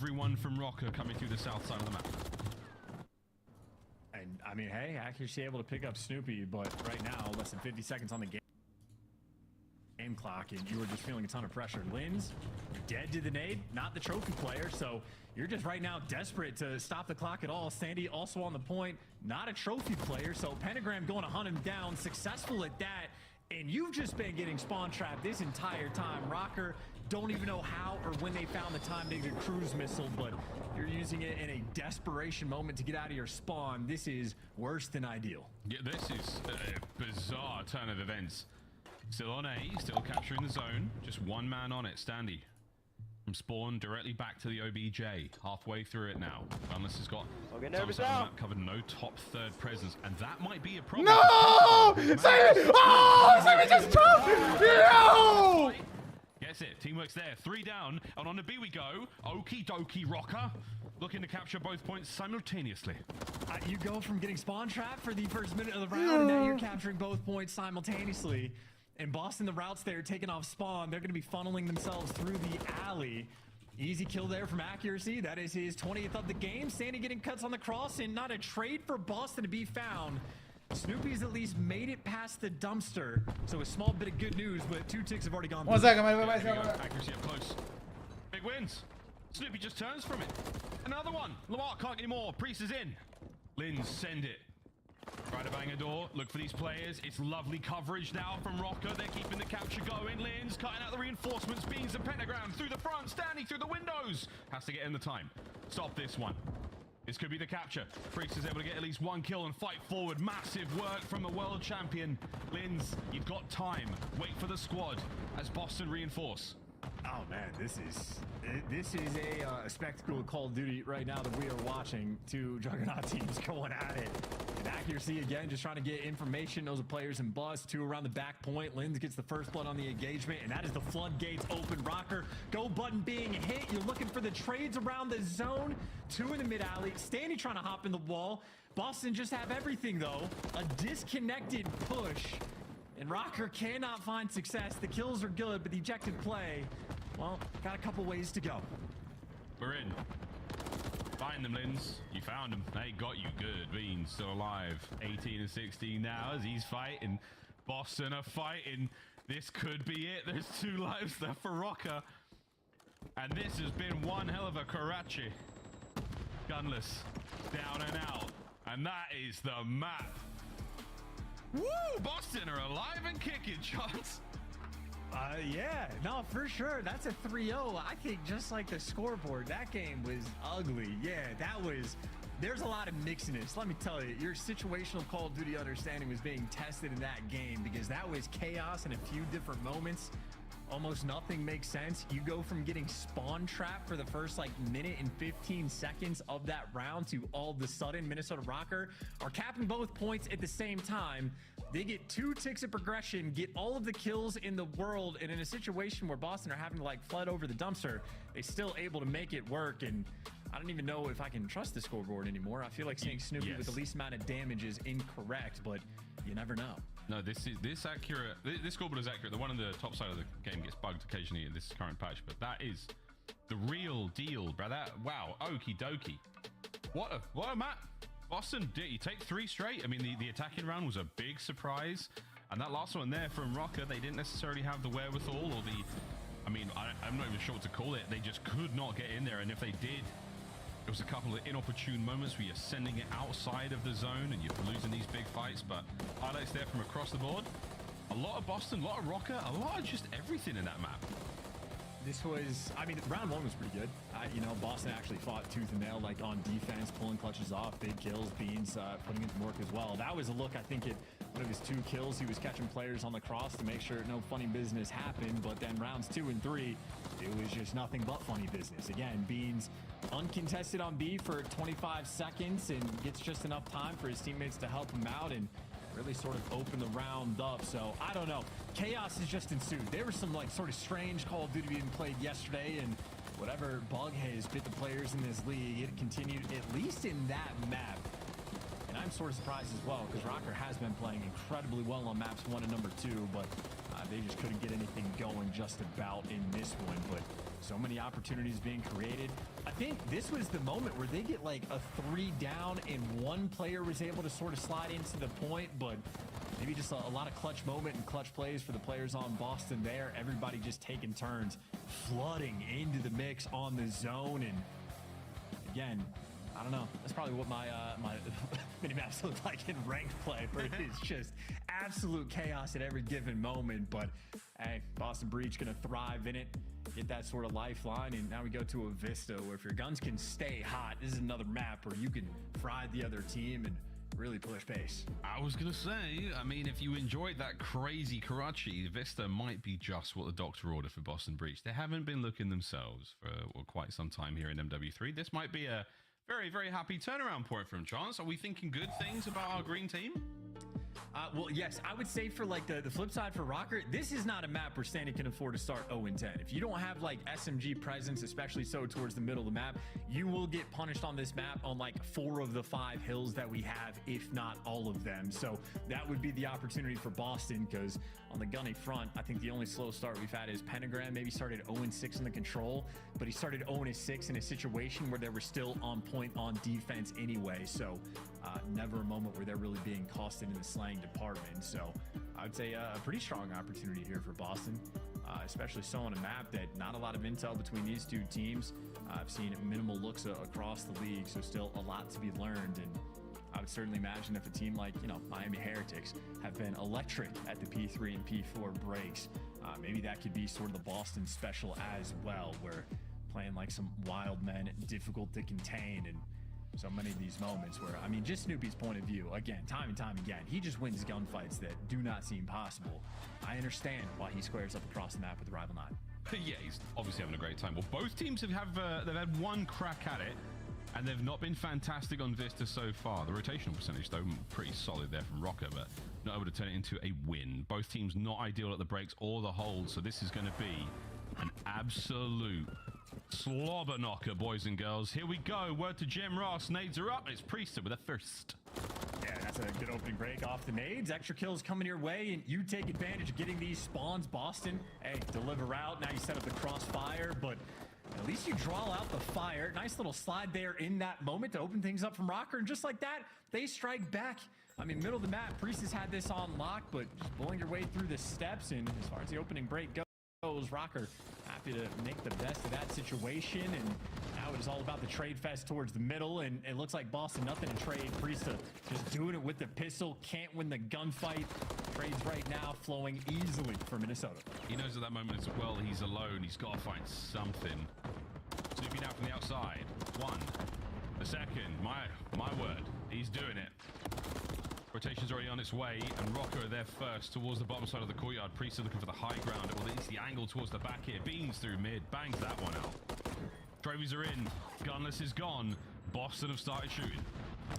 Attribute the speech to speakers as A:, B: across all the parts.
A: everyone from Rocker coming through the south side of the map.
B: And I mean, hey, accuracy able to pick up Snoopy, but right now, less than 50 seconds on the game clock, and you were just feeling a ton of pressure. Linz, you're dead to the nade, not the trophy player, so you're just right now desperate to stop the clock at all. Sandy also on the point, not a trophy player, so Pentagram going to hunt him down, successful at that, and you've just been getting spawn trapped this entire time. Rocker don't even know how or when they found the time to get a cruise missile, but you're using it in a desperation moment to get out of your spawn. This is worse than ideal.
A: Yeah, this is a bizarre turn of events. Still on A, still capturing the zone. Just one man on it, Standy. From spawn directly back to the OBJ. Halfway through it now. Unless has got map covered, no top third presence. And that might be a problem.
C: No! Simon! Oh! Simon just jumped! No!
A: Gets it. Teamwork's there. 3 down. And on the B we go. Okie dokie Rocker. Looking to capture both points simultaneously.
B: You go from getting spawn trapped for the first minute of the round, and now you're capturing both points simultaneously. And Boston, the routes there, taking off spawn. They're going to be funneling themselves through the alley. Easy kill there from accuracy. That is his 20th of the game. Sandy getting cuts on the cross, and not a trade for Boston to be found. Snoopy's at least made it past the dumpster. So a small bit of good news, but 2 ticks have already gone.
C: 1 second,
A: Accuracy up close. Big wins. Snoopy just turns from it. Another one. Lamar can't get any more. Priest is in. Linz, send it. Try to bang a door. Look for these players. It's lovely coverage now from Rocker. They're keeping the capture going. Linz cutting out the reinforcements. Beans and Pentagram through the front. Standing through the windows. Has to get in the time. Stop this one. This could be the capture. Priest is able to get at least 1 kill and fight forward. Massive work from the world champion. Linz, you've got time. Wait for the squad as Boston reinforce.
B: Oh man, this is a spectacle of Call of Duty right now that we are watching. 2 Juggernaut teams going at it. And accuracy again, just trying to get information. Knows the players in bus. 2 around the back point. Linz gets the first blood on the engagement, and that is the floodgates open. Rocker, go button being hit. You're looking for the trades around the zone. 2 in the mid alley. Standy trying to hop in the wall. Boston just have everything though. A disconnected push. And Rocker cannot find success. The kills are good, but the ejected play, well, got a couple ways to go.
A: We're in. Find them, Linz. You found them. They got you good. Beans still alive. 18 and 16 now as he's fighting. Boston are fighting. This could be it. There's 2 lives there for Rocker. And this has been one hell of a Karachi. Gunless. Down and out. And that is the map. Woo! Boston are alive and kicking, shots.
B: Yeah, no, for sure. That's a 3-0. I think just like the scoreboard, that game was ugly. Yeah, there's a lot of mixedness. Let me tell you, your situational Call of Duty understanding was being tested in that game because that was chaos in a few different moments. Almost nothing makes sense. You go from getting spawn trapped for the first like minute and 15 seconds of that round to all of a sudden Minnesota Rocker are capping both points at the same time. They get 2 ticks of progression, get all of the kills in the world, and in a situation where Boston are having to like flood over the dumpster, they still able to make it work. And I don't even know if I can trust the scoreboard anymore. I feel like saying Snoopy with the least amount of damage is incorrect, but you never know.
A: No, this scoreboard is accurate. The one on the top side of the game gets bugged occasionally in this current patch, but that is the real deal, brother. Wow, okie dokie. What a map. Boston, you take 3 straight. I mean, the attacking round was a big surprise, and that last one there from Rocker, they didn't necessarily have the wherewithal or I'm not even sure what to call it. They just could not get in there, and if they did, it was a couple of inopportune moments where you're sending it outside of the zone and you're losing these big fights. But highlights there from across the board. A lot of Boston, a lot of Rocker, a lot of just everything in that map.
B: This was, I mean, round 1 was pretty good. You know, Boston actually fought tooth and nail, like on defense, pulling clutches off, big kills, Beans putting it to work as well. That was a look, I think, at one of his 2 kills. He was catching players on the cross to make sure no funny business happened. But then rounds 2 and 3, it was just nothing but funny business. Again, Beans uncontested on B for 25 seconds and gets just enough time for his teammates to help him out and really sort of open the round up. So I don't know, chaos has just ensued. There was some like sort of strange Call of Duty being played yesterday, and whatever bug has bit the players in this league, it continued at least in that map. And I'm sort of surprised as well because Rocker has been playing incredibly well on maps 1 and number 2, but They just couldn't get anything going just about in this one, but so many opportunities being created. I think this was the moment where they get like a 3 down and one player was able to sort of slide into the point, but maybe just a lot of clutch moment and clutch plays for the players on Boston there. Everybody just taking turns, flooding into the mix on the zone. And again, I don't know. That's probably what my my mini-maps look like in ranked play, where it's just absolute chaos at every given moment. But hey, Boston Breach gonna thrive in it, get that sort of lifeline, and now we go to a Vista where if your guns can stay hot, this is another map where you can fry the other team and really push pace.
A: I was gonna say, I mean, if you enjoyed that crazy Karachi, Vista might be just what the doctor ordered for Boston Breach. They haven't been looking themselves for quite some time here in MW3. This might be a very, very happy turnaround point from Chance. Are we thinking good things about our green team?
B: Well, yes, I would say for like the flip side for Rocker, this is not a map where Standing can afford to start 0-10. If you don't have like SMG presence, especially so towards the middle of the map, you will get punished on this map on like 4 of the 5 hills that we have, if not all of them. So that would be the opportunity for Boston, because on the gunny front, I think the only slow start we've had is Pentagram. Maybe started 0-6 in the control, but he started 0-6 in a situation where they were still on point on defense anyway. So never a moment where they're really being costed in the slang department. So I would say a pretty strong opportunity here for Boston, especially so on a map that not a lot of intel between these two teams. I've seen minimal looks across the league, so still a lot to be learned. And I would certainly imagine if a team like, you know, Miami Heretics have been electric at the P3 and P4 breaks, maybe that could be sort of the Boston special as well, where playing like some wild men, difficult to contain, and so many of these moments where, I mean, just Snoopy's point of view, again, time and time again, he just wins gunfights that do not seem possible. I understand why he squares up across the map with the Rival 9.
A: Yeah, he's obviously having a great time. Well, both teams they've had one crack at it, and they've not been fantastic on Vista so far. The rotational percentage, though, pretty solid there from Rocker, but not able to turn it into a win. Both teams not ideal at the breaks or the holds, so this is going to be an absolute slobber knocker, boys and girls. Here we go. Word to Jim Ross. Nades are up. It's Priester with a first.
B: Yeah, that's a good opening break off the nades. Extra kills coming your way, and you take advantage of getting these spawns. Boston, hey, deliver out. Now you set up the crossfire, but at least you draw out the fire. Nice little slide there in that moment to open things up from Rocker, and just like that, they strike back. I mean, middle of the map, Priest has had this on lock, but just bullying your way through the steps, and as far as the opening break goes, Rocker happy to make the best of that situation, and now it is all about the trade fest towards the middle, and it looks like Boston nothing to trade. Priesta just doing it with the pistol, can't win the gunfight. Trades right now flowing easily for Minnesota.
A: He knows at that moment as well he's alone. He's got to find something. Snoopy now from the outside. 1. The second. My word. He's doing it. Rotation's already on its way, and Rocco there first towards the bottom side of the courtyard. Priest looking for the high ground, or at least the angle towards the back here. Beans through mid, bangs that one out. Travies are in, Gunless is gone. Boston have started shooting.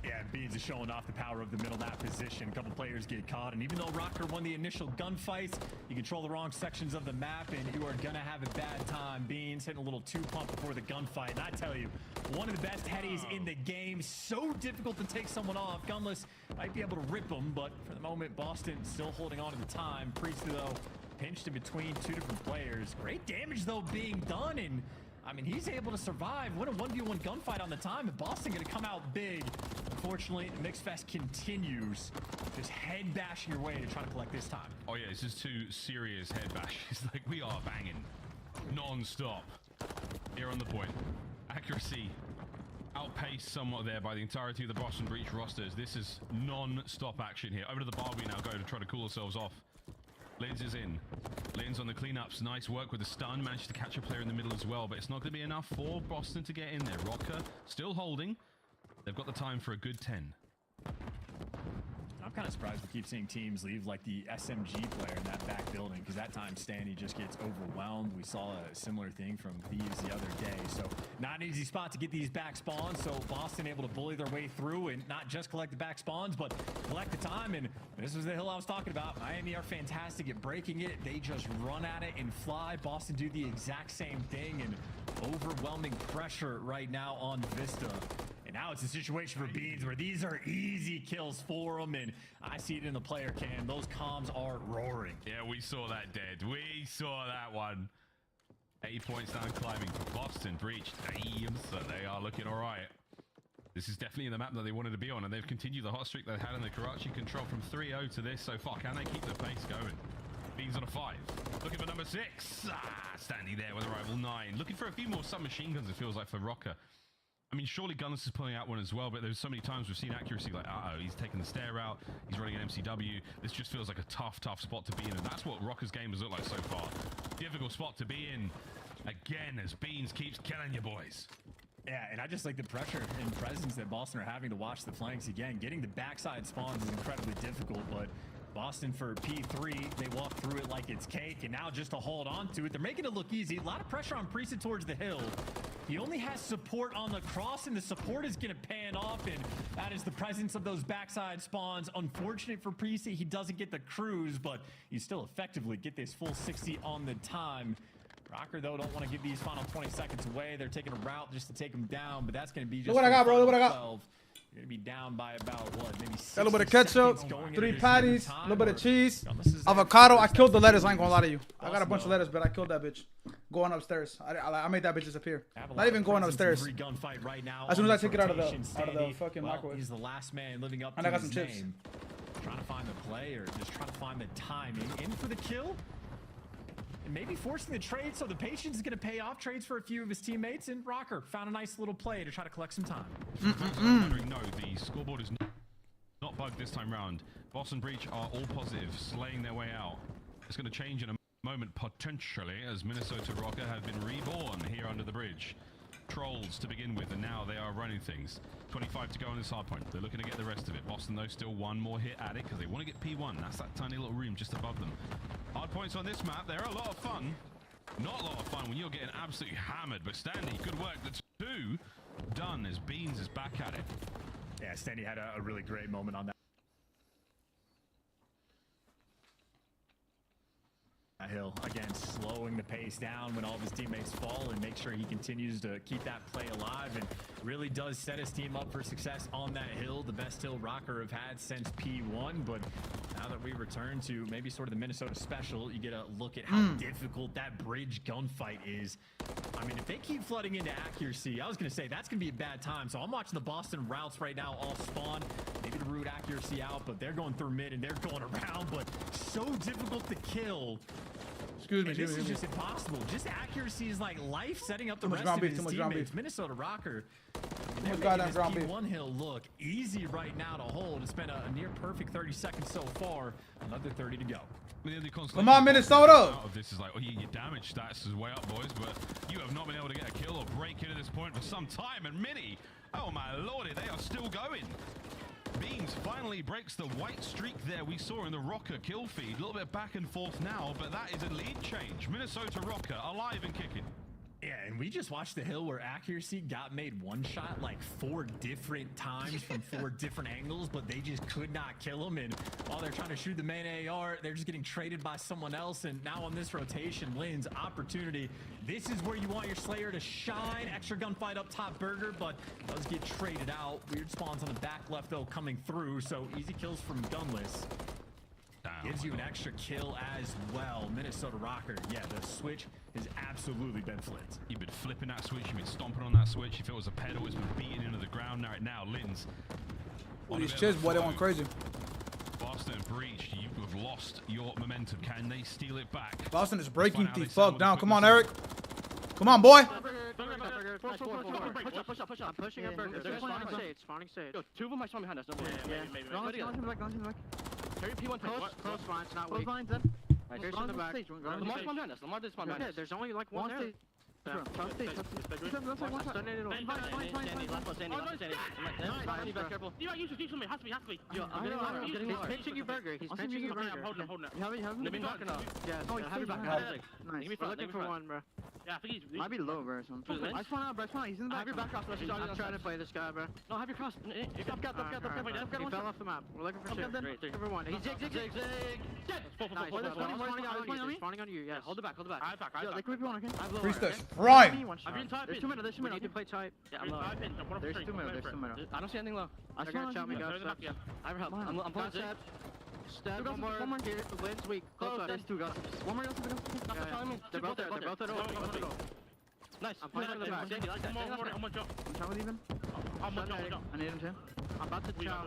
B: Yeah, Beans is showing off the power of the middle map position. A couple players get caught, and even though Rocker won the initial gunfights, you control the wrong sections of the map, and you are gonna have a bad time. Beans hitting a little 2-pump before the gunfight, and I tell you, one of the best headies in the game. So difficult to take someone off. Gunless might be able to rip them, but for the moment, Boston still holding on to the time. Priest, though, pinched in between 2 different players. Great damage, though, being done, and I mean, he's able to survive. What a 1v1 gunfight on the time, and Boston gonna come out big. Unfortunately, the Mix Fest continues. Just head bashing your way to try to collect this time.
A: Oh yeah, it's just 2 serious head bashes. Like, we are banging non-stop here on the point. Accuracy outpaced somewhat there by the entirety of the Boston Breach rosters. This is non-stop action here. Over to the bar we now go to try to cool ourselves off. Lins is in. Lins on the cleanups. Nice work with the stun. Managed to catch a player in the middle as well, but it's not going to be enough for Boston to get in there. Rocker still holding. They've got the time for a good 10.
B: I'm kind of surprised we keep seeing teams leave like the SMG player in that back building, because that time Stanley just gets overwhelmed. We saw a similar thing from Thieves the other day. So not an easy spot to get these back spawns. So Boston able to bully their way through and not just collect the back spawns, but collect the time. And this was the hill I was talking about. Miami are fantastic at breaking it. They just run at it and fly. Boston do the exact same thing, and overwhelming pressure right now on Vista. And now it's a situation for Beans where these are easy kills for them, and I see it in the player cam. Those comms are roaring.
A: Yeah, we saw that, Dead. We saw that one. 80 points down climbing for Boston. Breached. So they are looking all right. This is definitely the map that they wanted to be on, and they've continued the hot streak they had in the Karachi control from 3-0 to this so far. Can they keep the pace going? Beans on a 5. Looking for number 6. Standing there with a rival 9. Looking for a few more submachine guns, it feels like, for Rocker. I mean, surely Gunless is pulling out one as well, but there's so many times we've seen accuracy like, uh-oh, he's taking the stair out, he's running an MCW. This just feels like a tough spot to be in, and that's what Rocker's game has looked like so far. Difficult spot to be in, again, as Beans keeps killing you boys.
B: Yeah, and I just like the pressure and presence that Boston are having to watch the flanks again. Getting the backside spawns is incredibly difficult, but Boston for P3, they walk through it like it's cake, and now just to hold on to it, they're making it look easy. A lot of pressure on Priest towards the hill. He only has support on the cross, and the support is going to pan off, and that is the presence of those backside spawns. Unfortunate for Priest, he doesn't get the cruise, but you still effectively get this full 60 on the time. Rocker, though, don't want to give these final 20 seconds away. They're taking a route just to take them down, but that's going to be just
C: look what I got, bro. Look what I got.
B: 12. You're going to be down by about, what, maybe 60
C: A little bit of ketchup, 3 patties, a little bit of cheese, avocado. I killed the lettuce. I ain't gonna lie to you. I got a bunch of lettuce, but I killed that bitch. Going upstairs. I made that bitch disappear. Not even going upstairs.
B: Right now,
C: as soon as I take it out of the fucking microwave.
B: He's the last man living up to
C: and I got
B: his
C: some chips.
B: name. Trying to find the play or just trying to find the timing. In for the kill. And maybe forcing the trade, so the patience is going to pay off. Trades for a few of his teammates, and Rocker found a nice little play to try to collect some time.
A: No, the scoreboard is not bugged this time round. Boston Breach are all positive, slaying their way out. It's going to change in a moment, potentially, as Minnesota Rocker have been reborn here under the bridge. Trolls to begin with, and now they are running things. 25 to go on this hardpoint. They're looking to get the rest of it. Boston, though, still one more hit at it because they want to get P1. That's that tiny little room just above them. Hardpoints on this map, they're a lot of fun. Not a lot of fun when you're getting absolutely hammered, but Standy, good work. The 2 done as Beans is back at it.
B: Yeah, Standy had a really great moment on that hill. Again, slowing the pace down when all of his teammates fall and make sure he continues to keep that play alive and really does set his team up for success on that hill. The best hill Rocker have had since P1, but now that we return to maybe sort of the Minnesota special, you get a look at how difficult that bridge gunfight is. I mean, if they keep flooding into accuracy, I was going to say that's going to be a bad time. So I'm watching the Boston routes right now all spawn. Maybe the root accuracy out, but they're going through mid and they're going around, but so difficult to kill.
C: Excuse me,
B: this is just impossible. Just accuracy is like life, setting up the rest of his teammates. Minnesota Rocker. They're making this P1 hill look easy right now to hold. It's been a near perfect 30 seconds so far. Another 30 to go.
C: Come on, Minnesota!
A: This is like, oh, your damage stats is way up, boys, but you have not been able to get a kill or break in at this point for some time. And Mini, oh my lordy, they are still going. Beams finally breaks the white streak there we saw in the Rocker kill feed. A little bit back and forth now, but that is a lead change. Minnesota Rocker alive and kicking.
B: Yeah, and we just watched the hill where accuracy got made one shot like 4 different times from 4 different angles, but they just could not kill him. And while they're trying to shoot the main AR, they're just getting traded by someone else. And now on this rotation, Lynn's opportunity. This is where you want your Slayer to shine. Extra gunfight up top, Burger, but does get traded out. Weird spawns on the back left, though, coming through. So easy kills from Gunless. Gives you an extra kill as well. Minnesota Rocker, yeah, the switch has absolutely been flipped.
A: You've been flipping that switch, you've been stomping on that switch. If it was a pedal, it's been beaten into the ground. Now, Lynn's.
C: These chips, boy, they went crazy.
A: Boston breached. You have lost your momentum. Can they steal it back?
C: Boston is breaking the fuck down. Come on, Eric. Come on, boy.
D: Push up. I'm pushing up Burger. They're spawning shade. Yo, 2 of them might spawn behind us. Maybe. Carry P1 close lines, not weak. Close lines then. Right, there's in the back. Lamar spawn behind us. Lamar did spawn behind us. There's only like one there. He's pinching you, Burger. He's pinching you, Burger. I'm holding it. You have him? Yeah, have your back. Nice. We're looking for one, bro. Yeah, I think he's... Might be low, bro, or something. I spawn out, bro. He's in the back. Have your back cross. I'm trying to play this guy, bro. No, have your cross. He fell off the map. We're looking for shit. Cover one. He's zig. Nice. Spawning on you, yes. Hold it back.
B: I have back.
C: Priest touch. Ryan.
D: There's 2 minutes. There's 2 minutes. You play tight. Yeah, I'm low. There's 2 minutes. There's 2 minutes. I don't see anything low. They're gonna chow me. Go. I have help. I'm pulling set. Step one more. Here. Blitz weak. Close. There's 2 guys. One more. They're both there. They're both there. Nice. I'm pushing the back. I'm gonna jump. I'm trying with even. I'm gonna jump. I need him too. I'm about to chow.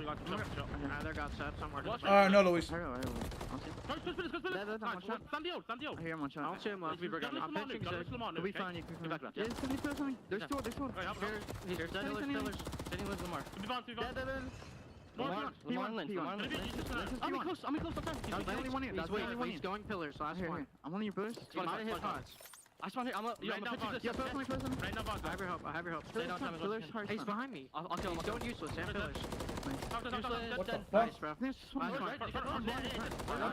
D: Either got set somewhere.
C: No, Luis.
D: Stand deal. I hear him on shot. I'll see him left. I'm pitching Zed. He'll be fine. You can come back left. There's 2. There's 2. There's Zed. Sitting with Lamar. Lamar Lynch. I'm in close. That's the only one here. He's going pillars. Last one. I'm on your boost. He might hit pods. I spawned here. I'm pitching this. Yeah, personally. I have your help. Stay down time. He's behind me. I'll kill him. He's going useless. Stand pillars.
C: What the fuck?
D: Nice, bro. I'm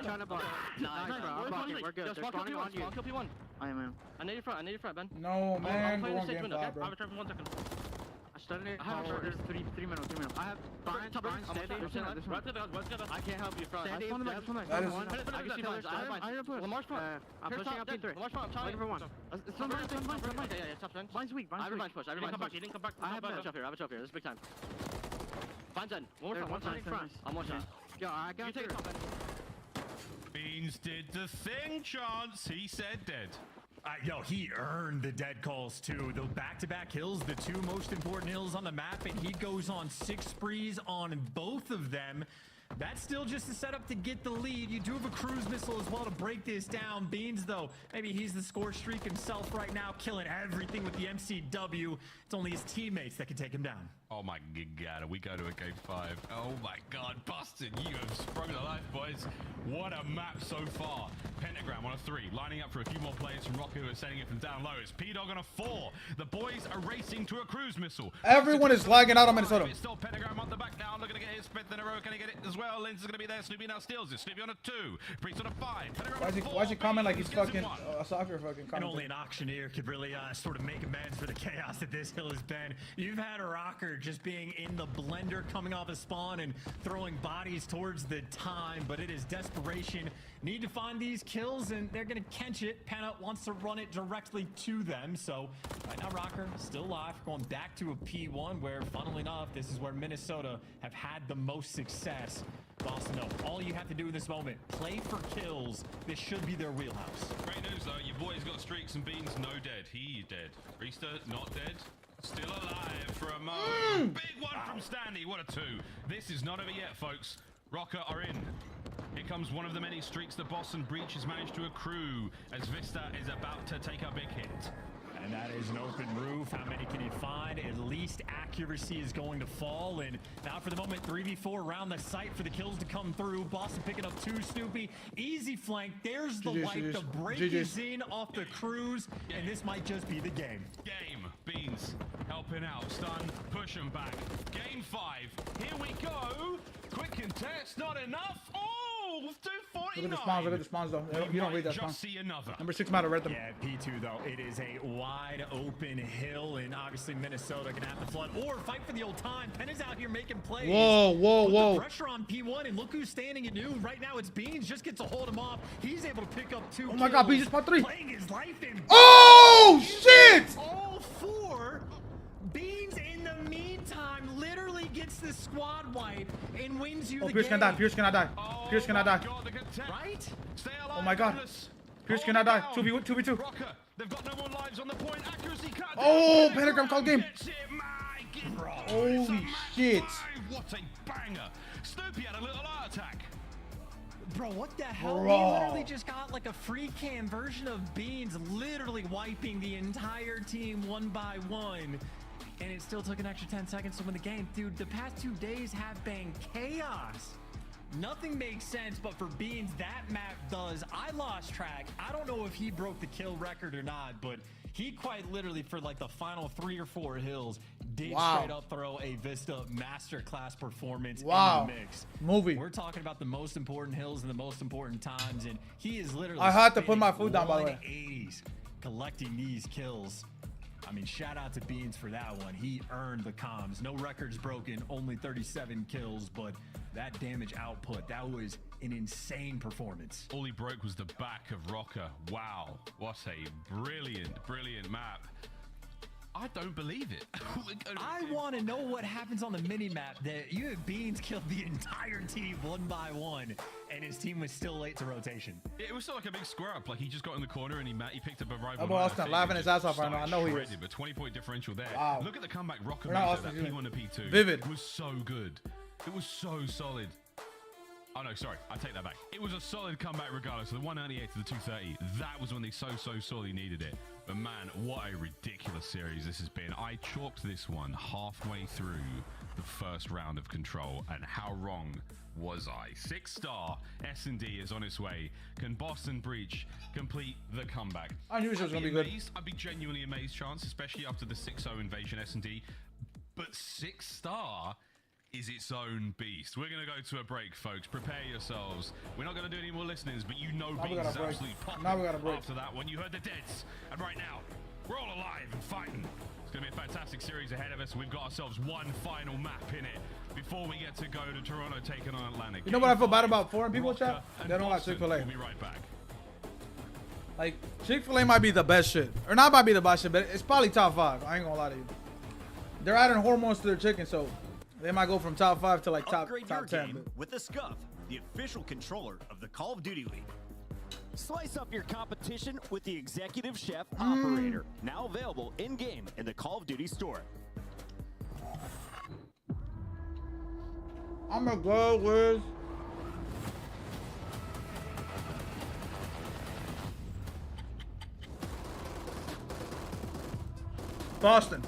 D: trying to block. Nice, bro. I'm blocking. We're good. They're spawning on you. Kill P1. I am. I need your front, Ben.
C: No, man. Go on game 5, bro.
D: I have a trap for 1 second. I started it. There's 3 minutes. I have Brian, steady. I can't help you front. I can see pillars. I have pillars. Lamar's front. I'm pushing up P3. Lamar's front. I'm trying. Looking for 1. It's on mine. Yeah, top 10. Mine's weak. I have a bunch push. I have a chop here. This is big time. Find Zen. One more front. I'm one shot. Yo, I got you.
A: Beans did the thing, Chance. He said dead.
B: Yo, he earned the dead calls too. The back-to-back hills, the 2 most important hills on the map, and he goes on 6 sprees on both of them. That's still just a setup to get the lead. You do have a cruise missile as well to break this down. Beans, though, maybe he's the score streak himself right now, killing everything with the MCW. It's only his teammates that can take him down.
A: Oh my god, we go to a game 5. Oh my god, Busted, you have sprung to life, boys. What a map so far. Pentagram on a 3, lining up for a few more players from Rocket who are sending it from down low. It's P-Dog on a 4. The boys are racing to a cruise missile.
C: Everyone is lagging out on Minnesota.
A: It's still Pentagram on the back now. Looking to get his 5th in a row. Can he get it as well? Lins is going to be there. Snoopy now steals it. Snoopy on a 2. Priest on a 5.
C: Why is he comment like he's fucking a soccer fucking comment?
B: And only an auctioneer could really sort of make amends for the chaos that this hill has been. You've had a Rocker just being in the blender, coming off a spawn and throwing bodies towards the time, but it is desperation. Need to find these kills, and they're going to catch it. Penna wants to run it directly to them, so right now Rocker still alive, going back to a P1 where, funnily enough, this is where Minnesota have had the most success. Boston, no, all you have to do in this moment, play for kills. This should be their wheelhouse.
A: Great news, though. Your boy's got streaks and Beans no dead. He dead. Rista not dead. Still alive for a moment. Big one from Stanley. What a 2. This is not over yet, folks. Rocker are in. Here comes one of the many streaks that Boston Breach has managed to accrue as Vista is about to take a big hit.
B: And that is an open roof. How many can he find? At least accuracy is going to fall. And now for the moment, 3v4 around the site for the kills to come through. Boston picking up 2, Snoopy. Easy flank. There's the wipe. The break is in off the cruise. And this might just be the game.
A: Beans helping out. Stun. Push him back. Game 5. Here we go. Quick contest. Not enough. Oh, 249.
C: Look at the spawns, though. You don't read that spawn.
A: See another.
C: Number 6 matter, read them.
B: Yeah, P2, though. It is a wide open hill, and obviously Minnesota can have the flood or fight for the old time. Penn is out here making plays.
C: Whoa.
B: The pressure on P1, and look who's standing at noon. Right now, it's Beans. Just gets to hold him off. He's able to pick up 2
C: Oh my god, Beans just spot 3.
B: Playing his life in.
C: Oh, shit!
B: All 4. Beans, in the meantime, literally gets the squad wipe and wins you the
C: Pierce
B: game.
C: cannot die. Pierce cannot die. Pierce cannot die.
B: Right?
C: Oh my god. Pierce cannot die. 2v2.
A: Rocker, they've got no more lives on the point. Accuracy cut.
C: Oh, Pentagram called game.
A: Holy
C: shit.
A: What a banger. Snoopy had a little heart attack.
B: Bro, what the hell?
C: Bro.
B: We literally just got like a free cam version of Beans literally wiping the entire team 1 by 1. And it still took an extra 10 seconds to win the game. Dude, the past 2 days have been chaos. Nothing makes sense, but for Beans, that map does. I lost track. I don't know if he broke the kill record or not, but he quite literally, for like the final 3 or 4 hills, did straight up throw a Vista masterclass performance in the mix.
C: We're
B: talking about the most important hills and the most important times, and he is literally
C: I had to put my food down, by the way.
B: 180s collecting these kills. I mean, shout out to Beans for that one. He earned the comms. No records broken, only 37 kills, but that damage output, that was an insane performance.
A: All he broke was the back of Rocker. Wow, what a brilliant map. I don't believe it.
B: I want to know what happens on the mini-map that you have Beans killed the entire team one by one, and his team was still late to rotation.
A: It was still like a big square up. Like he just got in the corner and he picked up a rifle.
C: Oh, Austin laughing his ass off right now. I know he is.
A: But 20-point differential there.
C: Wow.
A: Look at the comeback Rocker
C: We're
A: made
C: not
A: that
C: Austin,
A: P1 to P2.
C: Vivid.
A: It was so good. It was so solid. Oh no, sorry, I take that back. It was a solid comeback regardless. So the 198 to the 230, that was when they so sorely needed it. But man, what a ridiculous series this has been. I chalked this one halfway through the first round of Control, and how wrong was I? 6-star S&D is on its way. Can Boston Breach complete the comeback?
C: I knew this was going to be good.
A: I'd be genuinely amazed, Chance, especially after the 6-0 invasion S&D. But 6-star is its own beast. We're going to go to a break, folks. Prepare yourselves. We're not going to do any more listenings, but you know Beans is absolutely popping after that when you heard the deads. And right now, we're all alive and fighting. It's going to be a fantastic series ahead of us. We've got ourselves one final map in it before we get to go to Toronto taking on Atlantic.
C: You know what I feel bad about foreign people, chat? They don't like Chick-fil-A.
A: We'll be right back.
C: Like, Chick-fil-A might be the best shit. Or not might be the best shit, but it's probably top 5. I ain't gonna lie to you. They're adding hormones to their chicken, so they might go from top 5 to like top 10.
E: With the Scuff, the official controller of the Call of Duty League. Slice up your competition with the Executive Chef Operator, now available in-game in the Call of Duty store.
C: I'm gonna go with Boston.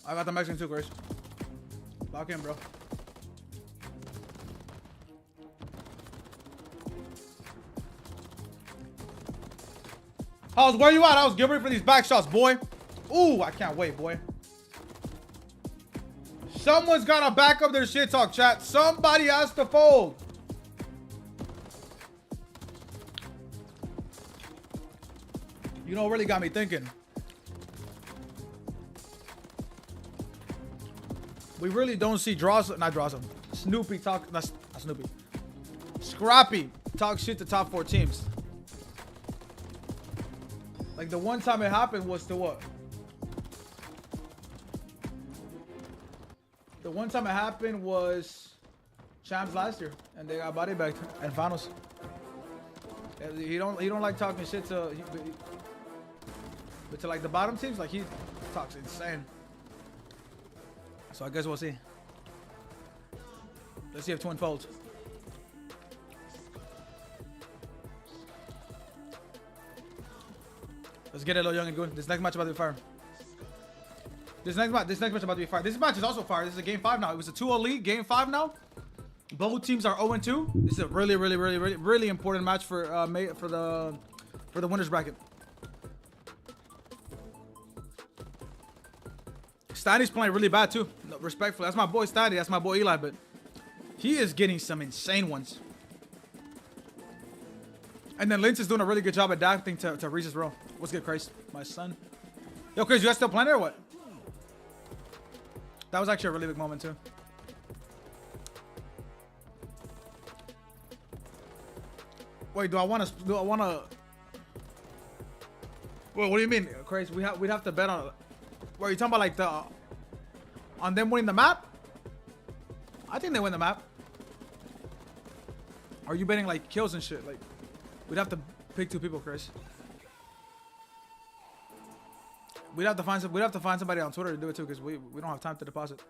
C: I got the Mexican too, Grace. Lock in, bro. House, where you at? I was getting ready for these back shots, boy. Ooh, I can't wait, boy. Someone's gotta back up their shit talk, chat. Somebody has to fold. You know what really got me thinking? We really don't see Snoopy talk, not Snoopy. Scrappy talk shit to top 4 teams. Like the one time it happened was to what? The one time it happened was champs last year, and they got body bagged in finals. He don't like talking shit to, but to like the bottom teams, like he talks insane. So I guess we'll see. Let's see if Twin folds. Let's get it, little young and good. This next match about to be fire. This next match about to be fire. This match is also fire. This is a game 5 now. It was a 2-0 lead. Game 5 now. Both teams are 0-2. This is a really important match for the winners bracket. Stanley's playing really bad too. No, respectfully, that's my boy Stanley. That's my boy Eli, but he is getting some insane ones. And then Lynch is doing a really good job adapting to Reese's role. What's good, Chris? My son. Yo, Chris, you guys still playing it or what? That was actually a really big moment too. Wait, do I want to? Wait, what do you mean, Chris? We'd have to bet on. What are you talking about, like on them winning the map? I think they win the map. Are you betting like kills and shit? Like, we'd have to pick 2 people, Chris. We'd have to find somebody on Twitter to do it too, because we don't have time to deposit.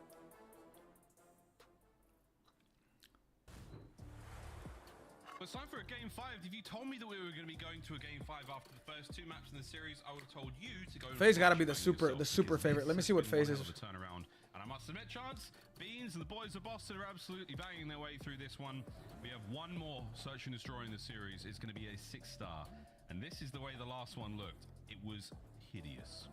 A: It's time for a game 5. If you told me that we were going to be going to a game 5 after the first 2 maps in the series, I would have told you to go.
C: FaZe got to be the super favorite. Let me see what FaZe is.
A: Turnaround, and I must admit, Chance, Beans and the boys of Boston are absolutely banging their way through this one. We have one more Search and Destroy in the series. It's going to be a 6-star. And this is the way the last one looked. It was hideous.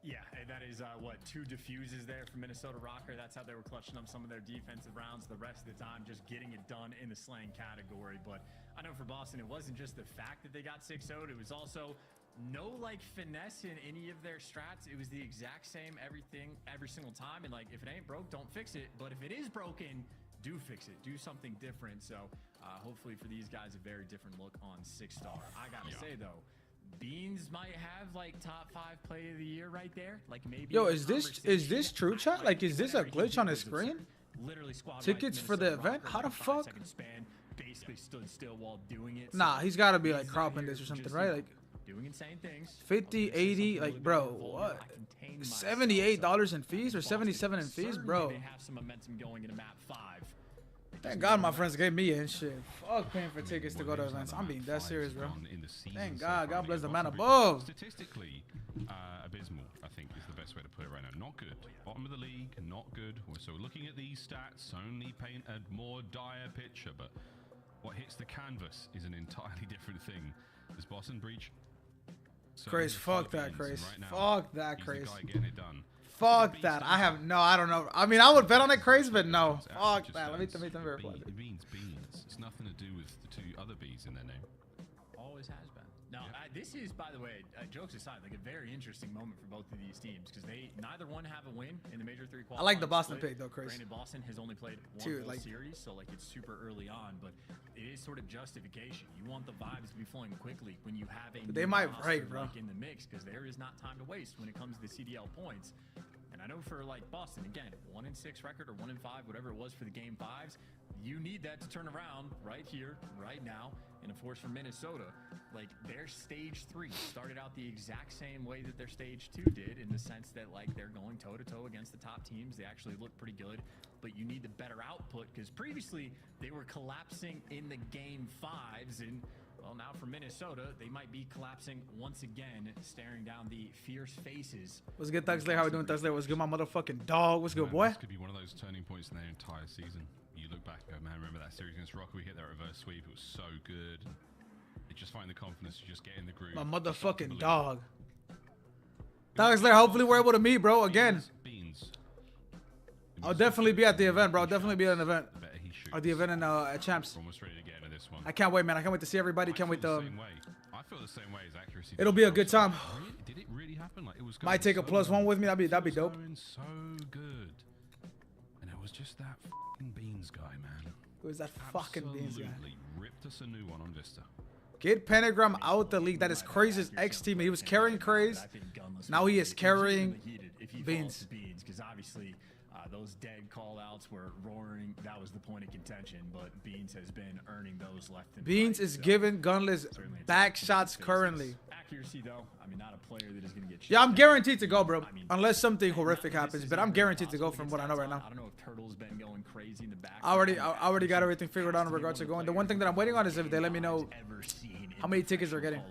B: Yeah, and that is, what, 2 defuses there from Minnesota Rocker. That's how they were clutching up some of their defensive rounds. The rest of the time, just getting it done in the slaying category. But I know for Boston, it wasn't just the fact that they got 6-0'd. It was also no, like, finesse in any of their strats. It was the exact same everything, every single time. And, like, if it ain't broke, don't fix it. But if it is broken, do fix it. Do something different. So, hopefully for these guys, a very different look on 6-star. I gotta say, though, Beans might have like top 5 play of the year right there. Like maybe.
C: Yo, is this true, chat? Like, is this a glitch on his screen?
B: Literally
C: Tickets for the event? How the fuck?
B: Basically stood still while doing it.
C: Nah, he's got to be like cropping this or something, right? Like
B: doing insane things.
C: 50, 80, like bro, what? $78 in fees or 77 in fees, bro.
B: They have some momentum going into map 5.
C: Thank God my friends gave me in shit. Fuck paying for tickets to go to events. I'm being that serious, bro. Thank God. God bless the man above.
A: Statistically, abysmal, I think, is the best way to put it right now. Not good. Bottom of the league, not good. So looking at these stats only paint a more dire picture, but what hits the canvas is an entirely different thing. This Boston breach.
C: Craze, fuck that, Craze. Fuck that, Craze.
A: Getting it done.
C: Fuck that. I don't know. I mean, I would bet on it, Craze, but no. Fuck that. Let me verify.
A: It means beans. It's nothing to do with the 2 other B's in their name.
B: Always has been. Now, this is, by the way, jokes aside, like a very interesting moment for both of these teams because neither one have a win in the Major 3 qualifiers.
C: I like the Boston pick though, Craze.
B: Granted, Boston has only played one series, so like it's super early on, but it is sort of justification. You want the vibes to be flowing quickly when you have a
C: they might break, bro,
B: like in the mix because there is not time to waste when it comes to the CDL points. And I know for like Boston, again, 1-6 record or 1-5, whatever it was for the game 5s, you need that to turn around right here, right now. And of course, for Minnesota, like their stage 3 started out the exact same way that their stage 2 did, in the sense that like they're going toe to toe against the top teams. They actually look pretty good, but you need the better output because previously they were collapsing in the game 5s, and well, now for Minnesota, they might be collapsing once again, staring down the fierce faces.
C: What's good, Thuxley? How we doing, Thuxley? What's good, my motherfucking dog? What's good, boy?
A: This could be one of those turning points in their entire season. You look back and go, man, remember that series against Rocker? We hit that reverse sweep. It was so good. They just find the confidence to just get in the groove.
C: My motherfucking dog. Thuxley, hopefully we're able to meet, bro, again.
A: Beans.
C: I'll definitely be at the event, bro. I'll definitely be at an event. Or the event in at Champs.
A: Almost ready to get into this one.
C: I can't wait, man. I can't wait to see everybody. Can't wait to.
A: I feel the same way as accuracy.
C: It'll be a good time.
A: Did it really happen? Like it was.
C: Might take a +1 with me. That'd be dope.
A: So good. And it was just that fucking Beans guy, man.
C: It was that fucking Beans guy.
A: Ripped us a new one on Vista.
C: Get Pentagram out the league. That is Craze's ex-team. He was carrying Craze. Now he is carrying Beans.
B: Because obviously those dead call-outs were roaring. That was the point of contention, but Beans has been earning those left and
C: Beans
B: right,
C: is giving gunless back shots currently.
B: Accuracy, though, I mean, not a player that is going to get.
C: Yeah, I'm guaranteed to go, bro. Unless something horrific happens, but I'm guaranteed to go from what I know right now.
B: I don't know if Turtle's been going crazy in the back.
C: I already got everything figured out in regards to going. The one thing that I'm waiting on is if they let me know how many tickets they're getting.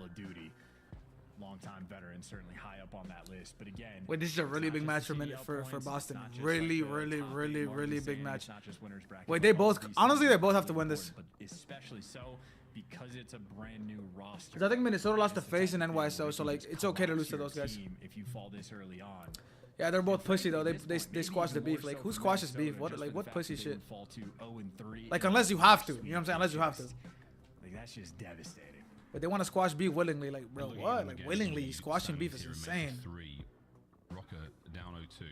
B: Long-time veteran, certainly high up on that list. But again,
C: wait, this is a really big match for Boston. Really big match. Wait, they both honestly they both have to win this.
B: But especially so because it's a brand new roster.
C: I think Minnesota lost to FaZe and NYSO, so like it's okay to lose to those guys.
B: If you fall this early on.
C: Yeah, they're both pussy though. They squash the beef. Like who squashes beef? What pussy shit? Like unless you have to. You know what I'm saying? Unless you have to.
B: Like that's just devastating.
C: But they want to squash beef willingly. Like, bro, what? Like, willingly squashing beef is insane.
A: Rocker down 0-2.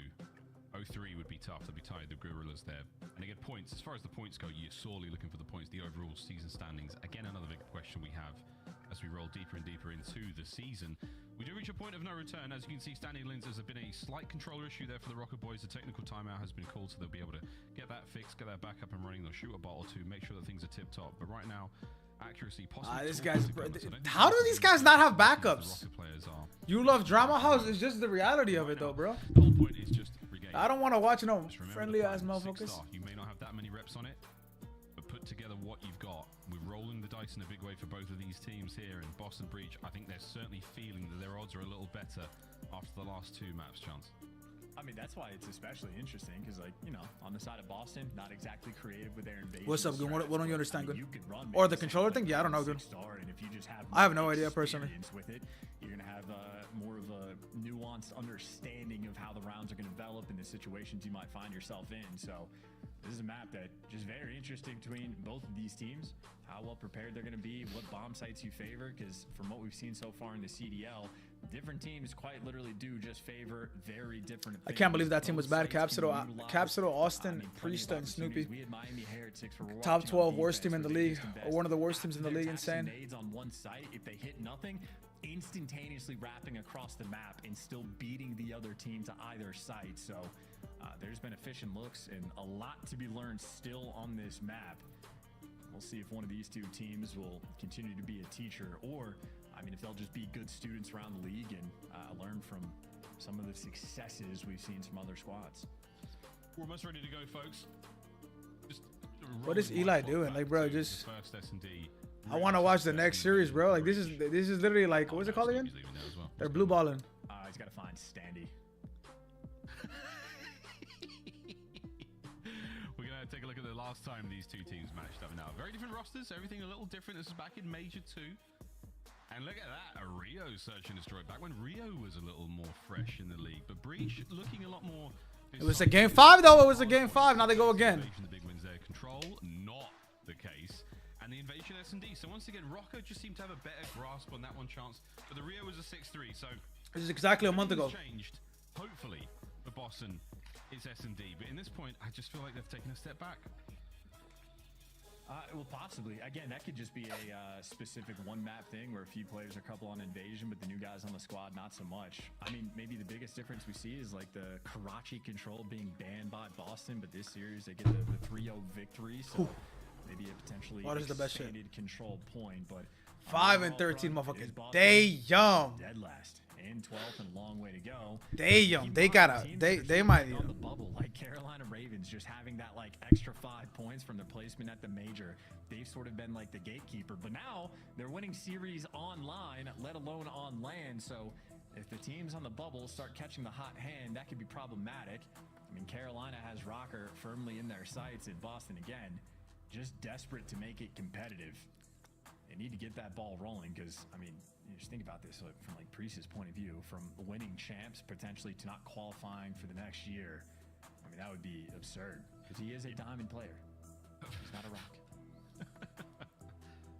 A: 0-3 would be tough. They'd be tied. The Gorillas there. And again, points. As far as the points go, you're sorely looking for the points. The overall season standings. Again, another big question we have as we roll deeper and deeper into the season. We do reach a point of no return. As you can see, standing lenses have been a slight controller issue there for the Rocker boys. The technical timeout has been called, so they'll be able to get that fixed, get that back up and running. They'll shoot a bot or two, make sure that things are tip-top. But right now, accuracy possibly.
C: This guy's. How do these guys not have backups? You love drama house. It's just the reality of it, though, bro.
A: The whole point is just regain.
C: I don't want to watch no friendly ass motherfuckers.
A: You may not have that many reps on it, but put together what you've got. We're rolling the dice in a big way for both of these teams here in Boston Breach. I think they're certainly feeling that their odds are a little better after the last 2 maps, Chance.
B: I mean, that's why it's especially interesting because, like, you know, on the side of Boston, not exactly creative with their invasion.
C: What's up, good? What don't you understand, good?
B: You can run
C: Or the controller thing? Yeah, I don't know, good.
B: And if you just have
C: I have no idea personally.
B: With it, you're gonna have more of a nuanced understanding of how the rounds are gonna develop and the situations you might find yourself in. So this is a map that just very interesting between both of these teams. How well prepared they're gonna be, what bomb sites you favor, because from what we've seen so far in the CDL, different teams quite literally do just favor very different things.
C: I can't believe that team was bad. Capsule, Austin, Priesta, and Snoopy. Top 12 worst team in the league, or one of the worst teams in the league. Insane.
B: On one site, if they hit nothing, instantaneously wrapping across the map and still beating the other team to either site. So there's been efficient looks and a lot to be learned still on this map. We'll see if one of these two teams will continue to be a teacher, or I mean, if they'll just be good students around the league and learn from some of the successes we've seen from other squads.
A: We're almost ready to go, folks.
C: What is Eli doing? Like, bro, just
A: first S&D.
C: I want to watch the next series, bro. Like, this is literally like, what's it called again? They're blue balling.
B: He's got to find Standy.
A: We're gonna take a look at the last time these two teams matched up. Now, very different rosters, everything a little different. This is back in Major 2. And look at that, a Rio search and destroy. Back when Rio was a little more fresh in the league, but Breach looking a lot more.
C: It was a game 5 though. It was a game 5. Now they go again.
A: The big wins there. Control, not the case. And the invasion S&D. So once again, Rocco just seemed to have a better grasp on that one chance. But the Rio was a 6-3. So
C: this is exactly a month ago.
A: Changed. Hopefully, for Boston, it's S&D. But in this point, I just feel like they've taken a step back.
B: Well, possibly. Again, that could just be a specific one-map thing where a few players are couple on invasion, but the new guys on the squad, not so much. I mean, maybe the biggest difference we see is like the Karachi control being banned by Boston, but this series they get the 3-0 victory, so maybe a potentially expanded control point. But
C: 5 and 13, motherfuckers. Damn.
B: Dead last. In 12th and a long way to go.
C: Damn, they gotta, they might, you know.
B: On the bubble, like Carolina Ravens, just having that like extra 5 points from their placement at the major. They've sort of been like the gatekeeper, but now they're winning series online, let alone on land. So if the teams on the bubble start catching the hot hand, that could be problematic. I mean, Carolina has Rocker firmly in their sights, and Boston again, just desperate to make it competitive. They need to get that ball rolling because, I mean, you just think about this from like Priest's point of view, from winning champs potentially to not qualifying for the next year. I mean, that would be absurd because he is a diamond player. He's not a rock.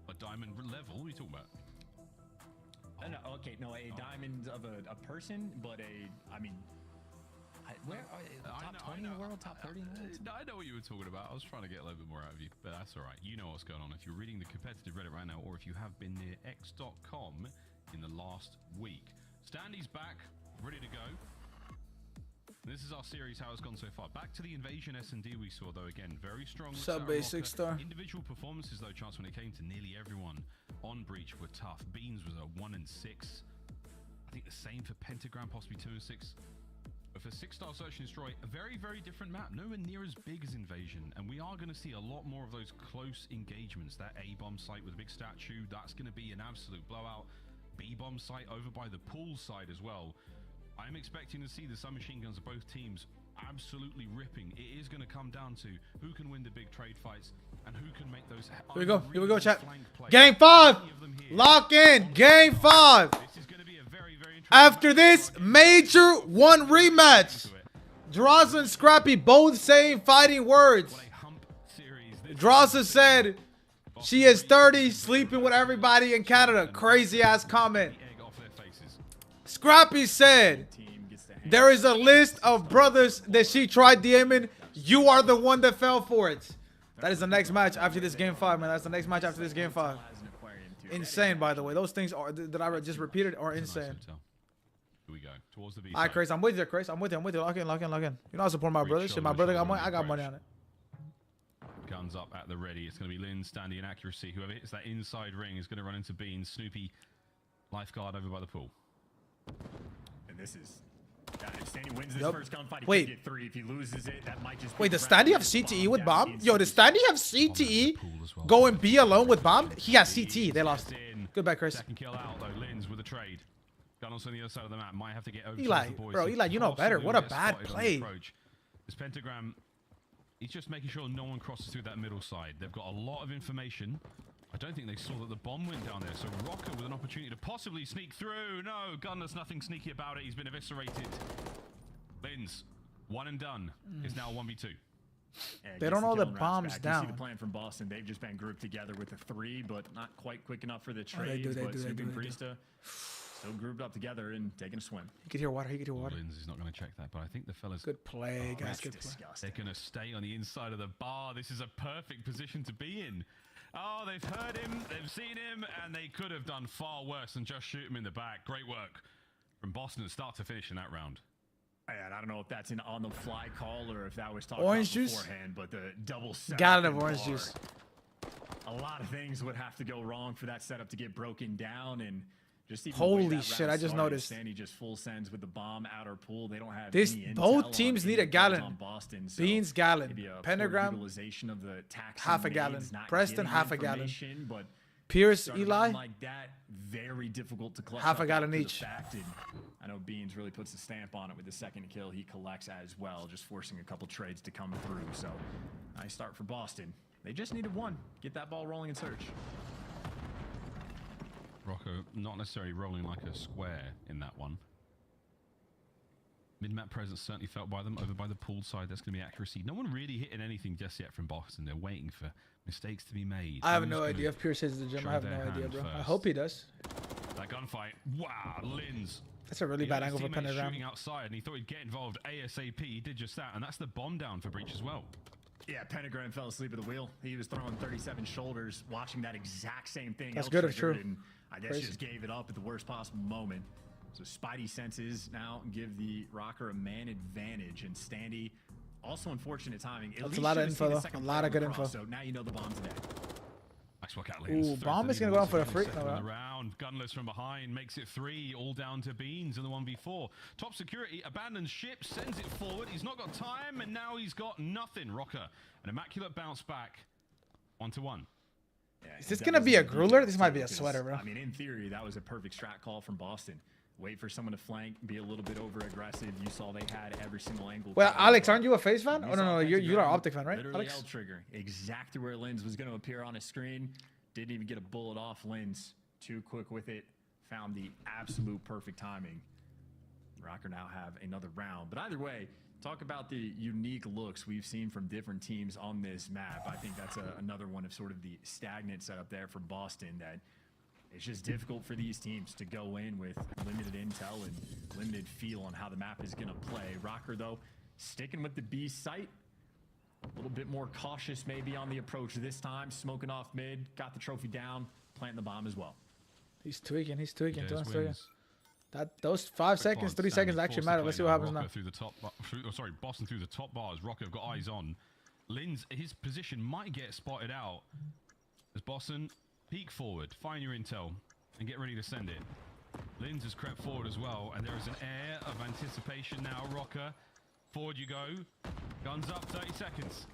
A: A diamond level? What are you talking about?
B: No, okay, no, a diamond of a person, but I mean, where are top 20 in the world, top 30 in the world?
A: I know what you were talking about. I was trying to get a little bit more out of you, but that's all right. You know what's going on. If you're reading the competitive Reddit right now, or if you have been near x.com in the last week. Standy's back, ready to go. This is our series, how it's gone so far. Back to the invasion S&D we saw, though, again, very strong.
C: Sub-basic star.
A: Individual performances, though, chance when it came to nearly everyone on Breach were tough. Beans was a 1 and 6. I think the same for Pentagram, possibly 2 and 6. But for 6-star search and destroy, a very, very different map. Nowhere near as big as Invasion. And we are going to see a lot more of those close engagements. That A-bomb site with a big statue, that's going to be an absolute blowout. B-bomb site over by the pool side as well. I'm expecting to see the submachine guns of both teams absolutely ripping. It is going to come down to who can win the big trade fights and who can make those.
C: Here we go, chat. Game 5. Lock in. Game 5.
A: This is going to be a very, very interesting
C: After this Major 1 rematch, Dross and Scrappy both saying fighting words. Dross said she is 30, sleeping with everybody in Canada. Crazy ass comment. Scrappy said there is a list of brothers that she tried DMing. You are the one that fell for it. That is the next match after this game 5, man. That's the next match after this game 5. Insane, by the way. Those things are that I just repeated are insane.
A: Here we go towards the B.
C: All right, Chris, I'm with you, Chris. I'm with you. Lock in. You know I support my brother. Shit, my brother got money. I got money on it.
A: Guns up at the ready. It's going to be Lynn, Standy, and accuracy. Whoever hits that inside ring is going to run into Beans. Snoopy, lifeguard over by the pool.
B: And this is. If Standy wins this first gunfight, he can get 3. If he loses it, that might just.
C: Wait, does Standy have CTE with bomb? Yo, does Standy have CTE? Go and be alone with bomb? He has CTE. They lost. Goodbye, Chris.
A: Second kill out though. Lynn's with a trade. Gunnels on the other side of the map might have to get over
C: Eli,
A: to the boys.
C: bro, Eli, you know better. What a bad play.
A: This Pentagram, he's just making sure no one crosses through that middle side. They've got a lot of information. I don't think they saw that the bomb went down there. So Rocker with an opportunity to possibly sneak through. No, Gunner's nothing sneaky about it. He's been eviscerated. Lins, one and done. Is now 1v2.
F: Yeah,
C: they don't know the bomb's down.
F: You see the plan from Boston. They've just been grouped together with a 3, but not quite quick enough for the trades.
C: They do.
F: Vista still grouped up together and taking a swim.
C: He could hear water. He could hear water.
A: Lins is not going to check that, but I think the fellas...
C: Good play, guys. Good play.
A: They're going to stay on the inside of the bar. This is a perfect position to be in. Oh, they've heard him, they've seen him, and they could have done far worse than just shoot him in the back. Great work from Boston start to finish in that round.
F: And I don't know if that's an on-the-fly call or if that was talked
C: orange
F: about
C: juice
F: beforehand, but the double setup.
C: Gallon of orange juice.
F: A lot of things would have to go wrong for that setup to get broken down, and just even
C: holy shit! I just noticed.
F: Sandy just full sends with the bomb outer pool. They don't have
C: this.
F: Any
C: both teams need a gallon.
F: On Boston, so
C: Beans gallon.
F: Pentagram
C: utilization
F: of the
C: half a gallon. Preston half a gallon.
F: But
C: Pierce, Eli,
F: like that, very difficult to clutch
C: half a gallon each.
F: I know Beans really puts a stamp on it with the second kill. He collects as well, just forcing a couple trades to come through. So nice start for Boston. They just needed one. Get that ball rolling in search.
A: Rocco not necessarily rolling like a square in that one. Mid-map presence certainly felt by them. Over by the pool side, that's going to be accuracy. No one really hitting anything just yet from Boston. They're waiting for mistakes to be made.
C: I have no idea if Pierce hits the gym. I have no idea, bro. I hope he does.
A: That gunfight. Wow, Lins.
C: That's a really bad angle for Pentagram.
A: Shooting outside, and he thought he'd get involved ASAP. He did just that, and that's the bomb down for Breach as well.
F: Yeah, Pentagram fell asleep at the wheel. He was throwing 37 shoulders, watching that exact same thing.
C: That's good, it's true.
F: And I guess just gave it up at the worst possible moment. So Spidey senses now give the Rocker a man advantage, and Standy also unfortunate timing.
C: That's a lot of info, though. A lot of good info.
F: So now you know the bomb's dead.
A: Nice work out, Lins.
C: Ooh, bomb is gonna go on for a free.
A: Round. Gunless from behind makes it 3, all down to Beans in the 1v4. Top security abandons ship, sends it forward. He's not got time, and now he's got nothing. Rocker, an immaculate bounce back. 1-1.
C: Yeah, is this gonna be a grueler? This might be a sweater, bro.
F: I mean, in theory, that was a perfect strat call from Boston. Wait for someone to flank, be a little bit over aggressive. You saw they had every single angle. Well,
C: Alex, aren't you a FaZe fan? Oh no, you're an Optic fan, right?
F: Literally
C: Alex?
F: L trigger, exactly where Lins was going to appear on his screen. Didn't even get a bullet off Lins. Too quick with it. Found the absolute perfect timing. Rocker now have another round, but either way, talk about the unique looks we've seen from different teams on this map. I think that's another one of sort of the stagnant setup there for Boston, that it's just difficult for these teams to go in with limited intel and limited feel on how the map is going to play. Rocker, though, sticking with the B site. A little bit more cautious maybe on the approach this time. Smoking off mid, got the trophy down, planting the bomb as well.
C: He's tweaking.
A: Yeah,
C: those 5 seconds, 3 seconds actually matter. Let's see what happens now.
A: Through the top, Boston through the top bars. Rocker have got eyes on. Lins, his position might get spotted out as Boston peek forward, find your intel, and get ready to send it. Lins has crept forward as well, and there is an air of anticipation now. Rocker, forward you go. Guns up, 30 seconds.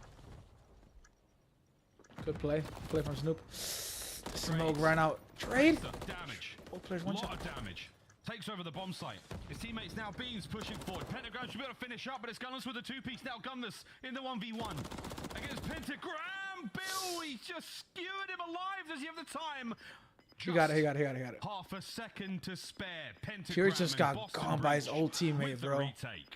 C: Good play. Play from Snoop. Smoke ran out. Trade.
A: Damage.
C: Both players one shot.
A: Lot of damage. Takes over the bomb site. His teammates now Beans pushing forward. Pentagram should be able to finish up, but it's Gunless with the 2-piece. Now Gunless in the 1v1 against Pentagram. Bill, he's just skewered him alive. Does he have the time?
C: He got it.
A: Half a second to spare. Pentagram
C: Pierce just got gone by his old teammate, bro.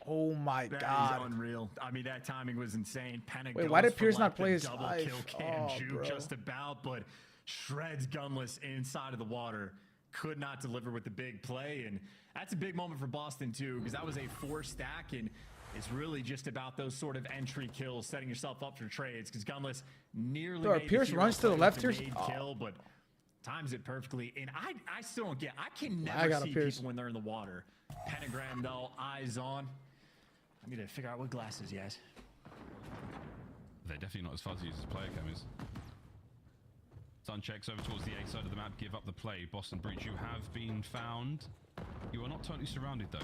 C: Oh my god.
F: That is unreal. I mean, that timing was insane.
C: Wait, why did Pierce not play his
F: double kill cam juke just about, but shreds Gunless inside of the water. Could not deliver with the big play, and that's a big moment for Boston too, because that was a 4 stack, and it's really just about those sort of entry kills, setting yourself up for trades, because Gunless nearly made
C: Pierce runs to the left here,
F: kill, but times it perfectly. And I still don't get. I can never see people when they're in the water. Pentagram though, eyes on. I need to figure out what glasses he has.
A: They're definitely not as fuzzy as his player cam is. Sun checks over towards the A side of the map, give up the play. Boston Breach, you have been found. You are not totally surrounded though.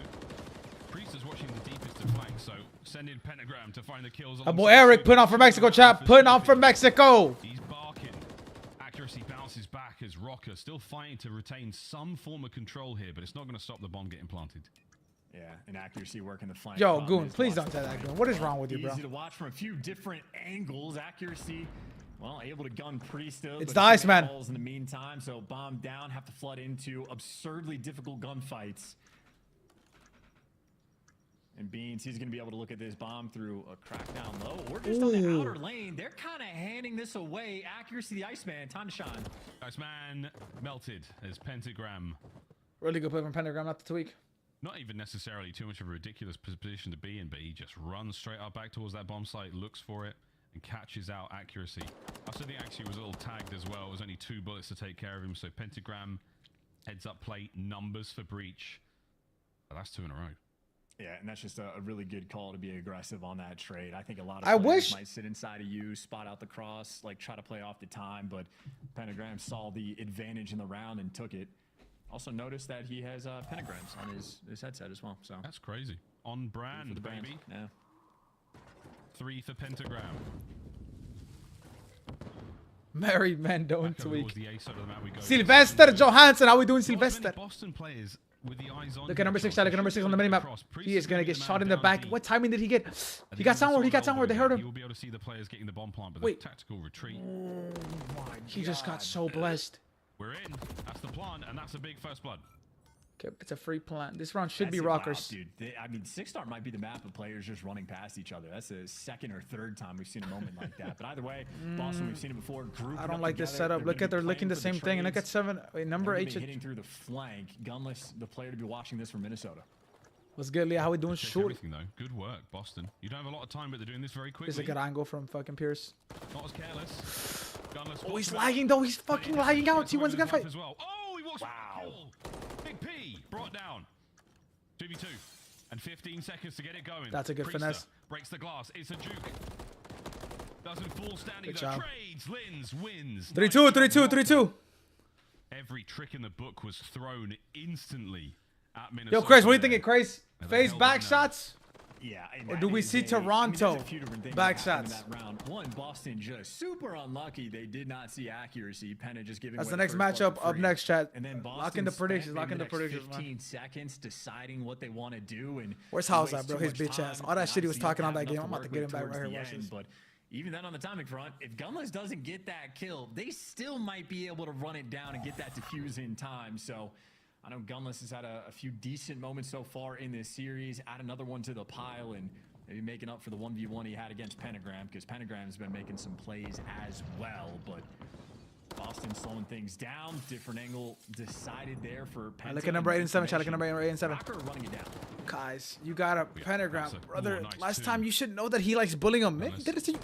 A: Priest is watching the deepest of flanks, so send in Pentagram to find the kills.
C: Boy, Eric putting on for Mexico, chap. Putting on for Mexico.
A: He's barking. Accuracy bounces back. back as Rocker still fighting to retain some form of control here, but it's not going to stop the bomb getting planted.
F: Yeah, and accuracy working the flank.
C: Yo, Goon, please don't say that, Goon. What is wrong with you, bro?
F: Easy to watch from a few different angles. Accuracy, well, able to gun Priesta.
C: It's the Iceman.
F: In the meantime, so bomb down, have to flood into absurdly difficult gunfights. And Beans, he's going to be able to look at this bomb through a crack down low. We're just on the outer lane. They're kind of handing this away. Accuracy, the Iceman. Time to shine.
A: Iceman melted as Pentagram.
C: Really good play from Pentagram, not to tweak.
A: Not even necessarily too much of a ridiculous position to be in, but he just runs straight up back towards that bomb site, looks for it, and catches out Accuracy. Also, the Accuracy was a little tagged as well. It was only 2 bullets to take care of him, so Pentagram heads up plate, numbers for Breach. But that's 2 in a row.
F: Yeah, and that's just a really good call to be aggressive on that trade. I think a lot of players might sit inside of you, spot out the cross, like try to play off the time, but Pentagram saw the advantage in the round and took it. Also notice that he has pentagrams on his headset as well. So
A: that's crazy. On brand,
F: the
A: baby.
F: Yeah.
C: 3 for Pentagram. Married men don't tweak. Sylvester Johansson, how we doing, Sylvester?
A: Boston players with the eyes on.
C: Look at number 6, look at number 6 on the minimap. He is gonna get shot in the back. What timing did he get? He got somewhere. He got somewhere. They heard him.
A: You will be able to see the players getting the bomb plant, but the tactical retreat.
C: Oh my! He just got so blessed.
A: We're in. That's the plant, and that's a big first blood.
C: Okay, it's a free plant. This round should be Rockers.
F: Wow, dude. I mean, 6-star might be the map of players just running past each other. That's the 2nd or 3rd time we've seen a moment like that. But either way, Boston, we've seen it before.
C: I don't like this setup. Look at they're licking the same thing. And look at 7. Wait, number 8.
F: Hitting through the flank. Gunless, the player to be watching this from Minnesota.
C: What's good, Leah? How we doing?
A: Shoot. Everything though. Good work, Boston. You don't have a lot of time, but they're doing this very quickly.
C: This is a good angle from fucking Pierce.
A: Not as careless. Gunless.
C: Oh, he's lagging though. He's fucking lagging out. He wins the gunfight.
A: As well. Oh, he walks. Wow. Big P brought down. 2v2 and 15 seconds to get it going.
C: That's a good finesse.
A: Breaks the glass. It's a juke. Doesn't fall standing there. Trades. Lins wins.
C: 3-2, 3-2, 3-2.
A: Every trick in the book was thrown instantly at Minnesota.
C: Yo, Chris, what do you think of Chris? FaZe back shots?
F: Yeah.
C: Or do we see Toronto back shots?
F: That round. One, Boston just super unlucky. They did not see accuracy. Penna just giving.
C: That's the next matchup up next, chat.
F: And then Boston
C: lock in the predictions. Lock in the predictions.
F: 15 seconds deciding what they want to do. And
C: where's House at, bro? His bitch ass. All that shit he was talking on that game. I'm about to get him back right here. Watch this.
F: But even then on the timing front, if Gunless doesn't get that kill, they still might be able to run it down and get that defuse in time. So I know Gunless has had a few decent moments so far in this series. Add another one to the pile and maybe making up for the 1v1 he had against Pentagram, because Pentagram's been making some plays as well. But Boston slowing things down. Different angle decided there for Pentagram.
C: Look at number 8 and 7. Look at number 8 and 7.
F: Rocker running it down.
C: Guys, you got a Pentagram, brother. Nice last time you should know that he likes bullying him. Did it see?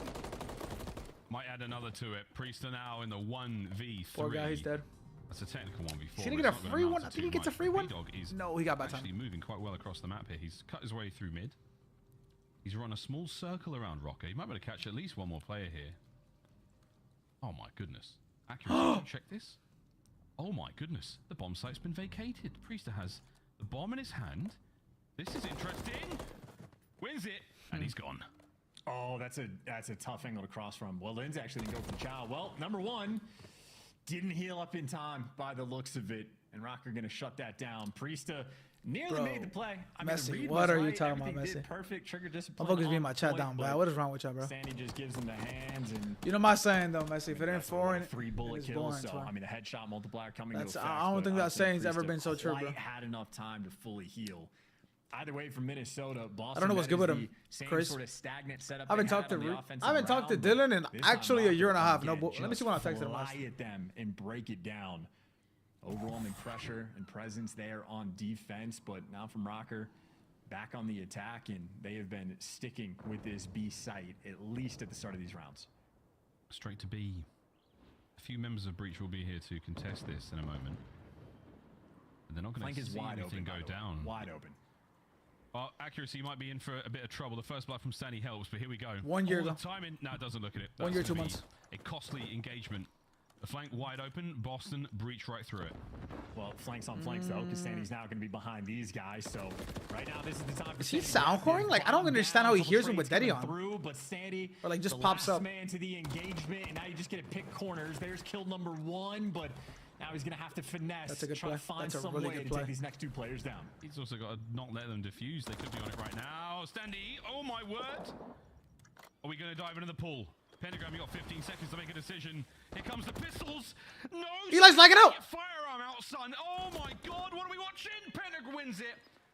A: Might add another to it. Priester now in the 1v3.
C: Poor guy, he's dead.
A: That's a technical 1v4.
C: He's gonna get a free one. I think he gets a free one. No, he got bad time.
A: Actually moving quite well across the map here. He's cut his way through mid. He's run a small circle around Rocker. He might be able to catch at least one more player here. Oh my goodness. Accuracy. Check this. Oh my goodness. The bomb site's been vacated. Priester has the bomb in his hand. This is interesting. Wins it. And he's gone.
F: Oh, that's a tough angle to cross from. Well, Lynn's actually didn't go for the chow. Well, number 1 didn't heal up in time by the looks of it. And Rocker going to shut that down. Priesta nearly made the play. I mean,
C: Messi, what are you talking about, Messi?
F: Perfect trigger discipline.
C: I'm focused being my chat down, bro. What is wrong with y'all, bro?
F: Sandy just gives him the hands, and
C: you know my saying though, Messi. If it ain't foreign,
F: 3 bullet kills. So I mean, the headshot multiplier coming.
C: That's I don't think that saying's ever been so true, bro.
F: Had enough time to fully heal. Either way, from Minnesota, Boston.
C: I don't know what's good with him, Chris.
F: Sort of stagnant setup.
C: I haven't talked to Dylan in actually a year and a half. No, let me see when I texted him last.
F: Fly at them and break it down. Overwhelming pressure and presence there on defense, but now from Rocker, back on the attack, and they have been sticking with this B site at least at the start of these rounds.
A: Straight to B. A few members of Breach will be here to contest this in a moment. But they're not going to see anything go down.
F: Wide open.
A: Well, accuracy might be in for a bit of trouble. The first blood from Stanley helps, but here we go.
C: 1 year.
A: Timing. No, it doesn't look at it.
C: 1 year, 2 months.
A: A costly engagement. The flank wide open. Boston Breach right through it.
F: Well, flanks on flanks though, because Sandy's now going to be behind these guys. So right now, this is the time.
C: Is he soundcoring? Like I don't understand how he hears him with Deddy on.
F: Through, but Sandy,
C: or like just pops up.
F: Man to the engagement, and now you just get to pick corners. There's kill number 1, but Now he's going to have to finesse.
C: That's a good
F: try
C: play.
F: to find
C: That's a
F: some
C: really
F: way
C: good
F: to
C: play.
F: take these next 2 players down.
A: He's also got to not let them defuse. They could be on it right now. Standy, oh my word. Are we going to dive into the pool? Pentagram, you got 15 seconds to make a decision. Here comes the pistols. No.
C: Eli's lagging out.
A: Firearm out, son. Oh my God. What are we watching? Pentagram wins it.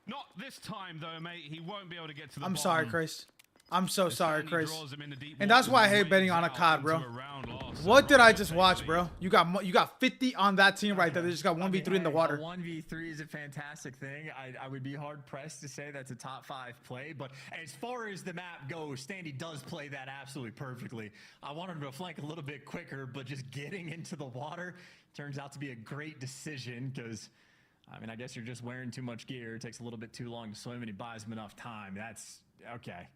A: Not this time, though, mate. He won't be able to get to the
C: I'm
A: bottom.
C: sorry, Chris. I'm so sorry, Chris.
A: Draws him into deep
C: And that's why I
A: waters
C: hate
A: and
C: betting on a
A: wins
C: COD,
A: out
C: bro.
A: into a round loss.
C: What did I just watch, bro? You got 50 on that team right there. They just got 1v3 in the water.
F: 1v3 is a fantastic thing. I would be hard pressed to say that's a top 5 play, but as far as the map goes, Standy does play that absolutely perfectly. I wanted him to flank a little bit quicker, but just getting into the water turns out to be a great decision because, I mean, I guess you're just wearing too much gear. It takes a little bit too long to swim, and he buys him enough time. That's okay.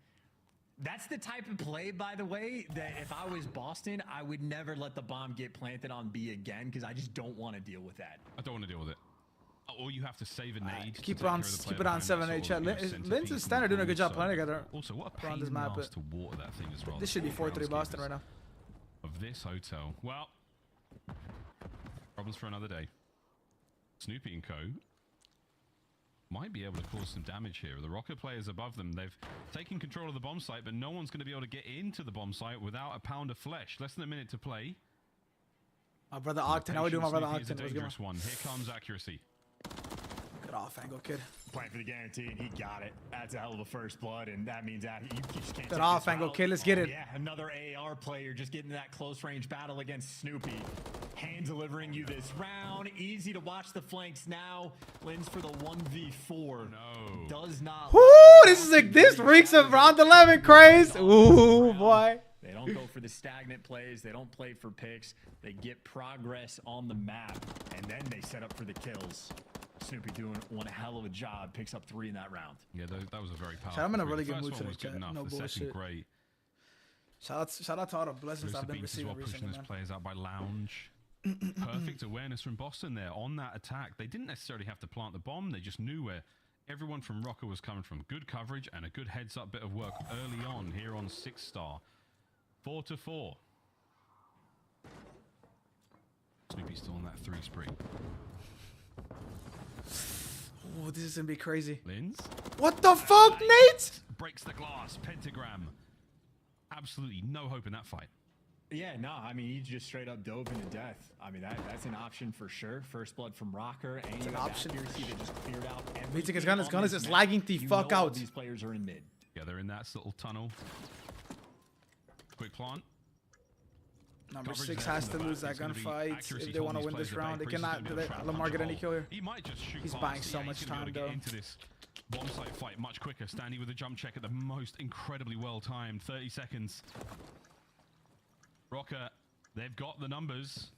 F: That's the type of play, by the way, that if I was Boston, I would never let the bomb get planted on B again because I just don't want to deal with that.
A: I don't want to deal with it. Or you have to save a nade.
C: Keep it on 7-8 chat. Linz and Standard doing a good job playing together.
A: Also, what a pain
C: around this
A: in the
C: map,
A: ass
C: but
A: to water that thing as well.
C: This should be 4-3 Boston right now.
A: Of this hotel. Well, problems for another day. Snoopy and co. Might be able to cause some damage here. The rocket players above them, they've taken control of the bomb site, but no one's going to be able to get into the bomb site without a pound of flesh. Less than a minute to play.
C: My brother Octon. How we doing, my brother
A: Snoopy is a
C: Octon? What's
A: dangerous one. Here comes accuracy.
C: Good off angle, kid.
F: Playing for the guarantee, and he got it. That's a hell of a first blood, and that means that you just can't.
C: Good
F: take
C: off
F: this
C: angle,
F: out.
C: kid. Let's get it.
F: Yeah, another AR player just getting that close range battle against Snoopy. Hand delivering you this round. Easy to watch the flanks now. Linz for the 1v4.
A: No.
F: Does not.
C: Woo! This reeks of round 11 craze. Ooh, boy.
F: They don't go for the stagnant plays. They don't play for picks. They get progress on the map, and then they set up for the kills. Snoopy doing one hell of a job. Picks up 3 in that round.
A: Yeah, that was a very powerful.
C: I'm in a
A: three.
C: really
A: The
C: good
A: first
C: mood
A: one
C: today,
A: was good
C: chat.
A: enough.
C: No
A: The
C: bullshit.
A: second, great.
C: Shout out to all the blessings I've
A: Mr.
C: been
A: Beast as
C: receiving
A: well, pushing
C: recently,
A: his
C: man.
A: players out by lounge. Perfect awareness from Boston there on that attack. They didn't necessarily have to plant the bomb. They just knew where everyone from Rocker was coming from. Good coverage and a good heads-up bit of work early on here on 6-star. 4-4. Snoopy's still on that 3 spree.
C: Oh, this is gonna be crazy.
A: Linz.
C: What the fuck, Nate?
A: Breaks the glass. Pentagram. Absolutely no hope in that fight.
F: Yeah, no, I mean, he just straight up dove into death. I mean, that's an option for sure. First blood from Rocker. And it's
C: an option.
F: accuracy that just cleared out everything.
C: Meeting his gun, his
F: on
C: gun is
F: this
C: just
F: map.
C: lagging the
F: You
C: fuck
F: know all
C: out.
F: These players are in mid.
A: Yeah, they're in that little tunnel. Quick plant.
C: Number
A: Coverage
C: 6
A: there
C: has
A: from
C: to
A: the
C: lose
A: back.
C: that
A: It's gonna be
C: gunfight
A: accuracy
C: if they want to
A: holding
C: win
A: these
C: this
A: players
C: round.
A: at
C: They
A: bay. Priest is
C: cannot
A: gonna be able to try and
C: Lamar
A: punch
C: get
A: a
C: any
A: hole.
C: kill here.
A: He might just shoot
C: He's
A: past.
C: buying so
A: Yeah,
C: much
A: he's gonna be
C: time,
A: able to
C: though.
A: get into this bomb site fight much quicker. Standing with a jump check at the most incredibly well timed 30 seconds. Rocker, they've got the numbers.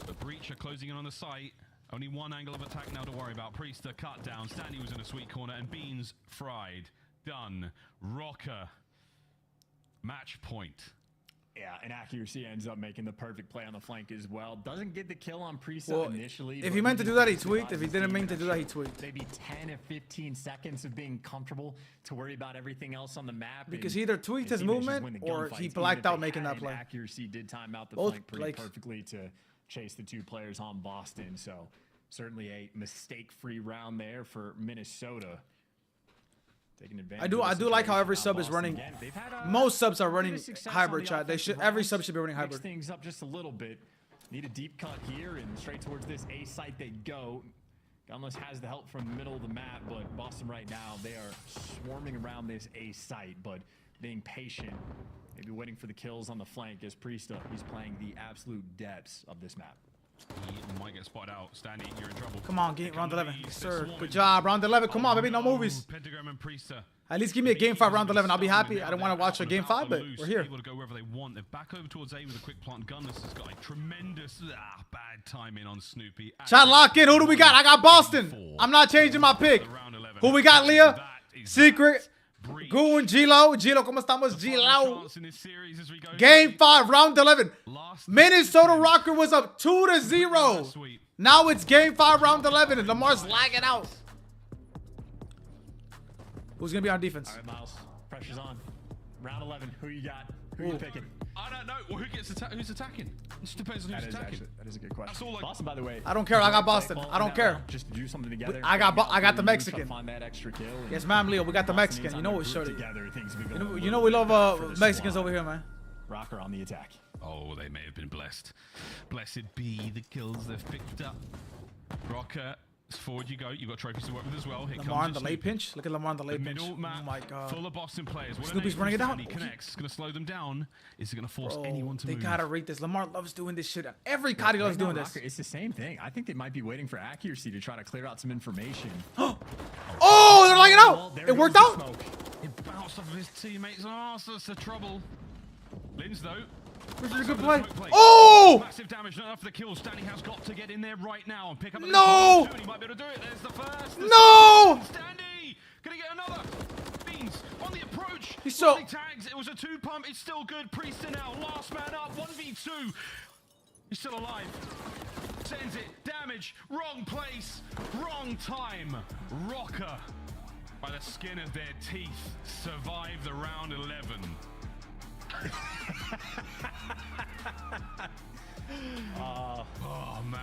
A: The Breach are closing in on the site. Only one angle of attack now to worry about. Priester cut down. Standy was in a sweet corner, and Beans fried. Done. Rocker. Match point.
F: Yeah, and accuracy ends up making the perfect play on the flank as well. Doesn't get the kill on Priest
C: Well,
F: initially.
C: if
F: but
C: he meant to
F: just
C: do that, he
F: gets
C: tweaked. If he
F: his
C: didn't
F: team
C: mean to
F: an
C: do that, he
F: extra
C: tweaked.
F: Maybe 10 or 15 seconds of being comfortable to worry about everything else on the map.
C: Because
F: and
C: he either tweaked his
F: teammates just
C: movement
F: win the
C: or
F: gunfights,
C: he
F: even
C: blacked
F: if they
C: out making
F: had
C: that
F: it,
C: play.
F: Accuracy did time out the
C: Both,
F: flank pretty
C: like-
F: perfectly to chase the 2 players on Boston. So certainly a mistake-free round there for Minnesota. Taking advantage.
C: I do
F: of the
C: like how
F: situation.
C: every sub is
F: Boston,
C: running.
F: again, they've had,
C: Most subs are
F: bit
C: running
F: of success on
C: hybrid,
F: the
C: chat. They
F: offensive
C: should. Every
F: rounds.
C: sub should be running
F: Mix
C: hybrid.
F: things up just a little bit. Need a deep cut here, and straight towards this A site they go. Gunless has the help from the middle of the map, but Boston right now, they are swarming around this A site, but being patient, maybe waiting for the kills on the flank as Priesta, he's playing the absolute depths of this map.
A: He might get spotted out. Standy, you're in trouble.
C: Come on, game
A: Here
C: round
A: come the
C: 11.
A: bees.
C: Yes,
A: They're
C: sir.
A: swarming.
C: Good job, round 11. Come on, baby, no movies.
A: Pentagram and Priester.
C: At least give me a game 5 round 11. I'll be happy. I don't want to watch a game 5, but we're here.
A: Able to go wherever they want. They're back over towards A with a quick plant. Gunless has got a tremendous bad timing on Snoopy.
C: Chat lock in. Who do we got? I got Boston. I'm not changing my pick.
A: Round 11.
C: Who we got, Leah?
A: That is
C: Secret.
A: Breach.
C: Goon, Gilo. Gilo, ¿cómo estamos?
A: Final
C: Gilo.
A: chance in this series as we go
C: Game
A: to
C: 5, round 11.
A: last
C: Minnesota Rocker was up 2-0.
A: sweep.
C: Now it's game 5, round 11, and Lamar's lagging out. Who's gonna be on defense?
F: All right, Miles, pressure's on. Round 11, who you got? Who you picking?
A: I don't know. Well, who's attacking? It just depends on who's attacking.
F: That is a good question.
A: That's all.
F: Boston, by the way.
C: I don't care. I got Boston. I don't care.
F: Just to do something together.
C: I got the Mexican.
F: Find that extra kill.
C: Yes, ma'am, Leo. We got the Mexican. You know what, shorty. You know we love Mexicans over here, man.
F: Rocker on the attack.
A: Oh, they may have been blessed. Blessed be the kills they've picked up. Rocker, forward you go. You've got trophies to work with as well. Here
C: Lamar on
A: comes
C: the late pinch. Look at Lamar on the late pinch.
A: middle map,
C: oh my god.
A: full of Boston players. What
C: Snoopy's running it down.
A: He connects. It's going to slow them down. Is it going to force
C: Bro,
A: anyone to
C: they
A: move?
C: gotta rate this. Lamar loves doing this shit. Every COD loves doing this.
F: Rocker, it's the same thing. I think they might be waiting for accuracy to try to clear out some information.
C: Oh, they're lining out. It worked out.
A: It bounced off of his teammates. Oh, so it's the trouble. Lins, though.
C: This is a good play.
A: Oh!
C: Oh!
A: Massive damage, not enough for the kill. Stanley has got to get in there right now and pick up.
C: No!
A: He might be able to do it. There's the first.
C: No!
A: Stanley, gonna get another. Beans on the approach.
C: He's so.
A: Tags. It was a 2-pump. It's still good. Priester now, last man up. 1v2. He's still alive. Sends it. Damage. Wrong place. Wrong time. Rocker, by the skin of their teeth, survived the round 11. Oh man,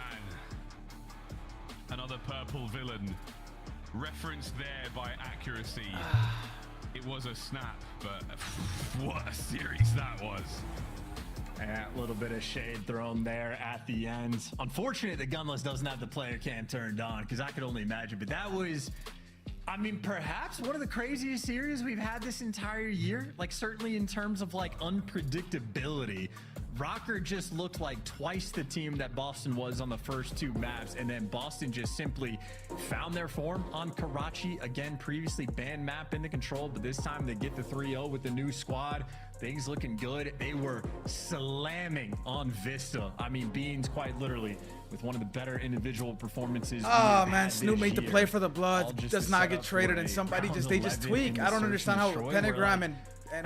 A: another purple villain referenced there by accuracy. It was a snap, but what a series that was.
F: A little bit of shade thrown there at the end. Unfortunate that Gunless doesn't have the player cam turned on, because I could only imagine, but that was, I mean, perhaps one of the craziest series we've had this entire year. Like, certainly in terms of like unpredictability. Rocker just looked like twice the team that Boston was on the first two maps, and then Boston just simply found their form on Karachi. Again, previously banned map into control, but this time they get the 3-0 with the new squad. Things looking good. They were slamming on Vista. I mean, Beans quite literally with one of the better individual performances.
C: Oh man, Snoop made the play for the blood. Does not get traded, and somebody they just tweak. I don't understand how Pentagram and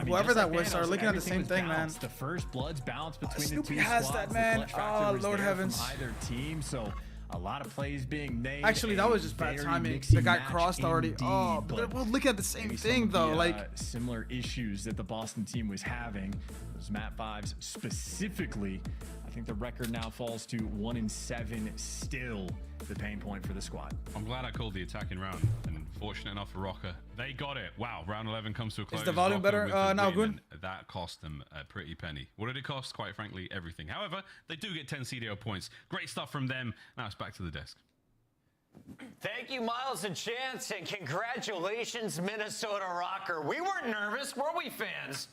C: whoever that was are looking at the same thing, man.
F: The first bloods balance between the
C: Snoopy
F: two
C: has
F: squads.
C: that, man. Oh Lord heavens.
F: From either team, so a lot of plays being made.
C: Actually, that was just bad timing. The guy crossed already. Oh, but they're both looking at the same thing though. Like
F: similar issues that the Boston team was having. Those map 5s specifically. I think the record now falls to 1-7, still the pain point for the squad.
A: I'm glad I called the attacking round, and fortunate enough for Rocker, they got it. Wow, round 11 comes to a close.
C: Is the volume better now, Gun?
A: That cost them a pretty penny. What did it cost? Quite frankly, everything. However, they do get 10 CDO points. Great stuff from them. Now it's back to the desk.
E: Thank you, Miles and Chance, and congratulations, Minnesota Rocker. We weren't nervous, were we, fans?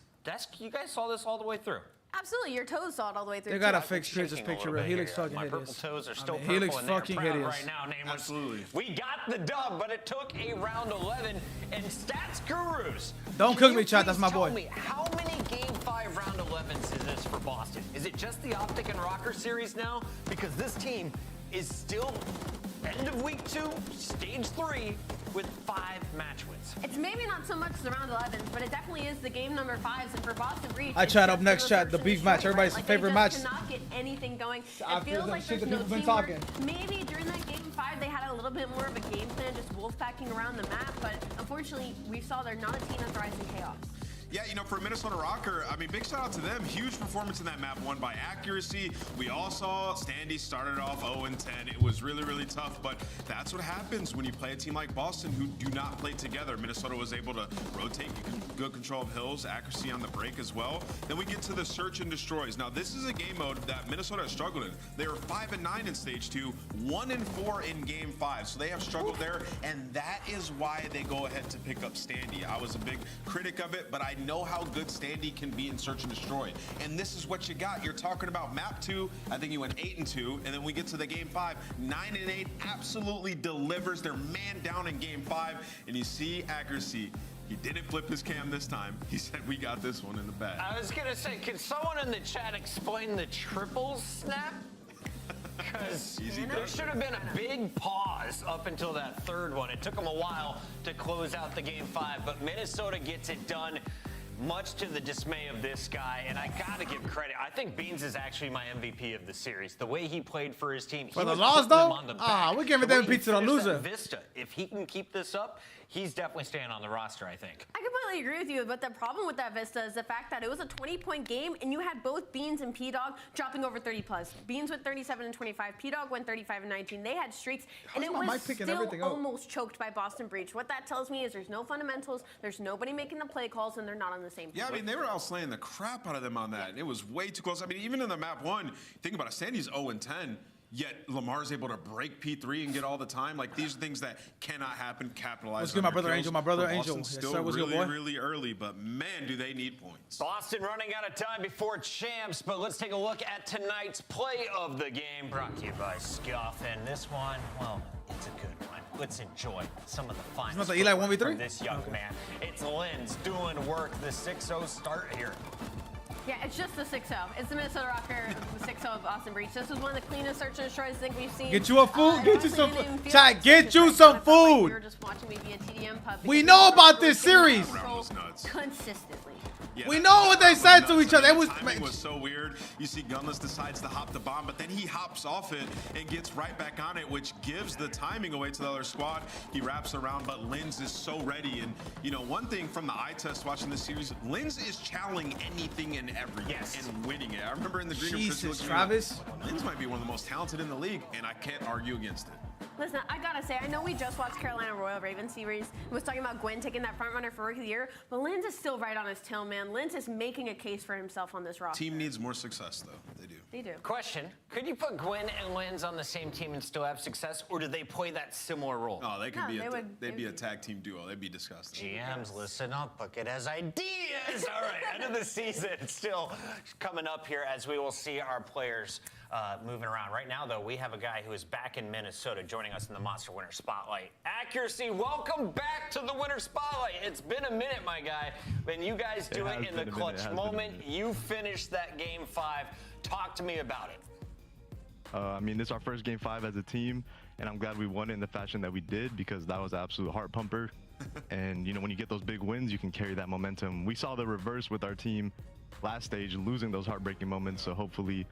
E: You guys saw this all the way through.
G: Absolutely, your toes saw it all the way through.
C: They gotta fix Chris' picture, bro. He looks fucking hideous.
E: My purple toes are still
C: he looks
E: purple,
C: fucking
E: and
C: hideous
E: right now, nameless.
B: Absolutely.
E: We got the dub, but it took a round 11. And Stats Gurus,
C: don't cook me, chat. That's my boy.
E: Tell me, how many Game 5 round 11s is this for Boston? Is it just the Optic and Rocker series now? Because this team is still end of week 2, stage 3, with 5 match wins.
G: It's maybe not so much the round 11s, but it definitely is the game number 5s. And for Boston Reach,
C: I chat up next, chat the beef match. Everybody's favorite match.
G: They cannot get anything going.
C: I
G: It feels like
C: shit
G: there's
C: that
G: no
C: people been
G: teamwork.
C: talking.
G: Maybe during that game 5, they had a little bit more of a game plan, just wolf packing around the map. But unfortunately, we saw they're not a team that thrives in chaos.
H: Yeah, you know, for Minnesota Rocker, I mean, big shout out to them. Huge performance in that map, won by accuracy. We all saw Standy started off 0-10. It was really, really tough, but that's what happens when you play a team like Boston who do not play together. Minnesota was able to rotate, good control of hills, accuracy on the break as well. Then we get to the search and destroys. Now, this is a game mode that Minnesota has struggled in. They were 5-9 in stage 2, 1-4 in game 5. So they have struggled there, and that is why they go ahead to pick up Standy. I was a big critic of it, but I know how good Standy can be in search and destroy. And this is what you got. You're talking about map 2. I think you went 8-2, and then we get to the game 5, 9-8. Absolutely delivers. They're man down in game 5, and you see accuracy. He didn't flip his cam this time. He said, we got this one in the bag.
E: I was gonna say, can someone in the chat explain the triple snap? Because there should have been a big pause up until that third one. It took them a while to close out the game 5, but Minnesota gets it done, much to the dismay of this guy. And I gotta give credit. I think Beans is actually my MVP of the series. The way he played for his team.
C: For the loss, though? We're giving them pizza to loser.
E: Vista. If he can keep this up, he's definitely staying on the roster, I think.
G: I completely definitely agree with you, but the problem with that, Vista, is the fact that it was a 20-point game, and you had both Beans and P-Dog dropping over 30+. Beans went 37 and 25. P-Dog went 35 and 19. They had streaks, and it was still almost choked by Boston Breach. What that tells me is there's no fundamentals, there's nobody making the play calls, and they're not on the same page.
H: Yeah, I mean, they were outslaying the crap out of them on that. It was way too close. I mean, even in the map 1, think about it, Sandy's 0-10. Yet Lamar's able to break P3 and get all the time. Like, these are things that cannot happen. Capitalize.
C: What's good, my brother Angel? My brother Angel.
H: Yes, still really early, but man, do they need points.
E: Boston running out of time before champs, but let's take a look at tonight's play of the game. Brought to you by Scuff, and this one, well, it's a good one. Let's enjoy some of the finest.
C: It's not the Eli 1v3
E: for this young man. It's Linz doing work. The 6-0 start here.
G: Yeah, it's just the 6-0. It's the Minnesota Rocker 6-0 of Boston Breach. This was one of the cleanest search and destroys I think we've seen.
C: Get you a food. Get you some food. Chat, get you some food.
G: We were just watching maybe a TDM pub.
C: We know about this series.
G: Consistently.
H: Yeah,
C: we know what they said to each other. It was
H: so weird. You see Gunless decides to hop the bomb, but then he hops off it and gets right back on it, which gives the timing away to the other squad. He wraps around, but Linz is so ready. And, you know, one thing from the eye test watching this series, Linz is challenging anything and everything and winning it. I remember in the Green
C: Jesus, Travis.
H: Linz might be one of the most talented in the league, and I can't argue against it.
G: Listen, I gotta say, I know we just watched Carolina Royal Ravens series. We was talking about Gwen taking that front runner for Rookie of the Year, but Linz is still right on his tail, man. Linz is making a case for himself on this roster.
H: Team needs more success, though. They do.
G: They do.
E: Question, could you put Gwen and Linz on the same team and still have success, or do they play that similar role?
H: Oh, they could they'd be a tag team duo. They'd be disgusting.
E: GMs, listen up. Bucket has ideas. All right, end of the season. It's still coming up here as we will see our players moving around. Right now, though, we have a guy who is back in Minnesota joining us in the Monster Winter Spotlight. Accuracy, welcome back to the Winter Spotlight. It's been a minute, my guy. When you guys do it in the clutch moment, you finished that Game 5. Talk to me about it.
I: I mean, this is our first Game 5 as a team, and I'm glad we won it in the fashion that we did because that was an absolute heart pumper. And, you know, when you get those big wins, you can carry that momentum. We saw the reverse with our team last stage, losing those heartbreaking moments, so hopefully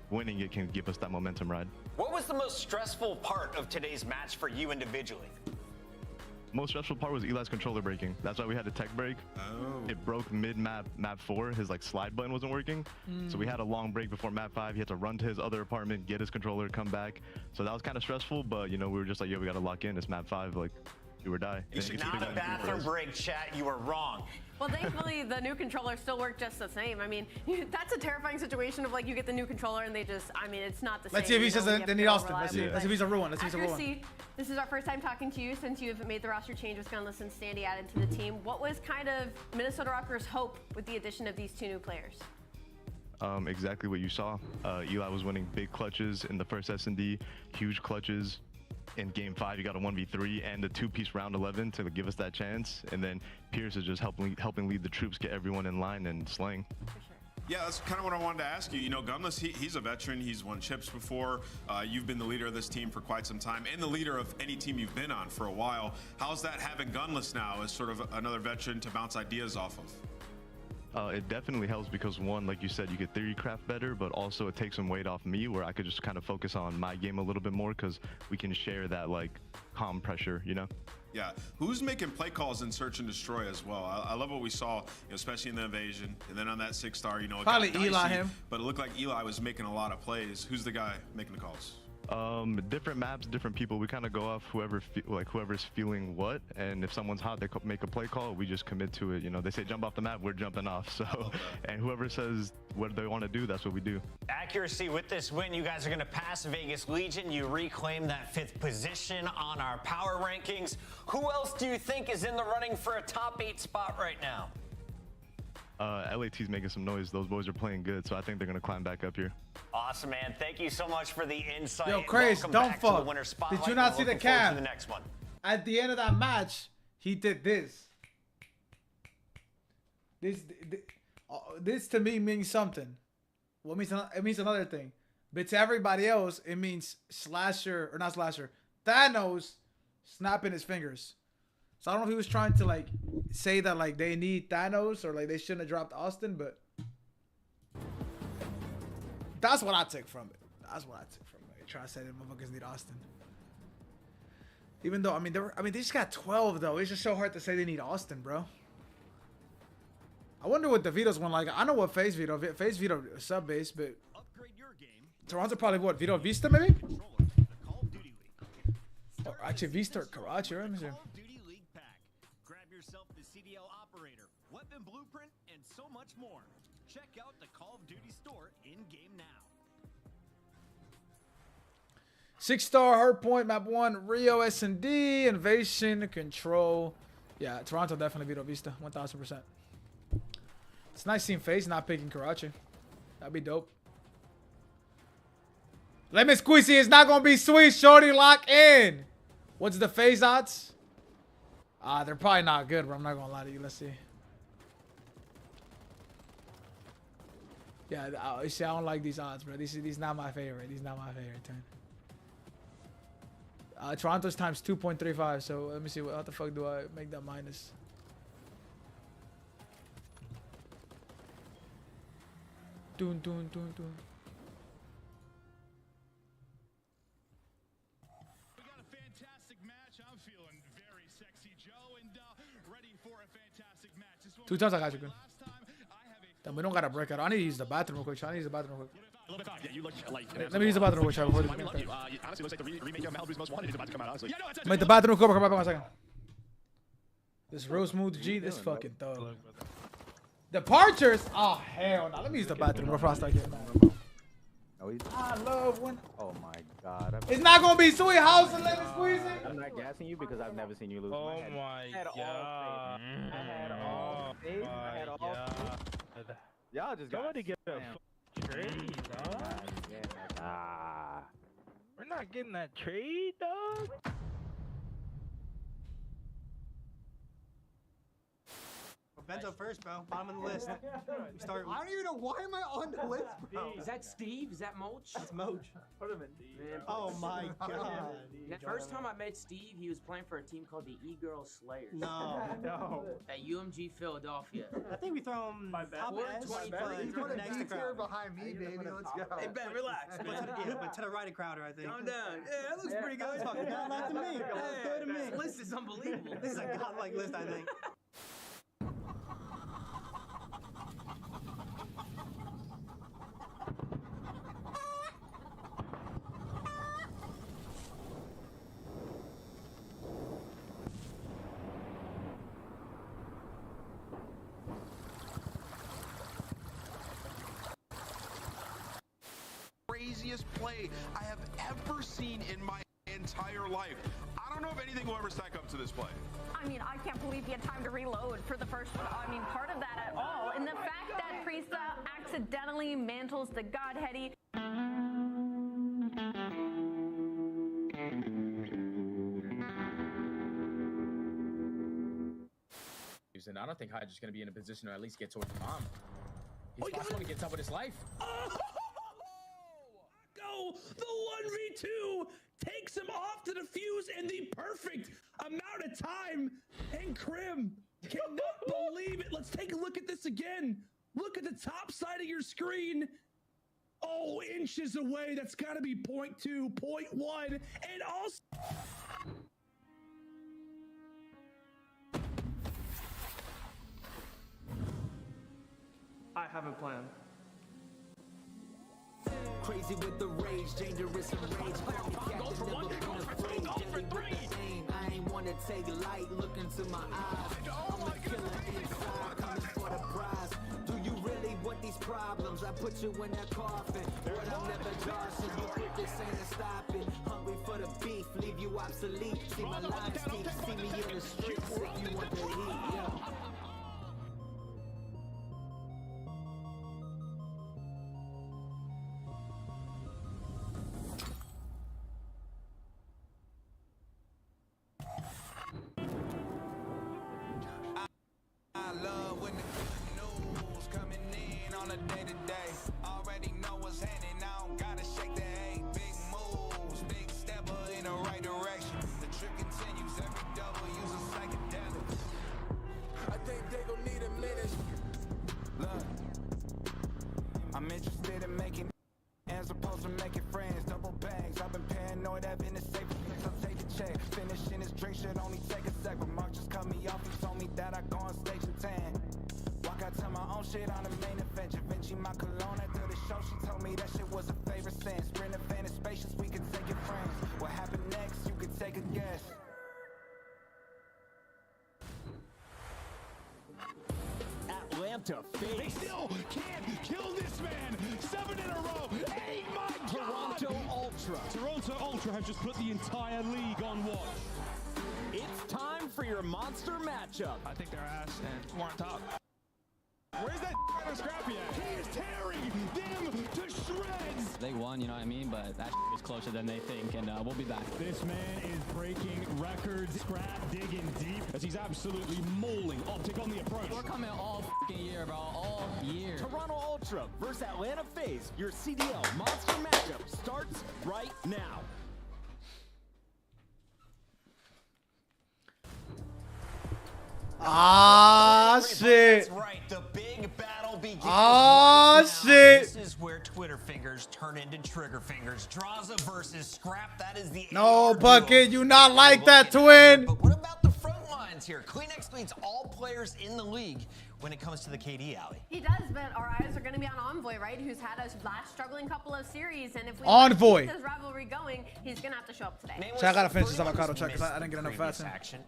I: winning it can give us that momentum ride.
E: What was the most stressful part of today's match for you individually?
I: Most stressful part was Eli's controller breaking. That's why we had a tech break.
H: Oh.
I: It broke mid-map, map 4. His like slide button wasn't working. So we had a long break before map 5. He had to run to his other apartment, get his controller, come back. So that was kind of stressful, but you know, we were just like, yo, we got to lock in. It's map 5, like, do or die.
E: Not a bathroom break, chat. You were wrong.
G: Well, thankfully, the new controller still worked just the same. I mean, that's a terrifying situation of like you get the new controller and they just, I mean, it's not the same.
C: Let's see if he says they need Austin. Let's see if he's a real one. Let's see if he's a real one.
G: This is our first time talking to you since you've made the roster change with Gunless and Standy added to the team. What was kind of Minnesota Rockers' hope with the addition of these two new players?
I: Exactly what you saw. Eli was winning big clutches in the first S&D, huge clutches. In Game 5, you got a 1v3 and a 2-piece round 11 to give us that chance. And then Pierce is just helping lead the troops, get everyone in line and slaying.
H: Yeah, that's kind of what I wanted to ask you. You know, Gunless, he's a veteran. He's won chips before. You've been the leader of this team for quite some time and the leader of any team you've been on for a while. How's that having Gunless now as sort of another veteran to bounce ideas off of?
I: It definitely helps because one, like you said, you get theory craft better, but also it takes some weight off me where I could just kind of focus on my game a little bit more because we can share that like calm pressure, you know?
H: Yeah, who's making play calls in search and destroy as well? I love what we saw, you know, especially in the invasion, and then on that 6-star, you know, it
C: probably
H: got
C: Eli
H: dicey, but it looked like Eli was making a lot of plays. Who's the guy making the calls?
I: Different maps, different people. We kind of go off whoever's feeling what, and if someone's hot, they make a play call. We just commit to it. You know, they say jump off the map, we're jumping off. So, and whoever says what they want to do, that's what we do. Accuracy,
E: with this win, you guys are going to pass Vegas Legion. You reclaim that 5th position on our power rankings. Who else do you think is in the running for a top 8 spot right now?
I: LAT's making some noise. Those boys are playing good, so I think they're going to climb back up here.
E: Awesome, man. Thank you so much for the insight.
C: Yo, Chris, don't fuck. Did you not see the cam?
E: The next one.
C: At the end of that match, he did this. This to me means something. Well, it means another thing. But to everybody else, it means Slasher, or not Slasher, Thanos snapping his fingers. So I don't know if he was trying to like say that like they need Thanos or like they shouldn't have dropped Austin, but that's what I took from it. That's what I took from it. Trying to say that motherfuckers need Austin. Even though I mean they just got 12 though. It's just so hard to say they need Austin, bro. I wonder what the Vito's one like. I know what FaZe Vito sub base, but Toronto probably what Vito Vista maybe? Or actually Vista or Karachi, right? Let me see.
J: Grab yourself the CDL operator, weapon blueprint, and so much more. Check out the Call of Duty store in-game now.
C: 6-star Hardpoint map 1 Rio S&D Invasion Control. Yeah, Toronto definitely Vito Vista 1000%. It's nice seeing FaZe not picking Karachi. That'd be dope. Lemon Squeezy is not gonna be sweet. Shorty, lock in. What's the FaZe odds? They're probably not good, but I'm not gonna lie to you. Let's see. Yeah, you see, I don't like these odds, bro. These not my favorite. These not my favorite. Toronto's times 2.35. So let me see. What the fuck do I make that minus? Dun.
J: We got a fantastic match. I'm feeling very sexy, Joe, and ready for a fantastic match.
C: 2 times I got you, good. Then we don't gotta break out. I need to use the bathroom real quick. I need to use the bathroom real quick.
J: Yeah, you look like
C: Let me use the bathroom real quick.
J: honestly, looks like the remake of Malibu's Most Wanted is about to come out, honestly. Yeah, no,
C: Make the bathroom real quick. Come back 1 second. This real smooth G. This fucking thug. Departures? Oh, hell no. Let me use the bathroom before I start getting mad. I love when.
K: Oh my god.
C: It's not going to be sweet house and lemon squeezing.
K: I'm not gassing you because I've never seen you lose.
L: Oh my god.
K: I had all faith. Y'all just got
L: to get a trade, dog. We're not getting that trade, dog.
M: Benzo first, bro. Bottom of the list. We start.
N: I don't even know why am I on the list, bro? Is that Steve? Is that Mulch?
M: It's Moach.
N: Put him in D.
M: Oh my god.
N: The first time I met Steve, he was playing for a team called the E-Girl Slayers.
M: No.
N: At UMG Philadelphia.
M: I think we throw him top S.
N: He's
M: going next to Crowder.
N: behind me, baby. Let's go. Hey, Ben, relax.
M: But to the right of Crowder, I think.
N: Calm down. Yeah, that looks pretty good.
M: Fucking godlike to me. Good to me.
N: This list is unbelievable.
M: This is a godlike list, I think.
H: Craziest play I have ever seen in my entire life. I don't know if anything will ever stack up to this play.
G: I mean, I can't believe he had time to reload for the first one. I mean, part of that at all. And the fact that Priesta accidentally mantles the Godheady.
O: And I don't think Hydra's going to be in a position to at least get towards the bomb. He's possible to get up with his life.
J: Go! The 1v2 takes him off to the fuse in the perfect amount of time. And Krim cannot believe it. Let's take a look at this again. Look at the top side of your screen. Oh, inches away. That's got to be 0.2, 0.1. And also...
M: I have a plan.
P: Crazy with the rage, dangerous and rage. I ain't wanna take light, look into my eyes. I'm a killer inside, coming for the prize. Do you really want these problems? I put you in that coffin, but I'm never Johnson. You quit this and stop it. Hungry for the beef, leave you obsolete. See my lines deep, see me in the streets if you want the heat, yo. I'm interested in making as opposed to making friends. Double bags, I've been paranoid, having a safe place. I'll take a check. Finishing his drink should only take a sec. But Mark just cut me off. He told me that I go on stage and tan. Walk out to my own shit on the main event. Vinci my cologne after the show. She told me that shit was a favorite sense. Sprint event is spacious, we can take it friends. What happened next? You could take a guess.
Q: Atlanta FaZe. They still can't kill this man. 7 in a row. 8, my God. Toronto Ultra. Toronto Ultra have just put the entire league on watch. It's time for your monster matchup. I think they're ass and we're on top. Where's that Scrappy at? He is tearing them to shreds.
R: They won, you know what I mean? But that is closer than they think, and we'll be back.
Q: This man is breaking records, Scrap digging deep as he's absolutely mauling Optic on the approach.
R: We're coming all fucking year, bro, all year.
Q: Toronto Ultra versus Atlanta FaZe. Your CDL monster matchup starts right now.
C: Ah, shit.
E: That's right. The big battle begins.
C: Ah,
E: right now.
C: shit.
E: This is where Twitter fingers turn into trigger fingers. Draza versus Scrap. That is the
C: No, Bucket, you not like that, twin.
E: But what about the front lines here? Kleenex leads all players in the league when it comes to the KD alley.
G: He does, but our eyes are going to be on Envoy, right? Who's had a last struggling couple of series, and if we
C: Envoy.
G: keep this rivalry going, he's going to have to show up today.
C: So I gotta finish this avocado check because I didn't get enough fast.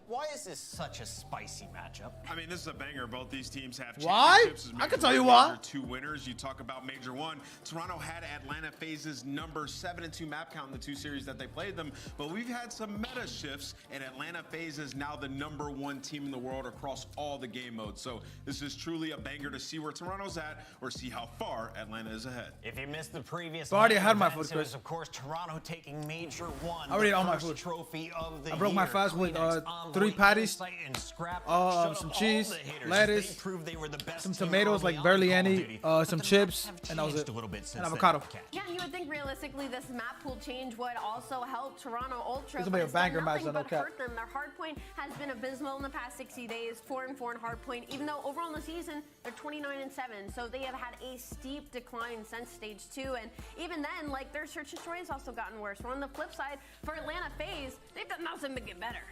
E: Why is this such a spicy matchup?
H: I mean, this is a banger. Both these teams have
C: Why?
H: championships.
C: I can tell you why.
H: Two winners. You talk about Major 1. Toronto had Atlanta FaZe's number 7 and 2 map count in the 2 series that they played them, but we've had some meta shifts, and Atlanta FaZe is now the number 1 team in the world across all the game modes. So this is truly a banger to see where Toronto's at or see how far Atlanta is ahead.
E: If you missed the previous
C: I already had my
E: events,
C: food,
E: it was,
C: Chris.
E: of course, Toronto taking Major 1.
C: I already ate all my
E: first
C: food.
E: Trophy of the
C: I broke my
E: year.
C: fast with
E: Kleenex,
C: 3 patties,
E: and Scrap
C: some cheese, lettuce, some tomatoes, like barely any, some chips, and that was it. And avocado.
G: Yeah, you would think realistically this map pool change would also help Toronto Ultra.
C: This will be a banger match,
G: nothing
C: no
G: but
C: cap.
G: hurt them. Their hardpoint has been abysmal in the past 60 days, 4-4 in hardpoint. Even though overall in the season they're 29-7, so they have had a steep decline since stage 2. And even then, like, their search and destroy has also gotten worse. But on the flip side, for Atlanta FaZe, they've done nothing but get better.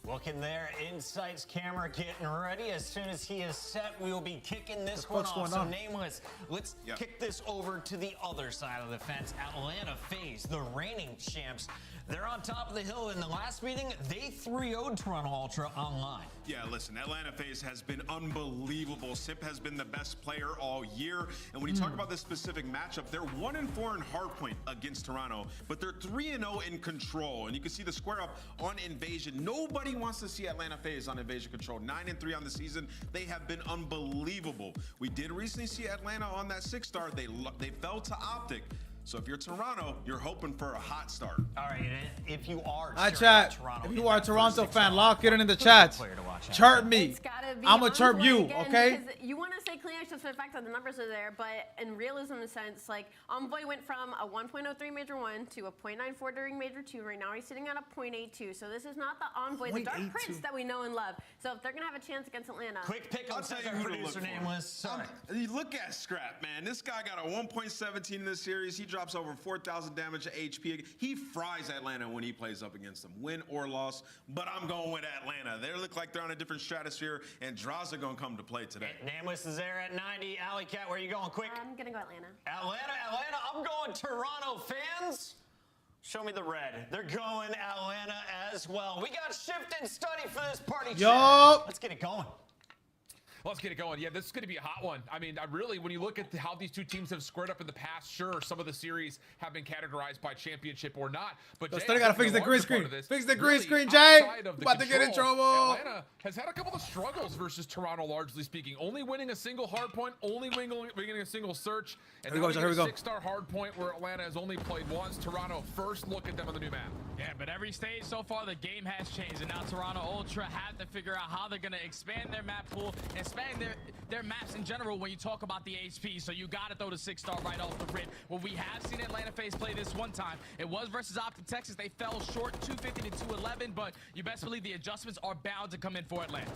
E: Looking there, Insight's camera getting ready. As soon as he is set, we will be kicking this one off. So Nameless, let's kick this over to the other side of the fence. Atlanta FaZe, the reigning champs. They're on top of the hill. In the last meeting, they 3-0'd Toronto Ultra online.
H: Yeah, listen, Atlanta FaZe has been unbelievable. Sip has been the best player all year. And when you talk about this specific matchup, they're 1-4 in hardpoint against Toronto, but they're 3-0 in control. And you can see the square up on Invasion. Nobody wants to see Atlanta FaZe on Invasion control. 9-3 on the season. They have been unbelievable. We did recently see Atlanta on that 6-star. They fell to Optic. So if you're Toronto, you're hoping for a hot start.
E: All right, if you are
C: chat, if you are a Toronto fan, lock it in the chats. Chirp me. I'm gonna chirp you,
G: again,
C: okay?
G: You want to say Kleenex just for the fact that the numbers are there, but in realism sense, like Envoy went from a 1.03 Major 1 to a 0.94 during Major 2. Right now he's sitting at a 0.82. So this is not the Envoy, the Dark Prince that we know and love. So if they're gonna have a chance against Atlanta,
E: quick pick on our producer Nameless. Sorry.
H: You look at Scrap, man. This guy got a 1.17 in this series. He drops over 4,000 damage to HP. He fries Atlanta when he plays up against them, win or loss. But I'm going with Atlanta. They look like they're on a different stratosphere, and Draza gonna come to play today.
E: Nameless is there at 90. Alley Cat, where are you going? Quick.
G: I'm gonna go Atlanta.
E: Atlanta. I'm going Toronto fans. Show me the red. They're going Atlanta as well. We got shift and study for this party.
C: Yup.
E: Let's get it going.
S: Let's get it going. Yeah, this is going to be a hot one. I mean, really, when you look at how these two teams have squared up in the past, sure, some of the series have been categorized by championship or not. But Jay,
C: still gotta fix the green screen. Fix the green screen, Jay. About to get in trouble.
S: Atlanta has had a couple of struggles versus Toronto, largely speaking. Only winning a single hard point, only winning a single search. And
C: here we go.
S: 6-star hard point where Atlanta has only played once. Toronto, first look at them on the new map.
T: Yeah, but every stage so far, the game has changed. And now Toronto Ultra have to figure out how they're going to expand their map pool and expand their maps in general when you talk about the HP. So you got to throw the 6-star right off the rip. Well, we have seen Atlanta FaZe play this one time. It was versus Optic Texas. They fell short 250 to 211, but you best believe the adjustments are bound to come in for Atlanta.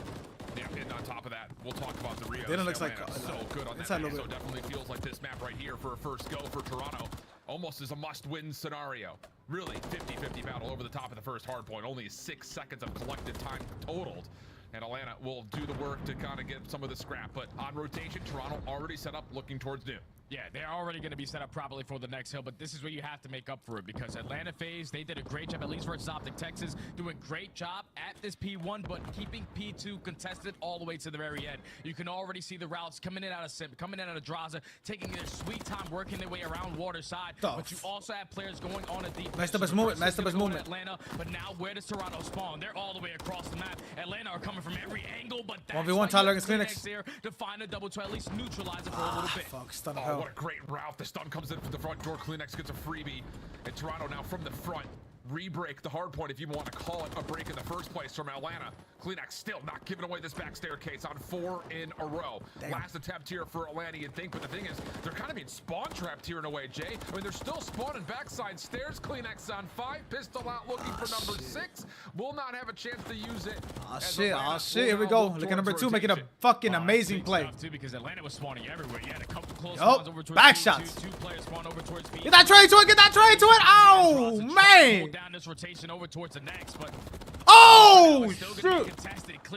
S: Yeah, and on top of that, we'll talk about the Rio.
C: They don't look like
S: so good on that map. So definitely feels like this map right here for a first go for Toronto almost is a must-win scenario. Really, 50-50 battle over the top of the first hard point. Only 6 seconds of collective time totaled. And Atlanta will do the work to kind of get some of the scrap. But on rotation, Toronto already set up looking towards new.
T: Yeah, they're already going to be set up properly for the next hill, but this is where you have to make up for it because Atlanta FaZe, they did a great job, at least versus Optic Texas, doing great job at this P1, but keeping P2 contested all the way to the very end. You can already see the routes coming in out of Simp, coming in out of Draza, taking their sweet time, working their way around Waterside, but you also have players going on a deep.
C: Messed up his movement, messed up his movement.
T: Atlanta, but now where does Toronto spawn? They're all the way across the map. Atlanta are coming from every angle, but that's
C: 1v1 Tyler against Kleenex
T: there to find a double to at least neutralize it for a little bit.
C: Fuck, stun
S: Oh, what a great route. The stun comes in from the front door. Kleenex gets a freebie. And Toronto now from the front. Re-break the hard point, if you want to call it a break in the first place from Atlanta. Kleenex still not giving away this back staircase on 4 in a row.
C: Damn.
S: Last attempt here for Atlanta, you'd think, but the thing is, they're kind of being spawn trapped here in a way, Jay. I mean, they're still spawning backside stairs. Kleenex on 5, pistol out looking for number 6. Will not have a chance to use it.
C: Oh shit, here we go. Look at number 2 making a fucking amazing play.
T: Too, because Atlanta was spawning everywhere. You had a couple close
C: Yup,
T: spawns over towards
C: back
T: B2,
C: shots.
T: Two players spawn over towards B.
C: Get that trade to it, get that trade to it. Oh, man.
T: Down this rotation over towards the next, but
C: oh shit.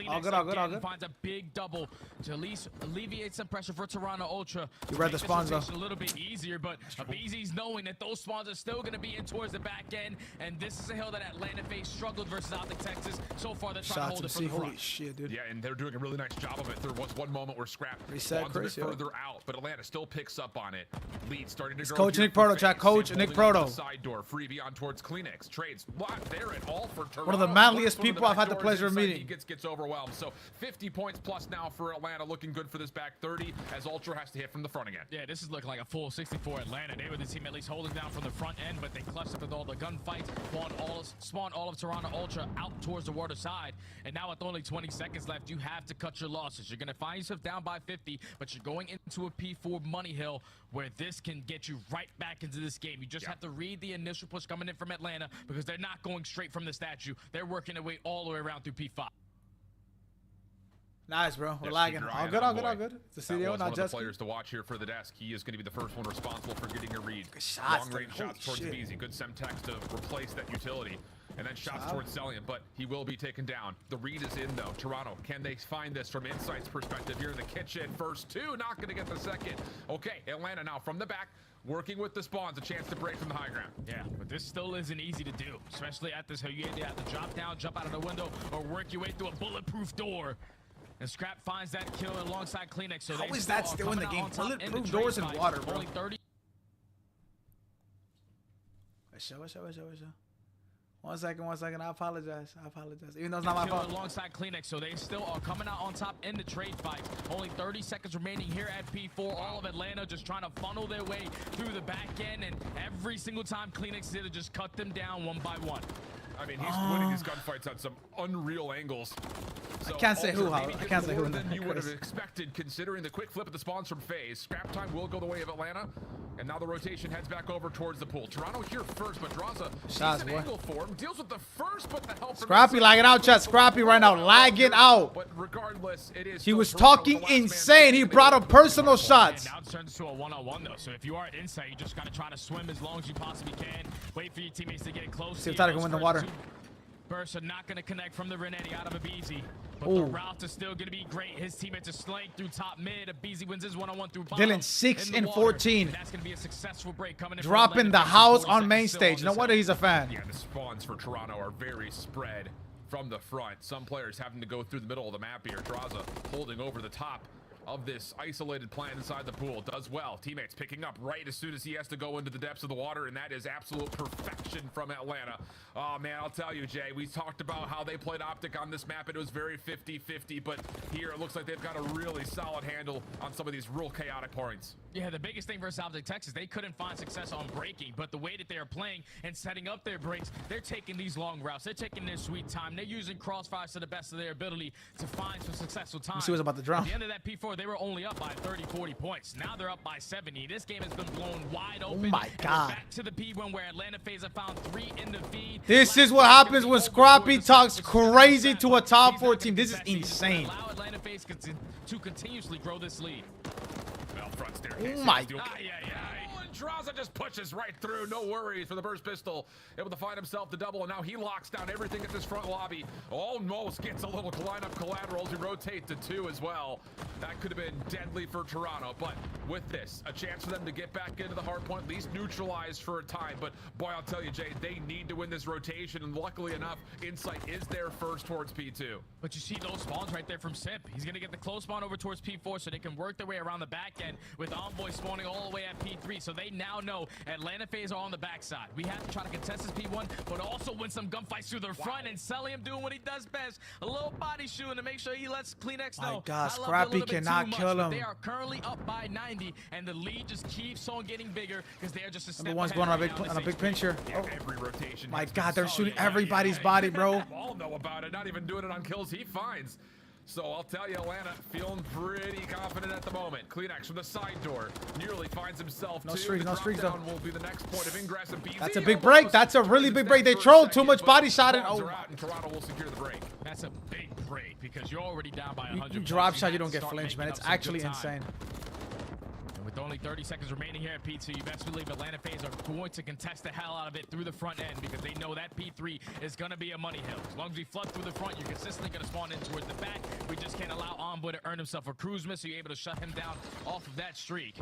T: All
C: good, all good, all good.
T: Finds a big double to at least alleviate some pressure for Toronto Ultra.
C: You read the spawns though.
T: A little bit easier, but BZ's knowing that those spawns are still going to be in towards the back end, and this is a hill that Atlanta FaZe struggled versus Optic Texas. So far, they're trying to hold it from the front.
C: Holy shit, dude.
S: Yeah, and they're doing a really nice job of it. There was one moment where Scrap spawns a bit further out, but Atlanta still picks up on it. Lead starting to grow.
C: Coach Nick Proto, chat. Coach Nick Proto.
S: Side door, freebie on towards Kleenex. Trades locked there at all for Toronto.
C: One of the manliest people I've had the pleasure of meeting.
S: He gets overwhelmed. So 50 points plus now for Atlanta, looking good for this back 30 as Ultra has to hit from the front again.
T: Yeah, this is looking like a full 64 Atlanta. They were the team at least holding down from the front end, but they clutched up with all the gunfights, spawned all of Toronto Ultra out towards the water side. And now with only 20 seconds left, you have to cut your losses. You're going to find yourself down by 50, but you're going into a P4 money hill where this can get you right back into this game. You just have to read the initial push coming in from Atlanta because they're not going straight from the statue. They're working their way all the way around through P5.
C: Nice, bro. We're lagging. All good, all good, all good. It's the CDO, not
S: just
C: just
S: one of the players to watch here for the desk. He is going to be the first one responsible for getting a read.
C: Shots,
S: long-range shots towards BZ. Good Semtex to replace that utility. And then shots towards Celian, but he will be taken down. The read is in, though. Toronto, can they find this from Insight's perspective here in the kitchen? First 2, not going to get the second. Okay, Atlanta now from the back, working with the spawns, a chance to break from the high ground.
T: Yeah, but this still isn't easy to do, especially at this hill. You either have to drop down, jump out of the window, or work your way through a bulletproof door. And Scrap finds that kill alongside Kleenex. So
C: how is that still in the game? Bulletproof doors and water, bro.
T: Only 30.
C: One second. I apologize. Even though it's not my fault.
T: Alongside Kleenex, so they still are coming out on top in the trade fights. Only 30 seconds remaining here at P4. All of Atlanta just trying to funnel their way through the back end, and every single time Kleenex did it, just cut them down one by one.
S: I mean, he's winning these gunfights on some unreal angles. So
C: I can't say who, I can't say who.
S: More than you would have expected, considering the quick flip of the spawns from FaZe. Scrap time will go the way of Atlanta, and now the rotation heads back over towards the pool. Toronto here first, but draws a decent angle for him. Deals with the first, but the help.
C: Scrappy lagging out, chat. Scrappy right now lagging out.
S: But regardless, it is.
C: He was talking insane. He brought up personal shots.
T: Now it turns to a one-on-one though. So if you are inside, you just gotta try to swim as long as you possibly can. Wait for your teammates to get close.
C: See if Tyler can win the water.
T: Bursts are not going to connect from the Renetti out of a BZ. But the routes are still going to be great. His teammates are slaying through top mid. A BZ wins his one-on-one through bottom.
C: Dylan 6 and 14.
T: That's going to be a successful break coming in.
C: Dropping the house on main stage. No wonder he's a fan.
S: Yeah, the spawns for Toronto are very spread from the front. Some players having to go through the middle of the map here. Draza holding over the top of this isolated plant inside the pool. Does well. Teammates picking up right as soon as he has to go into the depths of the water, and that is absolute perfection from Atlanta. Oh man, I'll tell you, Jay, we talked about how they played Optic on this map. It was very 50-50, but here it looks like they've got a really solid handle on some of these real chaotic points.
T: Yeah, the biggest thing versus Optic Texas, they couldn't find success on breaking, but the way that they are playing and setting up their breaks, they're taking these long routes. They're taking their sweet time. They're using crossfires to the best of their ability to find some successful time.
C: Let's see what's about to drop.
T: At the end of that P4, they were only up by 30-40 points. Now they're up by 70. This game has been blown wide open.
C: Oh my God.
T: Back to the P1 where Atlanta FaZe have found 3 in the feed.
C: This is what happens when Scrappy talks crazy to a top 4 team. This is insane.
T: Allow Atlanta FaZe to continuously grow this lead.
S: Well, front staircase.
C: Oh my.
S: Draza just pushes right through. No worries for the burst pistol. Able to find himself the double, and now he locks down everything at this front lobby. Almost gets a little lineup collateral to rotate to 2 as well. That could have been deadly for Toronto, but with this, a chance for them to get back into the hard point, at least neutralized for a time. But boy, I'll tell you, Jay, they need to win this rotation, and luckily enough, Insight is there first towards P2.
T: But you see those spawns right there from Simp. He's going to get the close spawn over towards P4 so they can work their way around the back end with Envoy spawning all the way at P3. So they now know Atlanta FaZe are on the backside. We have to try to contest this P1, but also win some gunfights through the front. And Celium doing what he does best, a little body shooting to make sure he lets CleanX know.
C: My God, Scrappy cannot kill him.
T: They are currently up by 90, and the lead just keeps on getting bigger because they are just a step
C: Number 1's going on a big pinch here.
S: Yeah, every rotation.
C: My God, they're shooting everybody's body, bro.
S: All know about it, not even doing it on kills he finds. So I'll tell you, Atlanta feeling pretty confident at the moment. CleanX from the side door nearly finds himself.
C: No streaks, no streaks though.
S: Will be the next point of ingress, and BZ
C: that's a big break. That's a really big break. They trolled too much body shot, and oh,
S: and Toronto will secure the break.
T: That's a big break because you're already down by 100.
C: You drop shot, you don't get flinched, man. It's actually insane.
T: With only 30 seconds remaining here at P2, you best believe Atlanta FaZe are going to contest the hell out of it through the front end because they know that P3 is going to be a money hill. As long as we flood through the front, you're consistently going to spawn in towards the back. We just can't allow Envoy to earn himself a cruise miss, so you're able to shut him down off of that streak.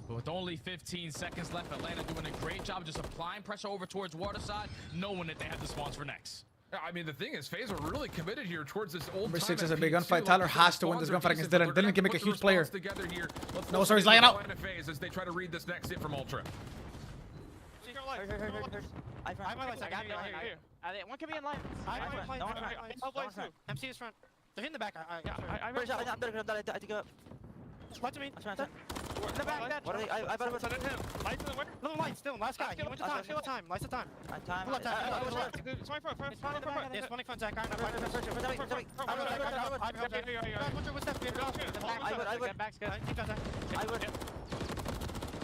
T: But with only 15 seconds left, Atlanta doing a great job just applying pressure over towards Waterside, knowing that they have the spawns for next.
S: I mean, the thing is, FaZe are really committed here towards this old
C: Number 6 is a big gunfight. Tyler has to win this gunfight against Dylan. Dylan can make a huge player. No, sorry, he's laying out.
S: FaZe as they try to read this next hit from Ultra.
D: One could be in line. MC is front. They're hitting the back. I think up. What do you mean? In the back, what are they? I better send him. Lights in the way. Little light still. Last guy. He went to time. Still time. Lights of time. Time. It's my front. It's spawning front. Yes, spawning front. Zach. I would.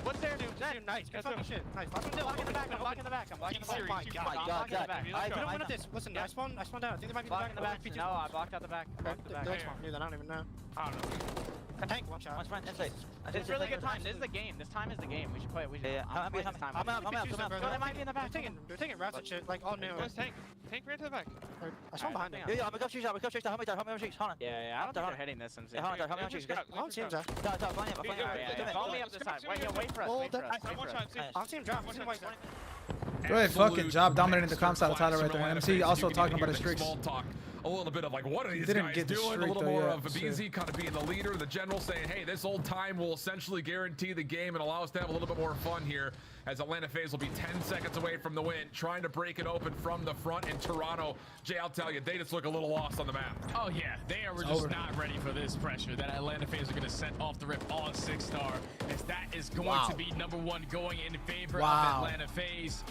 D: What's there, dude? Nice. Good fucking shit. Nice. Lock in the back. I'm blocking the back. I'm blocking the back. Oh my God. I don't win at this. Listen, I spawned down. I think there might be the back. No, I blocked out the back. I don't even know. I don't know. Tank one shot. It's really good time. This is the game. This time is the game. We should play it. I'm out. They might be in the back. They're taking routes and shit. Like all new. Tank ran to the back. I saw behind him. Yeah, I'm gonna go shoot. Help me shoot. Yeah. I don't think they're hitting this. MC. Help me shoot. I don't see him, Zach. Follow me up this side. Wait for us. I'll see him drop.
C: Great fucking job dominating the comp side of Tyler right there. MC also talking about his streaks.
S: A little bit of like, what are these guys doing? A little more of BZ kind of being the leader, the general saying, hey, this old time will essentially guarantee the game and allow us to have a little bit more fun here as Atlanta FaZe will be 10 seconds away from the win, trying to break it open from the front in Toronto. Jay, I'll tell you, they just look a little lost on the map.
T: Oh yeah, they are just not ready for this pressure that Atlanta FaZe are going to set off the rip on 6-star, as that is going to be #1 going in favor of Atlanta FaZe.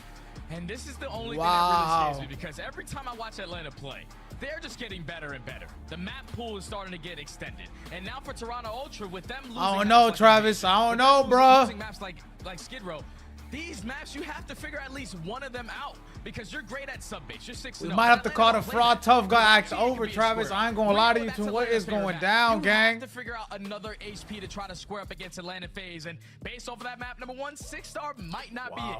T: And this is the only thing that really scares me because every time I watch Atlanta play, they're just getting better and better. The map pool is starting to get extended. And now for Toronto Ultra, with them losing
C: I don't know, Travis. I don't know, bro.
T: Losing maps like Skid Row, these maps, you have to figure at least one of them out because you're great at sub base. You're 6-0.
C: We might have to call the fraud tough guy acts over, Travis. I ain't gonna lie to you to what is going down, gang.
T: You have to figure out another HP to try to square up against Atlanta FaZe. And based off of that map, #1, 6-star might not be it.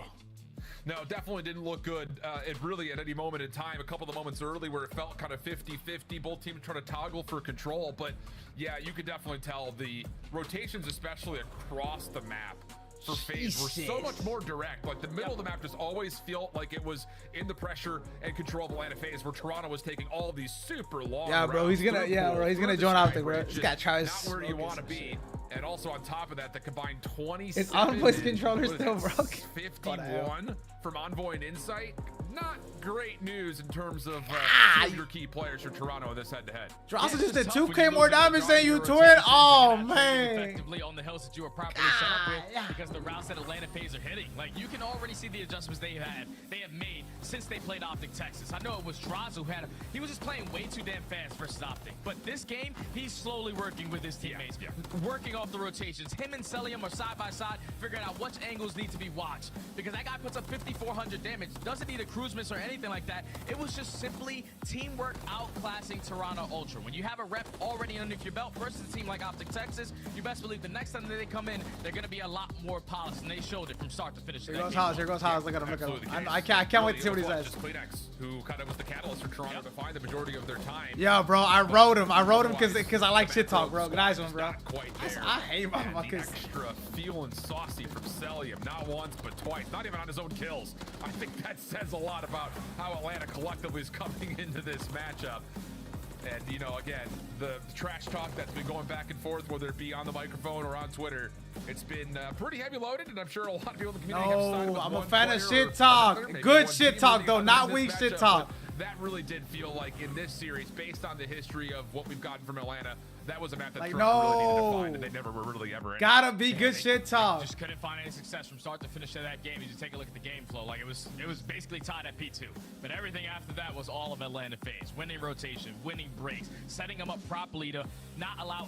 S: No, definitely didn't look good. It really, at any moment in time, a couple of the moments early where it felt kind of 50-50, both teams trying to toggle for control. But yeah, you could definitely tell the rotations, especially across the map for FaZe, were so much more direct. Like the middle of the map just always felt like it was in the pressure and control of Atlanta FaZe, where Toronto was taking all these super long
C: bro, he's gonna he's gonna join out there, bro. This guy tries
S: not where you want to be. And also on top of that, the combined 27.
C: His on-voice controller still broke.
S: 51 from Envoy and Insight. Not great news in terms of your key players for Toronto in this head-to-head.
C: Draza just did 2K more damage than you, twin. Oh, man.
T: Effectively on the hills that you were properly set up with because the routes that Atlanta FaZe are hitting. Like, you can already see the adjustments they have made since they played Optic Texas. I know it was Draza who he was just playing way too damn fast versus Optic. But this game, he's slowly working with his teammates. Working off the rotations. Him and Celium are side by side, figuring out which angles need to be watched. Because that guy puts up 5,400 damage. Doesn't need a crew bruisements or anything like that. It was just simply teamwork outclassing Toronto Ultra. When you have a rep already underneath your belt versus a team like Optic Texas, you best believe the next time that they come in, they're going to be a lot more polished, and they showed it from start to finish.
C: Here goes Haas. Here goes Haas. Look at him. Look at him. I can't wait to see what he says.
S: Kleenex, who kind of was the catalyst for Toronto to find the majority of their time.
C: Yo, bro, I wrote him because I like shit talk, bro. Nice one, bro. I hate motherfuckers.
S: Extra feeling saucy from Celium, not once but twice, not even on his own kills. I think that says a lot about how Atlanta collectively is coming into this matchup. And, you know, again, the trash talk that's been going back and forth, whether it be on the microphone or on Twitter, it's been pretty heavy loaded, and I'm sure a lot of people in the community have sided with
C: I'm a
S: one
C: fan of
S: player
C: shit talk.
S: another,
C: Good shit talk, though, not weak shit talk.
S: That really did feel like in this series, based on the history of what we've gotten from Atlanta, that was a map that
C: Like,
S: Toronto really needed to
C: no.
S: find, and they never were really ever in.
C: Gotta be good shit talk.
T: Just couldn't find any success from start to finish of that game. You just take a look at the game flow. Like, it was basically tied at P2. But everything after that was all of Atlanta FaZe. Winning rotation, winning breaks, setting them up properly to not allow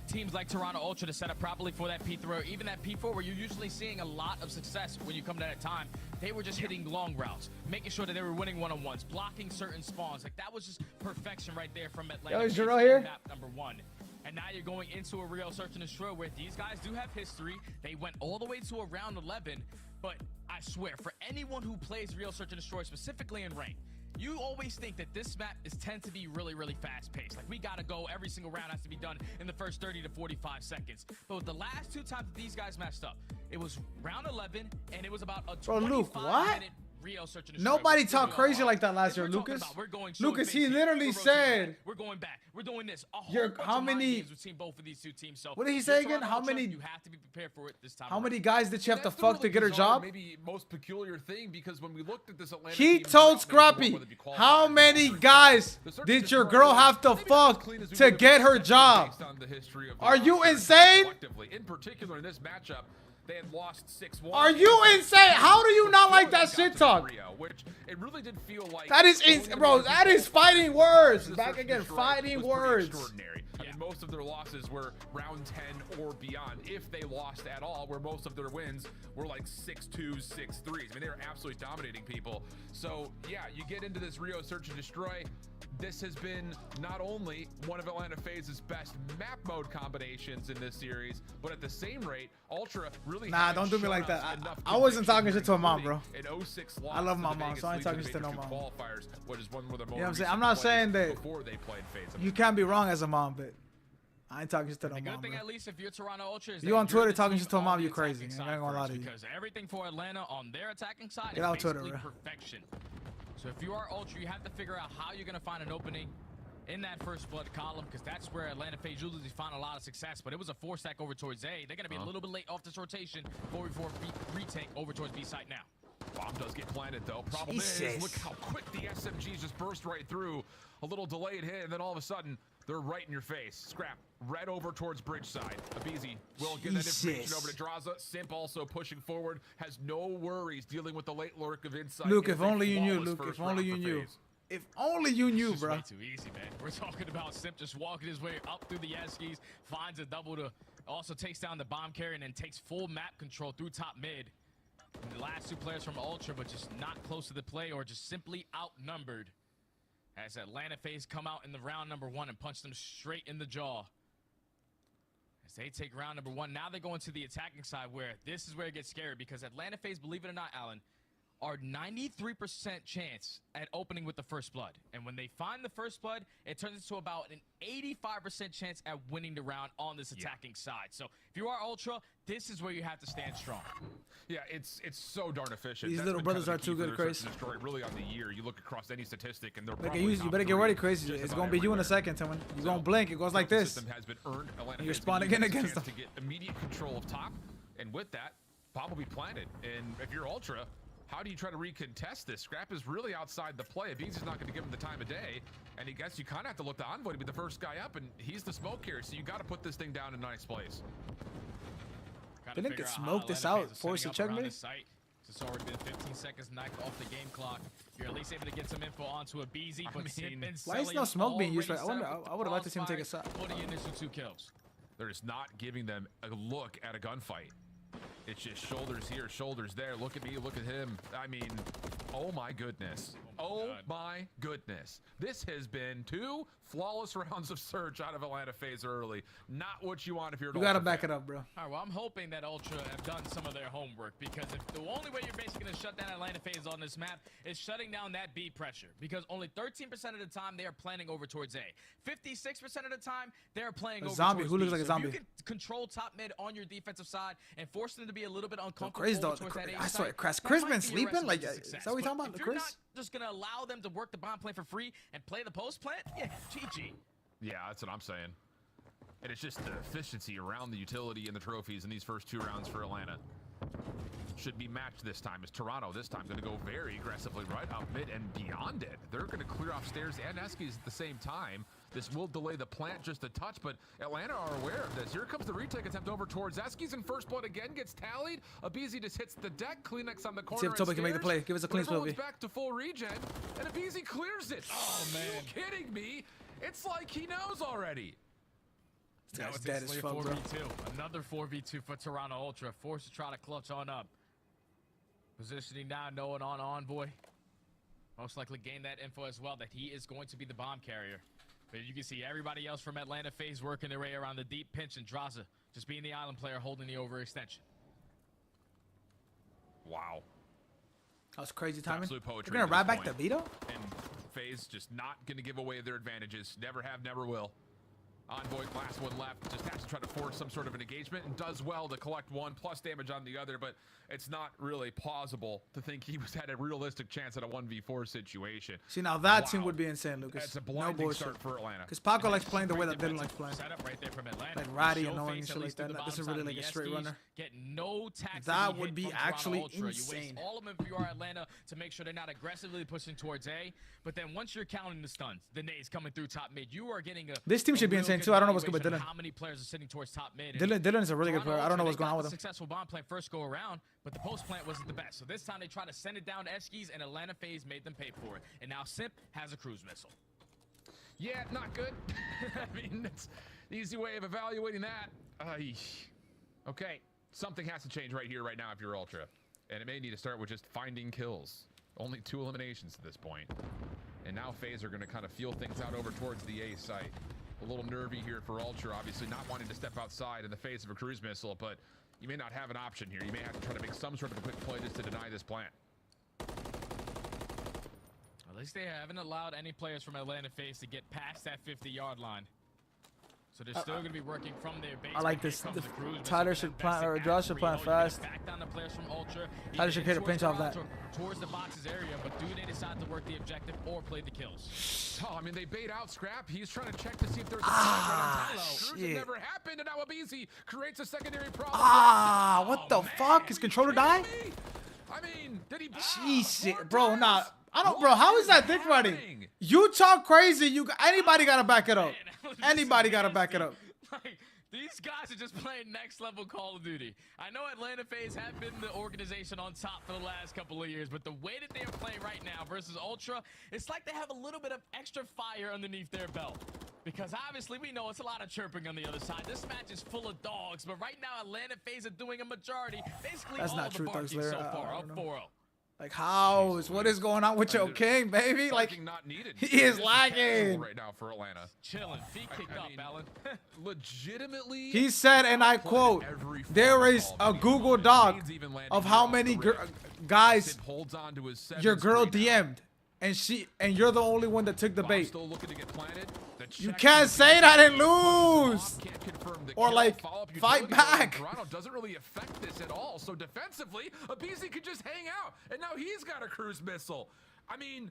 T: teams like Toronto Ultra to set up properly for that P3 or even that P4, where you're usually seeing a lot of success when you come to that time. They were just hitting long routes, making sure that they were winning one-on-ones, blocking certain spawns. Like, that was just perfection right there from Atlanta.
C: Yo, is Jarrell here?
T: Map number 1. And now you're going into a real search and destroy where these guys do have history. They went all the way to a round 11, but I swear, for anyone who plays real search and destroy, specifically in rank, you always think that this map tends to be really, really fast-paced. Like, we gotta go, every single round has to be done in the first 30 to 45 seconds. But with the last 2 times that these guys matched up, it was round 11, and it was about a 25-minute real search and destroy.
C: Nobody talked crazy like that last year, Lucas. Lucas, he literally said,
T: we're going back. We're doing this.
C: how many
T: between both of these 2 teams. So
C: what did he say again? How many?
T: You have to be prepared for it this time.
C: How many guys did you have to fuck to get her job?
S: Maybe most peculiar thing, because when we looked at this Atlanta
C: He
S: team,
C: told Scrappy, how many guys did your girl have to fuck to get her job? Are you insane?
S: In particular, in this matchup, they had lost 6-1.
C: Are you insane? How do you not like that shit talk?
S: Which it really did feel like
C: that is bro, that is fighting words. Back again, fighting words.
S: Extraordinary. I mean, most of their losses were round 10 or beyond, if they lost at all, where most of their wins were like 6-2s, 6-3s. I mean, they were absolutely dominating people. So yeah, you get into this Rio Search and Destroy. This has been not only one of Atlanta FaZe's best map mode combinations in this series, but at the same rate, Ultra really
C: don't do me like that. I wasn't talking shit to my mom, bro. I love my mom, so I ain't talking shit to no mom.
S: Which is one of the
C: you know what I'm saying? I'm not saying that
S: before they played FaZe.
C: You can't be wrong as a mom, but I ain't talking shit to no mom.
T: The good thing, at least if you're Toronto Ultra, is
C: you on Twitter talking shit to a mom, you crazy. I ain't gonna lie to you.
T: Because everything for Atlanta on their attacking side
C: is basically
T: perfection. So if you are Ultra, you have to figure out how you're gonna find an opening in that first blood column, because that's where Atlanta FaZe usually find a lot of success. But it was a 4-stack over towards A. They're gonna be a little bit late off this rotation before retake over towards B site now.
S: Bomb does get planted though. Problem is, look how quick the SMGs just burst right through. A little delayed hit, and then all of a sudden, they're right in your face. Scrap, right over towards bridge side. Abizi will give that information over to Draza. Simp also pushing forward, has no worries dealing with the late lurk of Insight.
C: Luke, if only you knew, Luke, if only you knew. If only you knew, bro.
T: Way too easy, man. We're talking about Simp just walking his way up through the Yeskis, finds a double to also takes down the bomb carrier, and then takes full map control through top mid. And the last 2 players from Ultra, but just not close to the play or just simply outnumbered. As Atlanta FaZe come out in the round number 1 and punch them straight in the jaw. As they take round number 1, now they go into the attacking side, where this is where it gets scary, because Atlanta FaZe, believe it or not, Alan, are 93% chance at opening with the first blood. And when they find the first blood, it turns into about an 85% chance at winning the round on this attacking side. So if you are Ultra, this is where you have to stand strong.
S: Yeah, it's so darn efficient.
C: These little brothers are too good, Chris.
S: Really on the year, you look across any statistic, and they're
C: you better get ready, Chris. It's gonna be you in a second, Timon. You're gonna blink. It goes like this.
S: Has been earned.
C: And you're spawning in against them
S: to get immediate control of top, and with that, bomb will be planted. And if you're Ultra, how do you try to recontest this? Scrap is really outside the play. Abizi's not going to give him the time of day, and I guess you kind of have to look to Envoy to be the first guy up, and he's the smoke carrier, so you got to put this thing down in a nice place.
C: Didn't get smoked this out. Force a checkmate.
T: It's already been 15 seconds knocked off the game clock. You're at least able to get some info onto Abizi, but
C: why is no smoke being used right? I would have liked to see him take a shot.
T: Putting initial 2 kills.
S: They're just not giving them a look at a gunfight. It's just shoulders here, shoulders there. Look at me, look at him. I mean, oh my goodness. Oh my goodness. This has been 2 flawless rounds of Surge out of Atlanta FaZe early. Not what you want if you're an
C: You gotta
S: Ultra
C: back
S: fan.
C: it up, bro.
T: All right, well, I'm hoping that Ultra have done some of their homework, because if the only way you're basically going to shut down Atlanta FaZe on this map is shutting down that B pressure, because only 13% of the time they are planning over towards A. 56% of the time they're playing over
C: zombie.
T: towards
C: Who looks
T: B.
C: like a
T: So if
C: zombie?
T: you can control top mid on your defensive side and force them to be a little bit uncomfortable
C: Chris,
T: over
C: though,
T: towards that A
C: I swear,
T: side,
C: Chris
T: that
C: been
T: might be a
C: sleeping?
T: recipe
C: Like,
T: for
C: is
T: success.
C: that what we talking
T: But
C: about,
T: if you're
C: Chris?
T: not just going to allow them to work the bomb plan for free and play the post plant, yeah, GG.
S: Yeah, that's what I'm saying. And it's just the efficiency around the utility and the trophies in these first 2 rounds for Atlanta. Should be matched this time, as Toronto this time going to go very aggressively right up mid and beyond it. They're going to clear off stairs and Eskies at the same time. This will delay the plant just a touch, but Atlanta are aware of this. Here comes the retake attempt over towards Eskies, and first blood again gets tallied. Abizi just hits the deck. Kleenex on the corner.
C: See if Toby can make the play. Give us a clean split.
S: Everyone's back to full regen, and Abizi clears it. Oh, man. Are you kidding me? It's like he knows already.
T: Now it's instantly a 4v2. Another 4v2 for Toronto Ultra. Forced to try to clutch on up. Positioning now, knowing on Envoy. Most likely gain that info as well, that he is going to be the bomb carrier. But you can see everybody else from Atlanta FaZe working their way around the deep pinch, and Draza just being the island player holding the overextension.
S: Wow.
C: That was crazy timing.
S: Absolute poetry.
C: They're gonna ride back the Vito?
S: And FaZe just not going to give away their advantages. Never have, never will. Envoy, last one left, just has to try to force some sort of an engagement, and does well to collect 1 plus damage on the other, but it's not really plausible to think he had a realistic chance at a 1v4 situation.
C: See, now that team would be insane, Lucas.
S: That's a
C: No
S: blinding
C: bullshit.
S: start for Atlanta.
C: Because Paco likes playing the way that Dylan likes playing.
T: Setup right there from Atlanta.
C: Like ratty,
T: Show
C: annoying,
T: face
C: shit
T: at
C: like
T: least through
C: that.
T: the
C: This is
T: bottom
C: really
T: side
C: like a
T: of
C: straight
T: the
C: runner.
T: Get no tax.
C: That would be
T: from
C: actually
T: Toronto Ultra.
C: insane.
T: You waste all of them if you are Atlanta to make sure they're not aggressively pushing towards A. But then once you're counting the stuns, the nades coming through top mid, you are getting a.
C: This team should be
T: real
C: insane
T: good
C: too. I don't know what's good with
T: evaluation
C: Dylan.
T: of how many players are sitting towards top mid.
C: Dylan is a really good
T: Toronto
C: player. I don't know
T: Ultra,
C: what's going on with
T: the
C: him.
T: successful bomb plan first go around, but the post plant wasn't the best. So this time they try to send it down to Eskies, and Atlanta FaZe made them pay for it. And now Simp has a cruise missile.
S: Yeah, not good. I mean, it's an easy way of evaluating that. Okay, something has to change right here, right now if you're Ultra. And it may need to start with just finding kills. Only 2 eliminations at this point. And now FaZe are going to kind of feel things out over towards the A site. A little nervy here for Ultra, obviously not wanting to step outside in the face of a cruise missile, but you may not have an option here. You may have to try to make some sort of a quick play just to deny this plant.
T: At least they haven't allowed any players from Atlanta FaZe to get past that 50-yard line. So they're still going to be working from their base.
C: I like this. Tyler should plant, or Josh should plant fast.
T: Back down the players from Ultra.
C: Tyler should hit a pinch off that.
T: Towards the boxes area, but do they decide to work the objective or play the kills?
S: Oh, I mean, they bait out Scrap. He's trying to check to see if there's a right on
C: shit.
S: It never happened, and now Abizi creates a secondary problem.
C: What the fuck? His controller died?
S: I mean, did he?
C: Jeez, bro, nah. I don't, bro. How is that dick running? You talk crazy. Anybody gotta back it up. Anybody gotta back it up.
T: Like, these guys are just playing next level Call of Duty. I know Atlanta FaZe have been the organization on top for the last couple of years, but the way that they are playing right now versus Ultra, it's like they have a little bit of extra fire underneath their belt. Because obviously we know it's a lot of chirping on the other side. This match is full of dogs, but right now Atlanta FaZe are doing a majority. Basically
C: That's
T: all
C: not
T: of the
C: true,
T: barking
C: Thugs,
T: so
C: Larry.
T: far,
C: I
T: up
C: don't know.
T: 4-0.
C: Like, what is going on with your king, baby? Like,
S: not needed.
C: he is lagging.
S: Right now for Atlanta.
T: Chilling, feet kicked up, Alan.
S: Legitimately.
C: He said, and I quote, there is a Google Doc of how many guys
S: holds on to his
C: your girl DM'd, and you're the only one that took the bait.
S: Still looking to get planted.
C: You can't say that and lose, or like fight back.
S: Toronto doesn't really affect this at all. So defensively, Abizi could just hang out, and now he's got a cruise missile. I mean,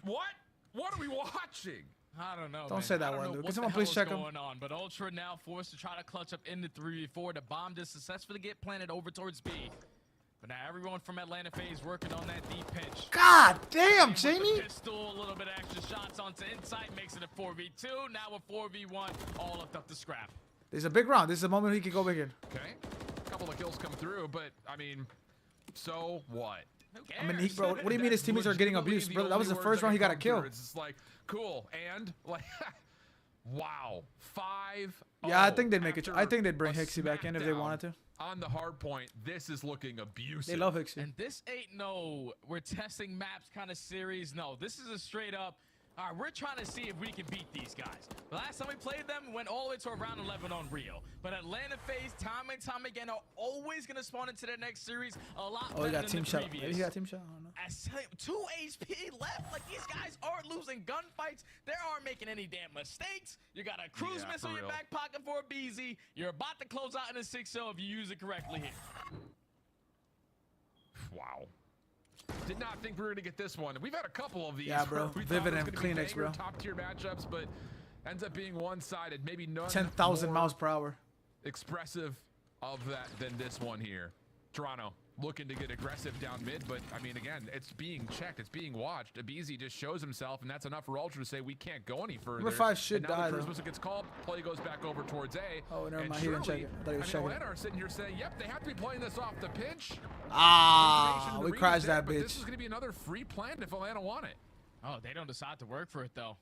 S: what? What are we watching?
T: I don't know.
C: Don't
T: man.
C: say that
T: I don't
C: word,
T: know
C: Luke.
T: what
C: Can someone
T: the hell
C: please
T: is
C: check him?
T: going on, but Ultra now forced to try to clutch up into 3v4. The bomb did successfully get planted over towards B. But now everyone from Atlanta FaZe working on that deep pinch.
C: God damn, Jamie.
T: Pistol, a little bit of extra shots onto Insight, makes it a 4v2. Now a 4v1, all left up to Scrap.
C: There's a big round. This is a moment he can go big in.
S: Okay, a couple of kills come through, but I mean, so what?
C: I mean, bro, what do you mean his teammates are getting abused, bro? That was the first round he got a kill.
S: It's just like, cool, and like, Wow. 5.
C: Yeah, I think they'd make it. I think they'd bring Hixie back in if they wanted to.
S: On the hard point, this is looking abusive.
C: They love Hixie.
T: And this ain't no we're testing maps kind of series. No, this is a straight up. All right, we're trying to see if we can beat these guys. The last time we played them, we went all the way to round 11 on Rio. But Atlanta FaZe, time and time again, are always going to spawn into their next series a lot better than the previous.
C: Maybe he got team shot. I don't know.
T: As 2 HP left. Like, these guys aren't losing gunfights. They aren't making any damn mistakes. You got a cruise missile in your back pocket for a BZ. You're about to close out in a 6-0 if you use it correctly here.
S: Wow. Did not think we were going to get this one. We've had a couple of these.
C: Yeah, bro. Vivid and Kleenex, bro.
S: Top tier matchups, but ends up being one-sided. Maybe none
C: 10,000 miles per hour.
S: Expressive of that than this one here. Toronto looking to get aggressive down mid, but I mean, again, it's being checked, it's being watched. Abizi just shows himself, and that's enough for Ultra to say we can't go any further.
C: Number 5 should
S: and now
C: die,
S: the
C: though.
S: whistle gets called, play goes back over towards A.
C: Oh, never mind, he didn't check it. I thought he was checking.
S: Atlanta are sitting here saying, yep, they have to be playing this off the pinch.
C: Ah, we crashed that bitch.
S: This is going to be another free plan if Atlanta want it.
T: Oh, they don't decide to work for it, though.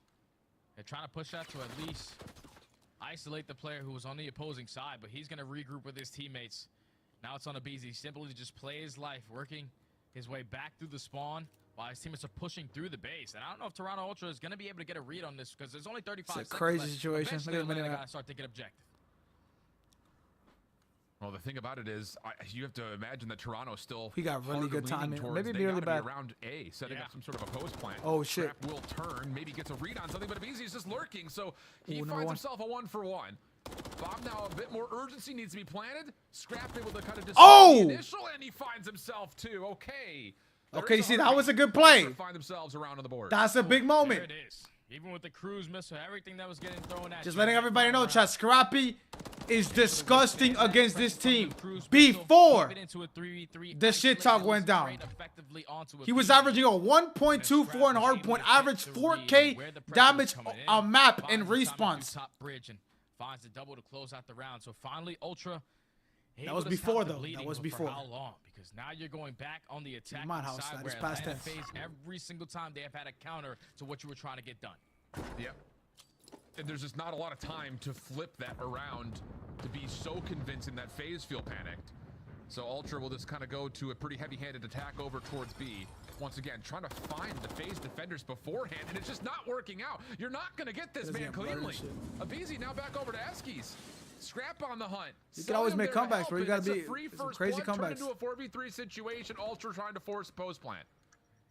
T: They're trying to push that to at least isolate the player who was on the opposing side, but he's going to regroup with his teammates. Now it's on Abizi, simply to just play his life, working his way back through the spawn while his teammates are pushing through the base. And I don't know if Toronto Ultra is going to be able to get a read on this because there's only 35 seconds.
C: It's a crazy
T: left.
C: situation.
T: Eventually, Atlanta got to start thinking objective.
S: Well, the thing about it is, you have to imagine that Toronto still.
C: He got really good timing. Maybe
S: they
C: really bad.
S: Be around A, setting up some sort of a post plan.
C: Oh shit!
S: Trap will turn, maybe gets a read on something, but Abizi is just lurking, so he finds himself a 1-for-1. Bob now a bit more urgency needs to be planted. Scrap able to kind of the initial, and he finds himself too. Okay.
C: Okay, see, that was a good play.
S: Find themselves around on the board.
C: That's a big moment.
T: There it is. Even with the cruise missile, everything that was getting thrown at
C: just letting everybody know, chat, Scrappy is disgusting against this team. Before the shit talk went down, he was averaging a 1.24 in hardpoint, average 4K damage a map in respawns.
T: Finds the double to close out the round. So finally, Ultra.
C: That was before, though. That was before.
T: How long? Because now you're going back on the attack side
C: where
T: Atlanta FaZe every single time they have had a counter to what you were trying to get done.
S: Yeah. And there's just not a lot of time to flip that around to be so convincing that FaZe feel panicked. So Ultra will just kind of go to a pretty heavy-handed attack over towards B. Once again, trying to find the FaZe defenders beforehand, and it's just not working out. You're not going to get this man cleanly. Abizi now back over to Eskies. Scrap on the hunt.
C: You can always make comebacks, bro. You got to be crazy comebacks.
S: Turned into a 4v3 situation. Ultra trying to force post plant.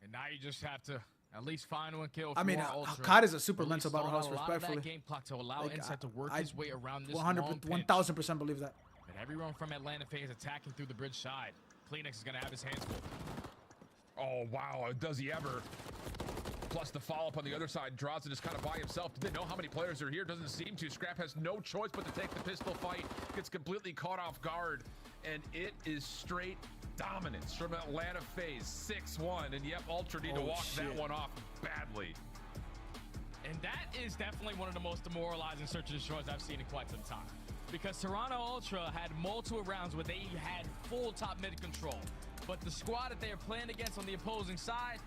T: And now you just have to at least find one kill.
C: I mean, COD is a super mental battle house, respectfully.
T: Game clock to allow Inside to work his way around this
C: 1,000% believe that.
T: And everyone from Atlanta FaZe attacking through the bridge side. Kleenex is going to have his hands full.
S: Oh, wow. Does he ever? Plus the follow-up on the other side. Draws it just kind of by himself. Didn't know how many players are here. Doesn't seem to. Scrap has no choice but to take the pistol fight. Gets completely caught off guard. And it is straight dominance from Atlanta FaZe. 6-1. And yep, Ultra need to walk that one off badly.
T: And that is definitely one of the most demoralizing search and destroys I've seen in quite some time. Because Toronto Ultra had multiple rounds where they had full top mid control. But the squad that they are playing against on the opposing side,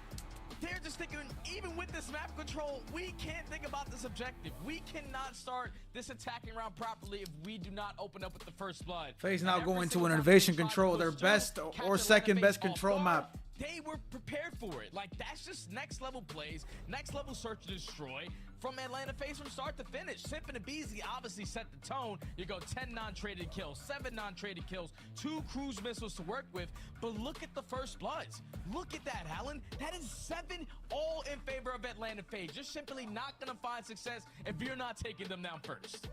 T: they're just thinking, even with this map control, we can't think about this objective. We cannot start this attacking round properly if we do not open up with the first blood.
C: FaZe now going to an invasion control, their best or second best control map.
T: They were prepared for it. Like, that's just next level plays, next level search and destroy from Atlanta FaZe from start to finish. Sip and Abizi obviously set the tone. You go 10 non-traded kills, 7 non-traded kills, 2 cruise missiles to work with. But look at the first bloods. Look at that, Alan. That is 7 all in favor of Atlanta FaZe. You're simply not going to find success if you're not taking them down first.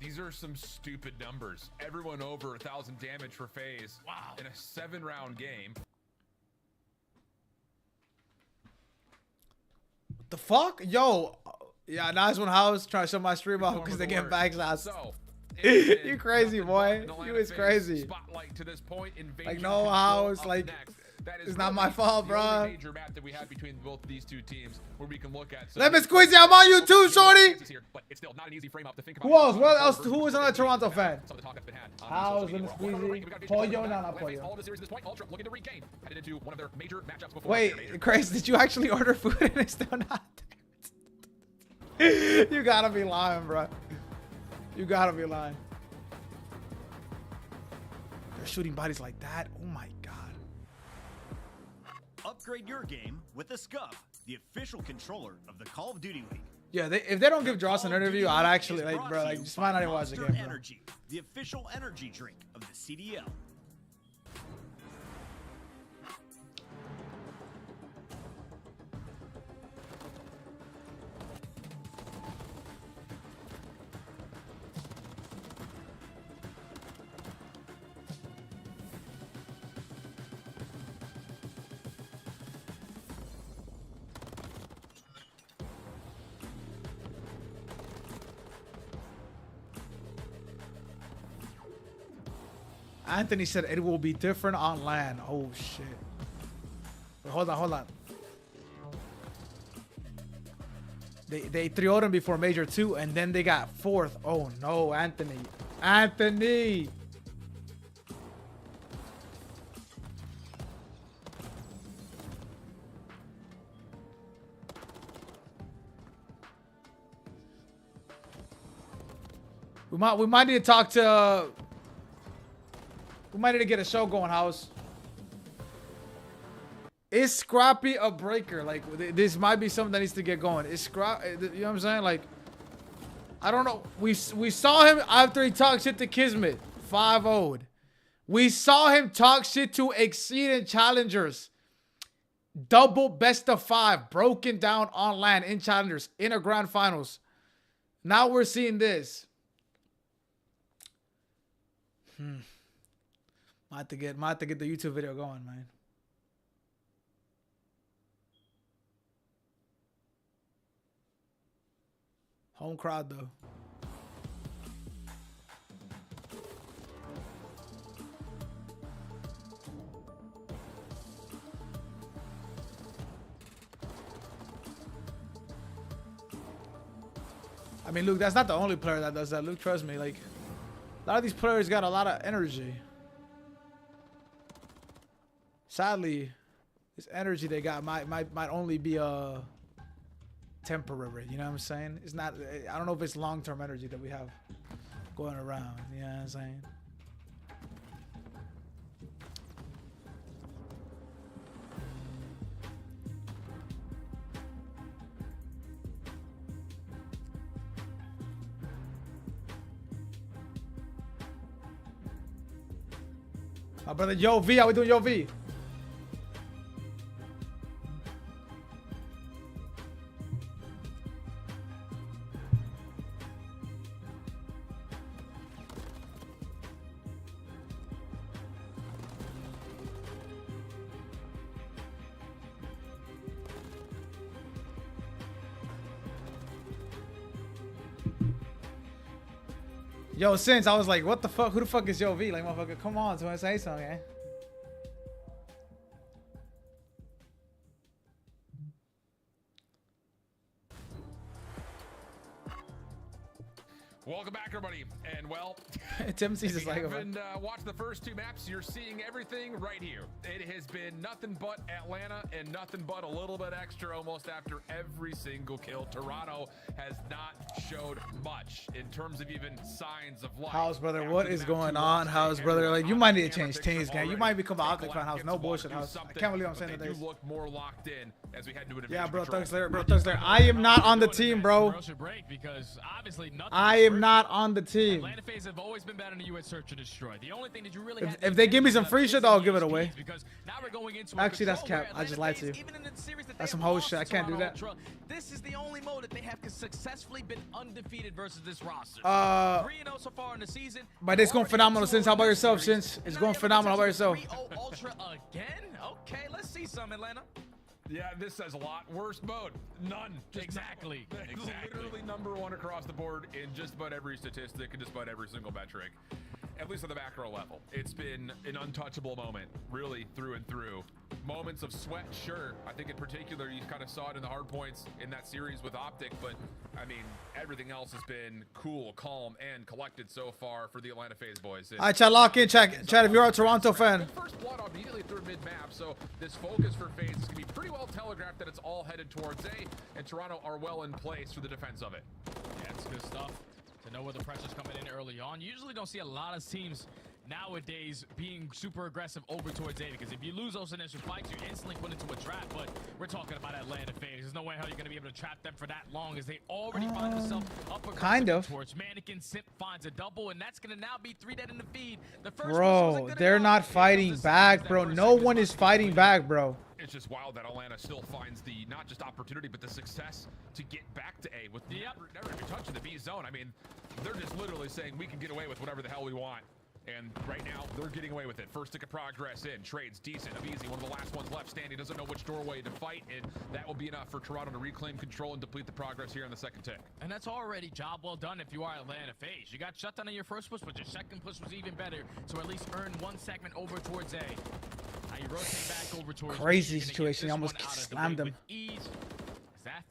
S: These are some stupid numbers. Everyone over 1,000 damage for FaZe.
T: Wow.
S: In a 7-round game.
C: The fuck? Yo. Yeah, nice one, House. Trying to show my stream off because they get backslash.
S: So,
C: you crazy, boy. You is crazy.
S: Spotlight to this point,
C: like, no, House. Like, it's not my fault, bro.
S: Major map that we have between both these two teams where we can look at.
C: Let me squeeze you. I'm on you too, shorty.
S: But it's still not an easy frame up to think about.
C: Who else? What else? Who was on a Toronto fan? House, let me squeeze you. Pollo, no, not Pollo. Wait, Grace, did you actually order food and it's still not there? You gotta be lying, bro. You gotta be lying. They're shooting bodies like that. Oh my god.
U: Upgrade your game with the SCUF, the official controller of the Call of Duty League.
C: Yeah, if they don't give Dross an interview, I'd actually like, bro, like just might not even watch the game, bro.
U: Energy, the official energy drink of the CDL.
C: Anthony said it will be different on LAN. Oh shit. Wait, hold on. They 3-0'd him before Major 2 and then they got 4th. Oh no, Anthony. Anthony! We might need to talk to we might need to get a show going, House. Is Scrappy a breaker? Like, this might be something that needs to get going. Is Scrappy, you know what I'm saying? Like, I don't know. We saw him after he talked shit to Kismet. 5-0'd. We saw him talk shit to Exceeding Challengers. Double best of 5. Broken down on LAN in Challengers. In a grand finals. Now we're seeing this. Might have to get the YouTube video going, man. Home crowd though. I mean, Luke, that's not the only player that does that. Luke, trust me. Like, a lot of these players got a lot of energy. Sadly, this energy they got might only be temporary. You know what I'm saying? It's not. I don't know if it's long-term energy that we have going around. You know what I'm saying? My brother Yo V, how we doing, Yo V? Yo, since I was like, what the fuck? Who the fuck is Yo V? Like, motherfucker, come on, so I say something, eh?
S: Welcome back, everybody, and well,
C: Tim sees us like,
S: watch the first 2 maps. You're seeing everything right here. It has been nothing but Atlanta and nothing but a little bit extra almost after every single kill. Toronto has not showed much in terms of even signs of life.
C: House, brother, what is going on, House, brother? Like, you might need to change teams, gang. You might become an Optic fan, House. No bullshit, House. I can't believe I'm saying that.
S: They do look more locked in as we head into an
C: yeah, bro,
S: control.
C: Thug Slayer, bro, Thug Slayer. I am not on the team, bro. I am not on the team.
T: Atlanta FaZe have always been better than you at Search and Destroy. The only thing that you really
C: if they give me some free shit, I'll give it away.
T: Now we're going into
C: actually, that's cap. I just lied to you. That's some whole shit. I can't do that.
T: This is the only mode that they have successfully been undefeated versus this roster.
C: 3-0
T: so far in the season.
C: But it's going phenomenal, Since. How about yourself, Since? It's going phenomenal. How about yourself?
T: 3-0 Ultra again? Okay, let's see some, Atlanta.
S: Yeah, this says a lot. Worst mode, none.
T: Exactly.
S: Literally #1 across the board in just about every statistic and just about every single metric. at least on the macro level, it's been an untouchable moment, really through and through. Moments of sweat, sure. I think in particular, you kind of saw it in the hard points in that series with Optic, but I mean, everything else has been cool, calm, and collected so far for the Atlanta FaZe boys.
C: All right, chat, lock in, chat if you're a Toronto fan.
S: First blood immediately through mid-map, so this focus for FaZe is going to be pretty well telegraphed that it's all headed towards A, and Toronto are well in place for the defense of it.
T: Yeah, it's good stuff to know where the pressure's coming in early on. You usually don't see a lot of teams nowadays being super aggressive over towards A, because if you lose those initial fights, you're instantly put into a trap. But we're talking about Atlanta FaZe. There's no way how you're going to be able to trap them for that long, as they already find themselves up
C: kind of
T: towards Mannequin. Simp finds a double, and that's going to now be 3 dead in the feed. The first
C: bro, they're not fighting back, bro. No one is fighting back, bro.
S: It's just wild that Atlanta still finds the not just opportunity but the success to get back to A with never even touching the B zone. I mean, they're just literally saying we can get away with whatever the hell we want. And right now, they're getting away with it. First tick of progress in. Trades decent. Easy. One of the last ones left standing. Doesn't know which doorway to fight. And that will be enough for Toronto to reclaim control and deplete the progress here on the second tick.
T: And that's already job well done if you are Atlanta FaZe. You got shut down on your first push, but your second push was even better. So at least earn one segment over towards A. Now you rotate back over towards
C: crazy situation. He almost slammed him.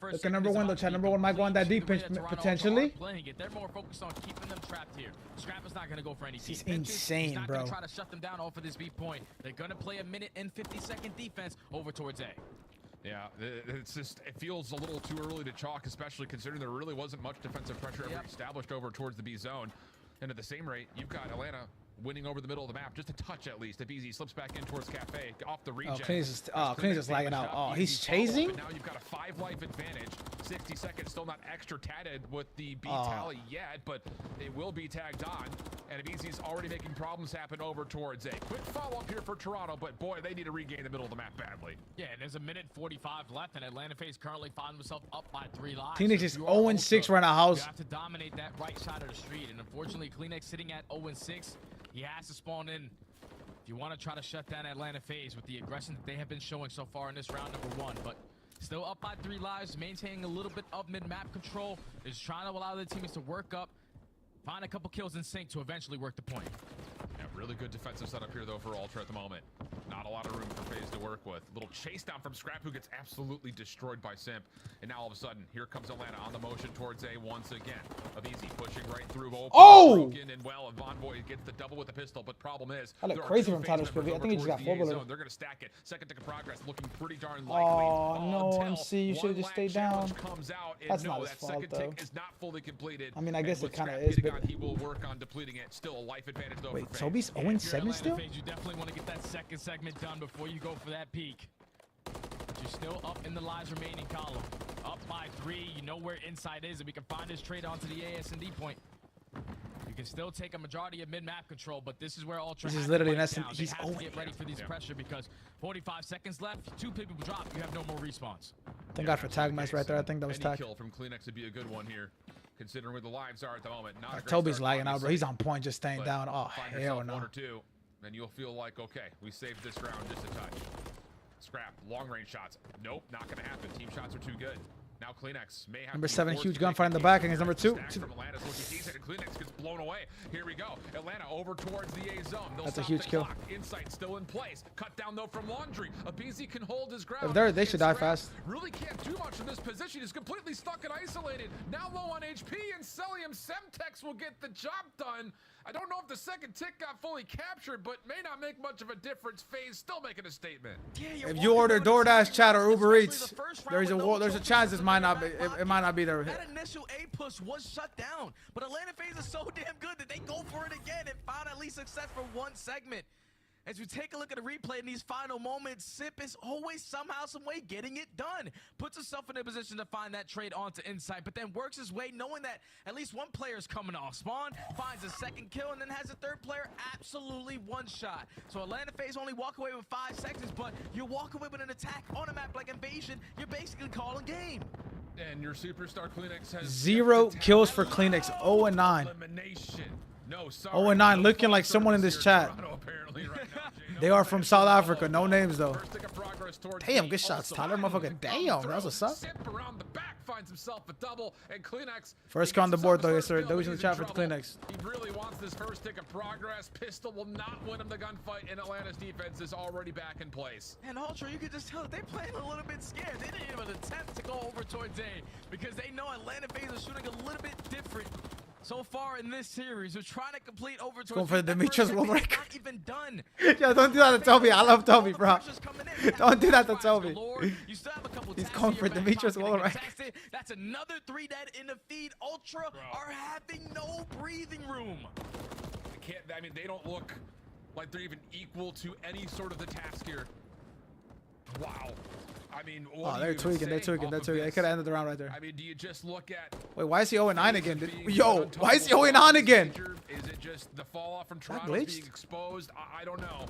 C: Look at number one, though, chat. Number one might go on that deep pinch, potentially.
T: They're more focused on keeping them trapped here. Scrap is not going to go for any
C: He's insane,
T: He's not
C: bro.
T: going to try to shut them down off of this B point. They're going to play a minute and 50-second defense over towards A.
S: Yeah, it's just, it feels a little too early to chalk, especially considering there really wasn't much defensive pressure ever established over towards the B zone. And at the same rate, you've got Atlanta winning over the middle of the map, just a touch at least. If Easy slips back in towards Cafe, off the regen.
C: Clean's just lagging out. Oh, he's chasing?
S: Now you've got a 5-life advantage. 60 seconds, still not extra tatted with the B tally yet, but they will be tagged on. And if Easy's already making problems happen over towards A. Quick follow-up here for Toronto, but boy, they need to regain the middle of the map badly.
T: Yeah, and there's a minute 45 left, and Atlanta FaZe currently find themselves up by 3 lives.
C: Kleenex is 0-6 right now, house.
T: You have to dominate that right side of the street, and unfortunately, Kleenex sitting at 0-6. He has to spawn in if you want to try to shut down Atlanta FaZe with the aggression that they have been showing so far in this round number 1. But still up by 3 lives, maintaining a little bit of mid-map control. They're just trying to allow their teammates to work up, find a couple kills in sync to eventually work the point.
S: Yeah, really good defensive setup here, though, for Ultra at the moment. Not a lot of room for FaZe to work with. Little chase down from Scrap, who gets absolutely destroyed by Simp. And now all of a sudden, here comes Atlanta on the motion towards A once again. Easy pushing right through. Broken, and well, Vonvoy gets the double with the pistol, but problem is,
C: I look crazy from Tyler Spivey. I think he just got 4 bullets.
S: They're going to stack it. Second tick of progress, looking pretty darn likely.
C: Oh, no, MC, you should have just stayed down.
S: Comes out, and
C: that's
S: no,
C: not his
S: that
C: fault,
S: second
C: though.
S: tick is not fully completed.
C: I mean, I guess it kind of is, but...
S: He will work on depleting it. Still a life advantage, though.
C: Wait, Toby's 0-7 still?
T: FaZe, you definitely want to get that second segment done before you go for that peak. But you're still up in the lives remaining column. Up by 3. You know where inside is, and we can find his trade onto the AS&D point. You can still take a majority of mid-map control, but this is where Ultra
C: this is literally an
T: he's to get ready for these pressure, because 45 seconds left, 2 people drop, you have no more respawns.
C: Thank God for tag mice right there. I think that was tag.
S: Kill from Kleenex would be a good one here, considering where the lives are at the moment. Not
C: Toby's lagging out, bro. He's on point, just staying down. Oh, hell no.
S: 1 or 2, and you'll feel like, okay, we saved this round just a touch. Scrap, long range shots. Nope, not going to happen. Team shots are too good. Now Kleenex may have
C: number 7, huge gunfight in the back against number 2.
S: From Atlanta's looking decent, and Kleenex gets blown away. Here we go. Atlanta over towards the A zone.
C: That's a huge kill.
S: Insight still in place. Cut down though from Laundry. Abizi can hold his ground.
C: If they're, they should die fast.
S: Really can't do much in this position. He's completely stuck and isolated. Now low on HP, and Celium Semtex will get the job done. I don't know if the second tick got fully captured, but may not make much of a difference. FaZe still making a statement.
C: Yeah, if you order DoorDash, chat, or Uber Eats, there's a chance this might not be. It might not be there.
T: That initial A push was shut down, but Atlanta FaZe is so damn good that they go for it again and found at least success for 1 segment. As we take a look at the replay in these final moments, Sip is always somehow, some way getting it done. Puts himself in a position to find that trade onto Insight, but then works his way knowing that at least 1 player is coming off spawn, finds a second kill, and then has a 3rd player absolutely 1 shot. So Atlanta FaZe only walk away with 5 seconds, but you walk away with an attack on a map like Invasion, you're basically calling game.
S: And your superstar Kleenex has
C: 0 kills for Kleenex, 0-9.
S: Elimination. No, sorry.
C: 0-9, looking like someone in this chat. They are from South Africa. No names, though.
S: First tick of progress forest towards
C: Damn,
S: B.
C: good shots,
S: Also,
C: Tyler. Motherfucking damn. That was what's up.
S: Sip around the back finds himself a double, and Kleenex.
C: First car on the board, though. Yes, sir. Those in the chat for the Kleenex.
S: He really wants this first tick of progress. Pistol will not win him the gunfight, and Atlanta's defense is already back in place.
T: And Ultra, you could just tell that they're playing a little bit scared. They didn't even attempt to go over towards A because they know Atlanta FaZe are shooting a little bit different. So far in this series, we're trying to complete over towards
C: Going for the Demetrius wall breaker.
T: not even done.
C: Yo, don't do that to Toby. I love Toby, bro. Don't do that to Toby.
T: You still have a couple
C: He's going for Demetrius wall breaker.
T: That's another 3 dead in the feed. Ultra are having no breathing room.
S: I mean, they don't look like they're even equal to any sort of the task here. Wow. I mean,
C: oh, they're tweaking. They're tweaking. They're tweaking. They could have ended the round right there.
S: I mean, do you just look at...
C: Wait, why is he 0-9 again? Yo, why is he 0-9 again?
S: Is it just the fall off from Toronto being exposed? I don't know.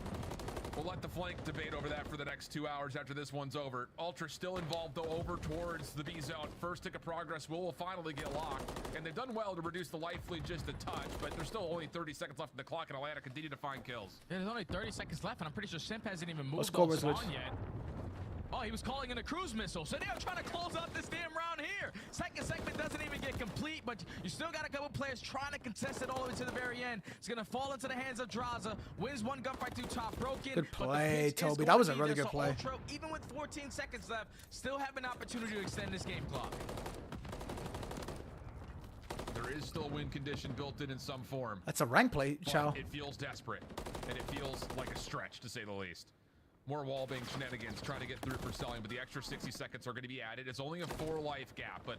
S: We'll let the flank debate over that for the next 2 hours after this one's over. Ultra still involved, though, over towards the B zone. First tick of progress will finally get locked. And they've done well to reduce the life lead just a touch, but there's still only 30 seconds left in the clock, and Atlanta continue to find kills.
T: Yeah, there's only 30 seconds left, and I'm pretty sure Simp hasn't even moved
C: Let's
T: on
C: go,
T: spawn yet. Oh, he was calling in a cruise missile. So they are trying to close out this damn round here. Second segment doesn't even get complete, but you still got a couple players trying to contest it all the way to the very end. It's going to fall into the hands of Draza. Wins one gunfight through top, broken.
C: Good play, Toby. That was a really good play.
T: Ultra, even with 14 seconds left, still have an opportunity to extend this game clock.
S: There is still a win condition built in some form.
C: That's a rank play, Chow.
S: It feels desperate, and it feels like a stretch, to say the least. More wallbang shenanigans trying to get through for selling, but the extra 60 seconds are going to be added. It's only a 4 life gap, but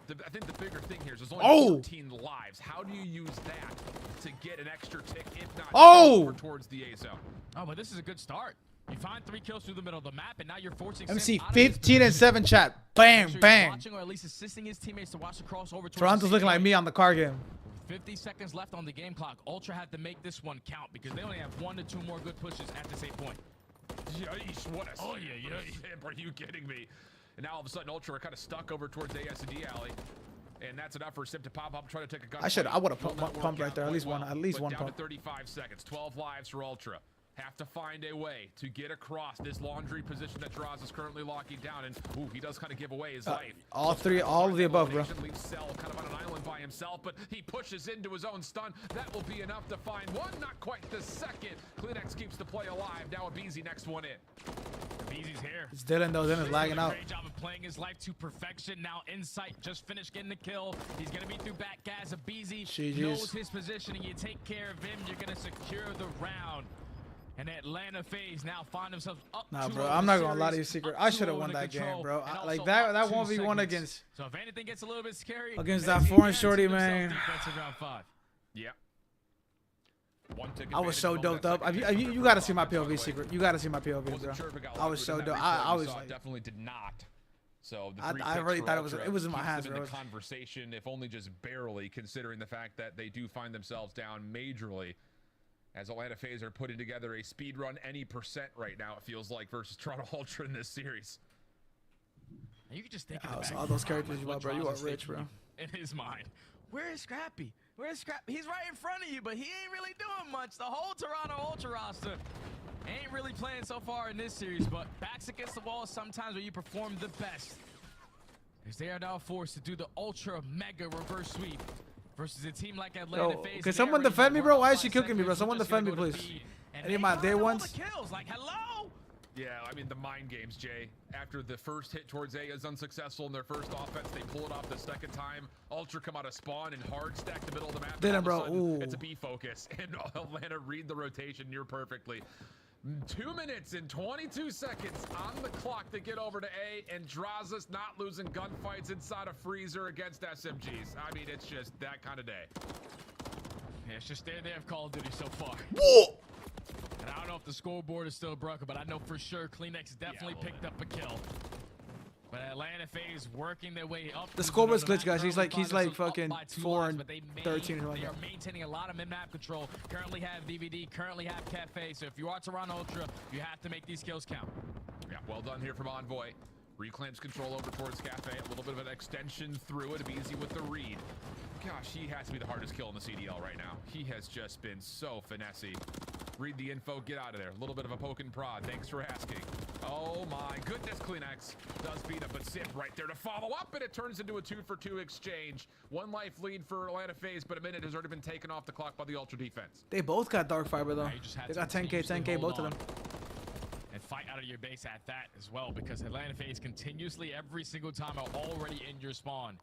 S: I think the bigger thing here is there's only 14 lives. How do you use that to get an extra tick, if not over towards the A zone?
T: Oh, but this is a good start. You find 3 kills through the middle of the map, and now you're forcing
C: MC 15 and 7 chat. Bang, bang.
T: Watching, or at least assisting his teammates to watch the crossover.
C: Toronto's looking like me on the car game.
T: 50 seconds left on the game clock. Ultra had to make this one count because they only have 1 to 2 more good pushes at the same point.
S: Yeesh, what a Simp, are you kidding me? And now all of a sudden Ultra are kind of stuck over towards the AS&D alley. And that's enough for Simp to pop up, try to take a gun.
C: I would have pumped right there. At least one
S: down
C: pump.
S: To 35 seconds, 12 lives for Ultra. Have to find a way to get across this laundry position that Draws is currently locking down. And ooh, he does kind of give away his life.
C: All of the above, bro.
S: Leaves Cell kind of on an island by himself, but he pushes into his own stun. That will be enough to find one, not quite the second. Kleenex keeps the play alive. Now a Beezy next one in.
T: Beezy's here.
C: It's Dylan though. Dylan's lagging out.
T: Great job of playing his life to perfection. Now Insight just finished getting the kill. He's gonna be through back gas. A Beezy knows his positioning. You take care of him, you're gonna secure the round. And Atlanta FaZe now find themselves up.
C: Nah, bro, I'm not gonna lie to you, Secret. I should have won that game, bro. Like that 1v1 against.
T: So if anything gets a little bit scary
C: against that foreign shorty, man.
T: Round 5.
S: Yeah.
C: I was so doped up. You gotta see my POV, Secret. You gotta see my POV, bro. I was so dope. I was like,
S: definitely did not. So
C: I really thought it was in my hands, bro.
S: The conversation, if only just barely, considering the fact that they do find themselves down majorly. As Atlanta FaZe are putting together a speed run any percent right now, it feels like, versus Toronto Ultra in this series.
T: You can just think
C: all those characters you want, bro. You are rich, bro.
T: In his mind, where is Scrappy? Where's Scrappy? He's right in front of you, but he ain't really doing much. The whole Toronto Ultra roster ain't really playing so far in this series, but backs against the wall sometimes where you perform the best. As they are now forced to do the Ultra Mega Reverse Sweep. Versus a team like Atlanta FaZe.
C: Can someone defend me, bro? Why is she cooking me, bro? Someone defend me, please. Any of my day ones?
T: Like, hello?
S: Yeah, I mean, the mind games, Jay. After the first hit towards A is unsuccessful in their first offense, they pull it off the second time. Ultra come out of spawn and hard stack the middle of the map.
C: Didn't, bro. Ooh.
S: It's a B focus, and Atlanta read the rotation near perfectly. 2 minutes and 22 seconds on the clock to get over to A, and Draza's not losing gunfights inside a freezer against SMGs. I mean, it's just that kind of day.
T: Yeah, it's just they have Call of Duty so far.
C: Whoa!
T: And I don't know if the scoreboard is still broken, but I know for sure Kleenex definitely picked up a kill. But Atlanta FaZe working their way up.
C: The scoreboard's glitch, guys. He's like fucking 4 and 13 or
T: They
C: like
T: are
C: that.
T: maintaining a lot of mid-map control. Currently have DVD, currently have Cafe. So if you are Toronto Ultra, you have to make these kills count.
S: Yeah, well done here from Envoy. Reclaims control over towards Cafe. A little bit of an extension through it. Easy with the read. Gosh, he has to be the hardest kill in the CDL right now. He has just been so finessey. Read the info, get out of there. A little bit of a poke and prod. Thanks for asking. Oh my goodness, Kleenex does beat him, but Simp right there to follow up, and it turns into a 2-for-2 exchange. 1 life lead for Atlanta FaZe, but a minute has already been taken off the clock by the Ultra defense.
C: They both got Dark Fiber though. They got 10K, both of them.
T: And fight out of your base at that as well, because Atlanta FaZe continuously every single time are already in your spawn.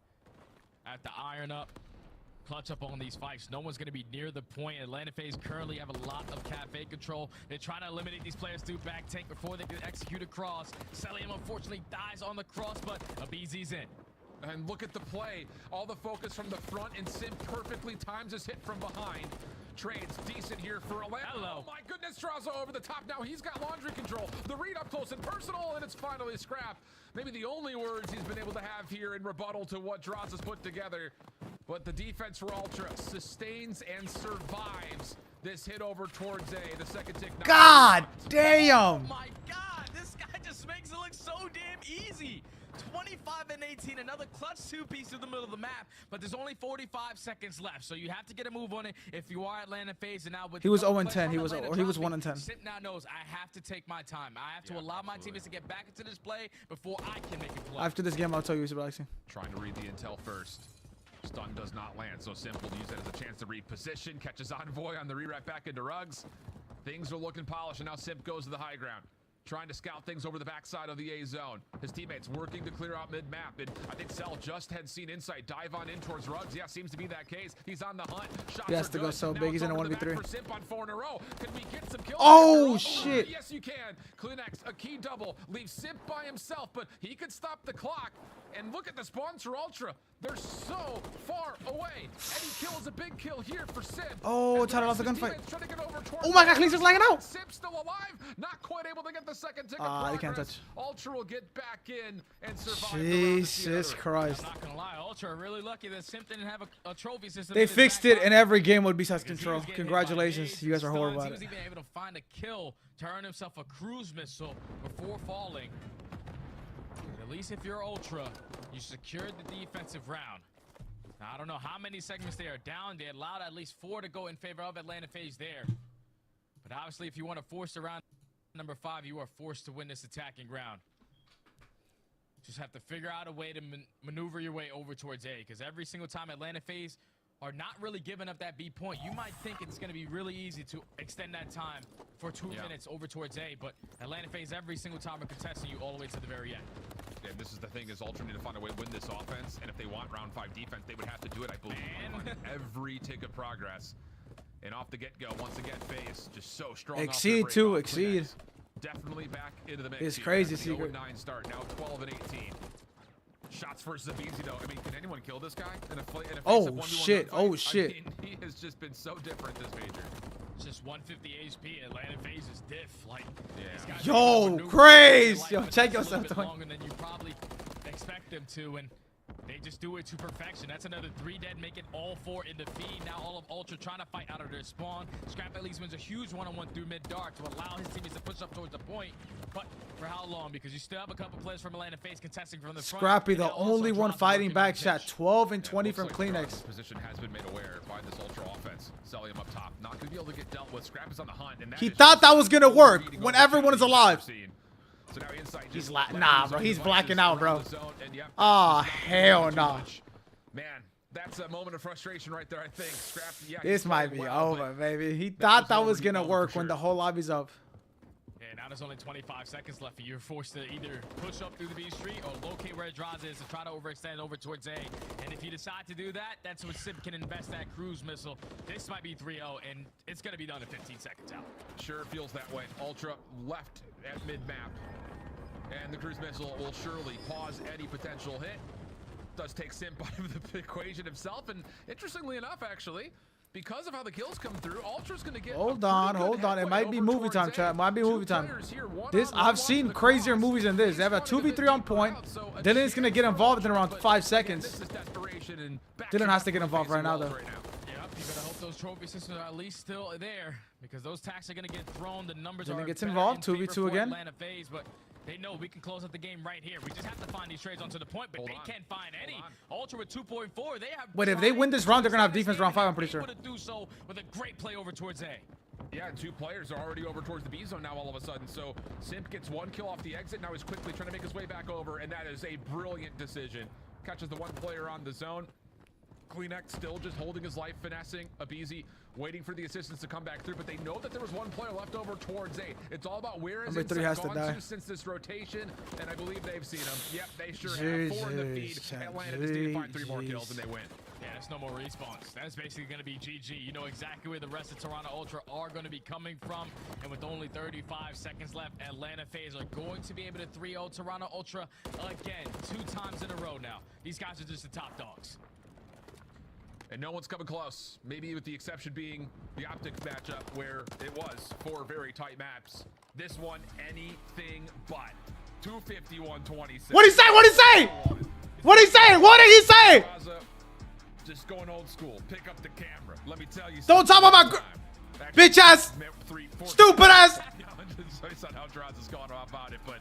T: Have to iron up, clutch up on these fights. No one's going to be near the point. Atlanta FaZe currently have a lot of cafe control. They're trying to eliminate these players through back tank before they can execute a cross. Celium unfortunately dies on the cross, but a BZ's in.
S: And look at the play. All the focus from the front, and Simp perfectly times his hit from behind. Trades decent here for Atlanta.
T: Hello.
S: Oh my goodness, Straza over the top. Now he's got laundry control. The read up close and personal, and it's finally Scrap. Maybe the only words he's been able to have here in rebuttal to what Draza's put together. But the defense for Ultra sustains and survives this hit over towards A. The second tick.
C: God damn!
T: Oh my God, this guy just makes it look so damn easy. 25 and 18, another clutch 2-piece in the middle of the map, but there's only 45 seconds left, so you have to get a move on it if you are Atlanta FaZe. And now with
C: he was 0-10. He was 1-10.
T: Simp now knows I have to take my time. I have to allow my teammates to get back into this play before I can make a play.
C: After this game, I'll tell you he's relaxing.
S: Trying to read the intel first. Stun does not land, so Simple to use that as a chance to reposition. Catches Envoy on the re-wrap back into Rugs. Things are looking polished, and now Simp goes to the high ground. Trying to scout things over the backside of the A zone. His teammates working to clear out mid-map, and I think Cell just had seen Insight dive on in towards Rugs. Yeah, seems to be that case. He's on the hunt. Shots
C: he has to go so big. He's in a 1v3.
S: For Simp on 4 in a row. Can we get some kills?
C: Oh, shit.
S: Yes, you can. Kleenex, a key double. Leaves Simp by himself, but he could stop the clock. And look at the spawns for Ultra. They're so far away. Any kill is a big kill here for Simp.
C: Oh, tied off the gunfight. Oh my God, Kleenex is lagging out.
S: Simp still alive. Not quite able to get the second tick.
C: They can't touch.
S: Ultra will get back in and survive.
C: Jesus Christ.
T: I'm not gonna lie, Ultra are really lucky that Simp didn't have a trophy system.
C: They fixed it, and every game would be such control. Congratulations, you guys are horrible at it.
T: He was even able to find a kill to earn himself a cruise missile before falling. At least if you're Ultra, you secured the defensive round. Now, I don't know how many segments they are down. They allowed at least 4 to go in favor of Atlanta FaZe there. But obviously, if you want to force the round number 5, you are forced to win this attacking round. Just have to figure out a way to maneuver your way over towards A, because every single time Atlanta FaZe are not really giving up that B point, you might think it's going to be really easy to extend that time for 2 minutes over towards A, but Atlanta FaZe every single time are contesting you all the way to the very end.
S: And this is the thing, is Ultra need to find a way to win this offense, and if they want round 5 defense, they would have to do it, I believe, on every tick of progress. And off the get-go, once again, FaZe just so strong.
C: Exceed too, Exceed.
S: Definitely back into the mix.
C: It's crazy, Secret.
S: 0-9 start, now 12 and 18. Shots versus Abizi, though. I mean, can anyone kill this guy in a
C: oh shit! Oh shit!
S: I mean, he has just been so different this major.
T: It's just 150 HP. Atlanta FaZe is diff. Like,
S: yeah.
C: Yo, crazy! Yo, check yourself.
T: A bit longer than you probably expect them to, and they just do it to perfection. That's another 3 dead, make it all 4 in the feed. Now all of Ultra trying to fight out of their spawn. Scrap at least wins a huge one-on-one through mid-dark to allow his teammates to push up towards the point. But for how long? Because you still have a couple players from Atlanta FaZe contesting from the front.
C: Scrappy, the only one fighting back, shot 12 and 20 from Kleenex.
S: Position has been made aware by this Ultra offense. Celium up top, not going to be able to get dealt with. Scrap is on the hunt. And
C: he thought that was going to work when everyone is alive.
S: So now Insight
C: he's nah, bro. He's blacking out, bro. Oh, hell no.
S: Man, that's a moment of frustration right there, I think. Scrap, yeah,
C: this might be over, baby. He thought that was going to work when the whole lobby's up.
T: And now there's only 25 seconds left. You're forced to either push up through the B street or locate where Draza is to try to overextend over towards A. And if you decide to do that, that's when Simp can invest that cruise missile. This might be 3-0, and it's going to be done in 15 seconds out.
S: Sure feels that way. Ultra left at mid-map. And the cruise missile will surely pause any potential hit. Does take Simp out of the equation himself. And interestingly enough, actually, because of how the kills come through, Ultra's going to get
C: hold on. It might be movie time, chat. It might be movie time. This, I've seen crazier movies than this. They have a 2v3 on point. Dylan's going to get involved in around 5 seconds. Dylan has to get involved right now, though.
T: Yep, you better hope those trophy systems are at least still there, because those tax are going to get thrown. The numbers
C: Dylan
T: are
C: gets involved. 2v2 again.
T: Atlanta FaZe, but they know we can close out the game right here. We just have to find these trades onto the point, but they can't find any. Ultra with 2.4, they have.
C: But if they win this round, they're gonna have defense round 5. I'm pretty sure.
T: Able to do so with a great play over towards A.
S: Yeah, 2 players are already over towards the B zone now all of a sudden. So Simp gets 1 kill off the exit. Now he's quickly trying to make his way back over, and that is a brilliant decision. Catches the 1 player on the zone. Kleenex still just holding his life, finessing Abizi, waiting for the assistance to come back through, but they know that there was 1 player left over towards A. It's all about where is
C: Number 3 has to die
S: since this rotation, and I believe they've seen him. Yep, they sure have. 4 in the feed. Atlanta just need to find 3 more kills, and they win.
T: Yeah, there's no more respawns. That's basically going to be GG. You know exactly where the rest of Toronto Ultra are going to be coming from. And with only 35 seconds left, Atlanta FaZe are going to be able to 3-0 Toronto Ultra again, 2 times in a row now. These guys are just the top dogs.
S: And no one's coming close. Maybe with the exception being the Optic matchup where it was 4 very tight maps. This one, anything but. 251-26.
C: What'd he say? What'd he say? What'd he say? What did he say?
S: Just going old school. Pick up the camera. Let me tell you.
C: Don't talk about my bitch ass, stupid ass.
S: How Draza's going about it, but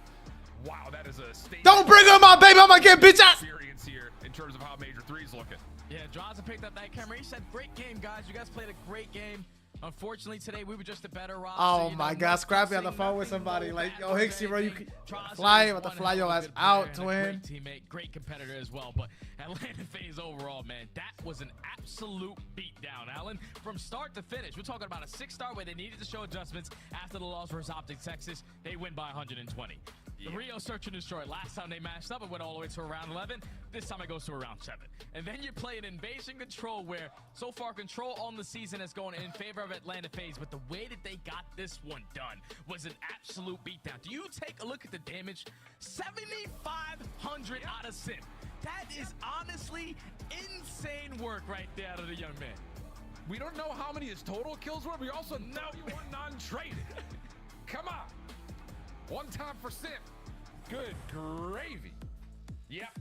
S: wow, that is a statement.
C: Don't bring up my baby. I'm gonna get bitch ass.
S: Experience here in terms of how Major 3's looking.
T: Yeah, Draza picked up that camera. He said, "Great game, guys. You guys played a great game. Unfortunately, today we were just a better roster."
C: Oh my God, Scrappy on the phone with somebody like, yo, Hixie, bro, you can fly, about to fly your ass out, twin.
T: Great teammate, great competitor as well. But Atlanta FaZe overall, man, that was an absolute beatdown, Alan. From start to finish, we're talking about a 6-star where they needed to show adjustments after the loss versus Optic Texas. They win by 120. The Rio Search and Destroy. Last time they matched up, it went all the way to around 11. This time it goes to around 7. And then you play an Invasion Control where so far Control on the season has gone in favor of Atlanta FaZe, but the way that they got this one done was an absolute beatdown. Do you take a look at the damage? 7,500 out of Simp. That is honestly insane work right there out of the young man.
S: We don't know how many his total kills were. We also know he won non-traded. Come on. 1 time for Simp. Good gravy. Yep.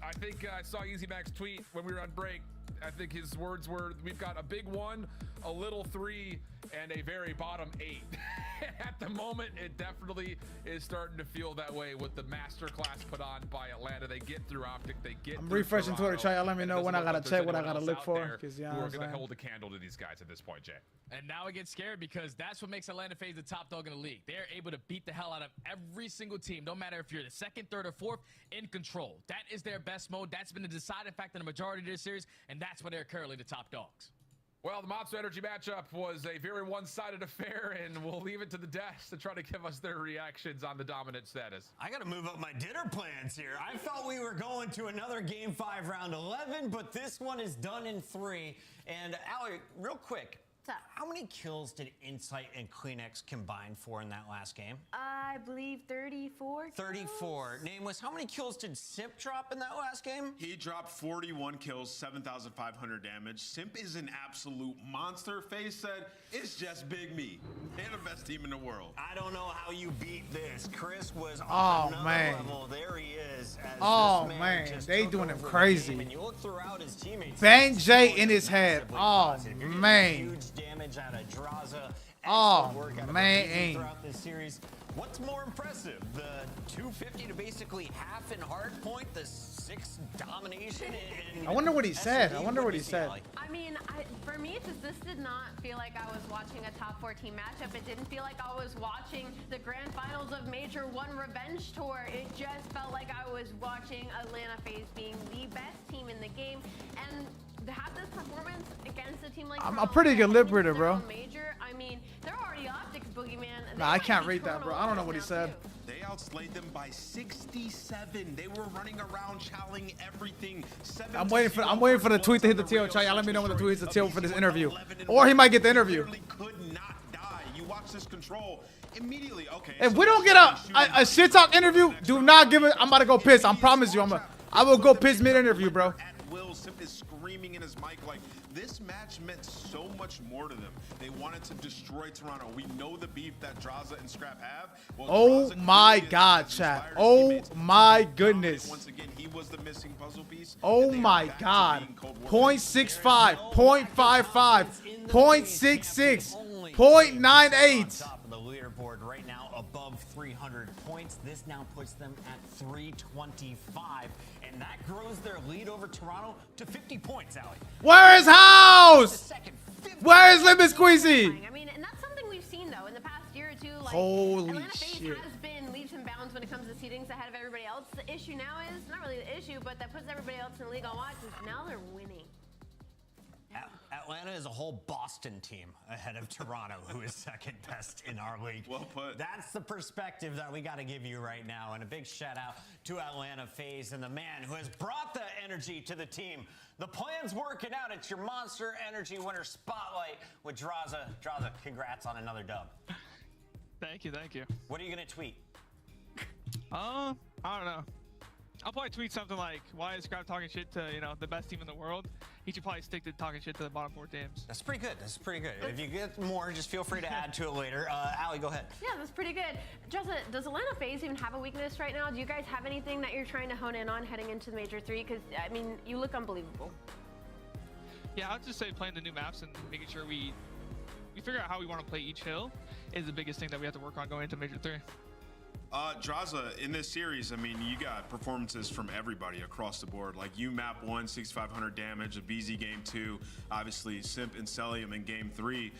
S: I think I saw Easy Mac's tweet when we were on break. I think his words were, we've got a big 1, a little 3, and a very bottom 8. At the moment, it definitely is starting to feel that way with the masterclass put on by Atlanta. They get through Optic, they get
C: I'm
S: through
C: refreshing
S: Toronto,
C: Twitter, y'all let me know when I gotta check what I gotta look for.
S: Who are going to hold a candle to these guys at this point, Jay?
T: And now I get scared because that's what makes Atlanta FaZe the top dog in the league. They're able to beat the hell out of every single team, no matter if you're the 2nd, 3rd, or 4th, in control. That is their best mode. That's been the deciding factor in the majority of this series, and that's why they're currently the top dogs.
S: Well, the Monster Energy matchup was a very one-sided affair, and we'll leave it to the devs to try to give us their reactions on the dominant status.
U: I got to move up my dinner plans here. I thought we were going to another Game 5 round 11, but this one is done in 3. And Allie, real quick, how many kills did Insight and Kleenex combine for in that last game?
G: I believe 34.
U: 34. Nameless, how many kills did Simp drop in that last game?
H: He dropped 41 kills, 7,500 damage. Simp is an absolute monster. FaZe said, it's just Big Me. They're the best team in the world.
U: I don't know how you beat this. Chris was on another level. There he is.
C: Oh, man. They doing him crazy.
U: And you look throughout his teammates.
C: Bang J in his head. Oh, man.
U: Damage out of Draza.
C: Oh,
U: man. Throughout this series. What's more impressive? The 250 to basically half in Hardpoint, the 6 domination.
C: I wonder what he said. I wonder what he said.
G: I mean, for me, this did not feel like I was watching a top 4 team matchup. It didn't feel like I was watching the grand finals of Major 1 Revenge Tour. It just felt like I was watching Atlanta FaZe being the best team in the game. And to have this performance against a team like
C: I'm a pretty good liberator, bro.
G: Major, I mean, they're already Optics, Boogeyman.
C: Nah, I can't read that, bro. I don't know what he said.
H: They outslayed them by 67. They were running around, challenging everything.
C: I'm waiting for the tweet to hit the tail. Y'all let me know when the tweet hits the tail for this interview, or he might get the interview.
H: Could not die. You watch this Control immediately. Okay.
C: If we don't get a shit talk interview, do not give it. I'm about to go piss. I promise you. I will go piss mid interview, bro.
H: Will Simp is screaming in his mic like this match meant so much more to them. They wanted to destroy Toronto. We know the beef that Draza and Scrap have. Well,
C: oh my God, chat. Oh my goodness.
H: Once again, he was the missing puzzle piece.
C: Oh my God. 0.65, 0.55, 0.66, 0.98.
U: Top of the leaderboard right now, above 300 points. This now puts them at 325. And that grows their lead over Toronto to 50 points, Allie.
C: Where is House? Where is Limit Squeezy?
G: I mean, and that's something like
C: Holy
G: Atlanta FaZe
C: shit.
G: has been leaps and bounds when it comes to seedings ahead of everybody else. The issue now is not really the issue, but that puts everybody else in the league on watch. Is now they're winning.
U: Atlanta is a whole Boston team ahead of Toronto, who is second best in our league.
H: Well put.
U: That's the perspective that we got to give you right now. And a big shout out to Atlanta FaZe and the man who has brought the energy to the team. The plan's working out. It's your Monster Energy Winter Spotlight with Draza. Draza, congrats on another dub.
F: Thank you, thank you.
U: What are you going to tweet?
F: I don't know. I'll probably tweet something like, why is Scrap talking shit to, the best team in the world? He should probably stick to talking shit to the bottom 4 teams.
U: That's pretty good. That's pretty good. If you get more, just feel free to add to it later. Allie, go ahead.
G: Yeah, that's pretty good. Does Atlanta FaZe even have a weakness right now? Do you guys have anything that you're trying to hone in on heading into the Major 3? Because, I mean, you look unbelievable.
F: Yeah, I'd just say playing the new maps and making sure we figure out how we want to play each hill is the biggest thing that we have to work on going into Major 3.
H: Draza, in this series, I mean, you got performances from everybody across the board. Like you map 1, 6,500 damage, a BZ game 2, obviously Simp and Celium in game 3.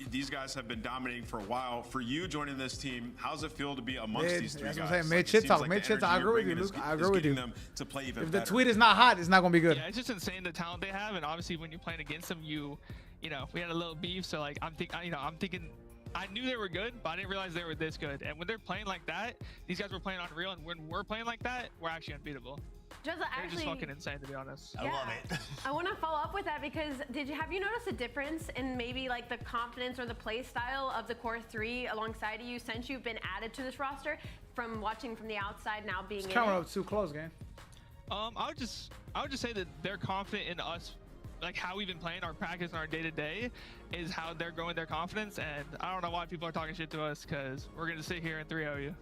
H: These guys have been dominating for a while. For you joining this team, how's it feel to be amongst these three guys?
C: That's what I'm saying. Mid shit talk. Mid shit talk. I agree with you, Luke. I agree with you.
H: Them to play even
C: if the
H: better.
C: tweet is not hot, it's not gonna be good.
F: Yeah, it's just insane the talent they have, and obviously when you're playing against them, we had a little beef. So like I'm thinking. I knew they were good, but I didn't realize they were this good. And when they're playing like that, these guys were playing unreal, and when we're playing like that, we're actually unbeatable. They're just fucking insane, to be honest.
U: I love it.
G: I want to follow up with that because have you noticed a difference in maybe like the confidence or the play style of the core 3 alongside of you since you've been added to this roster from watching from the outside now being
C: It's
G: in
C: coming
G: it?
C: up too close, gang.
F: I would just say that they're confident in us. Like how we've been playing our practice and our day-to-day is how they're growing their confidence, and I don't know why people are talking shit to us because we're going to sit here and 3-0 you.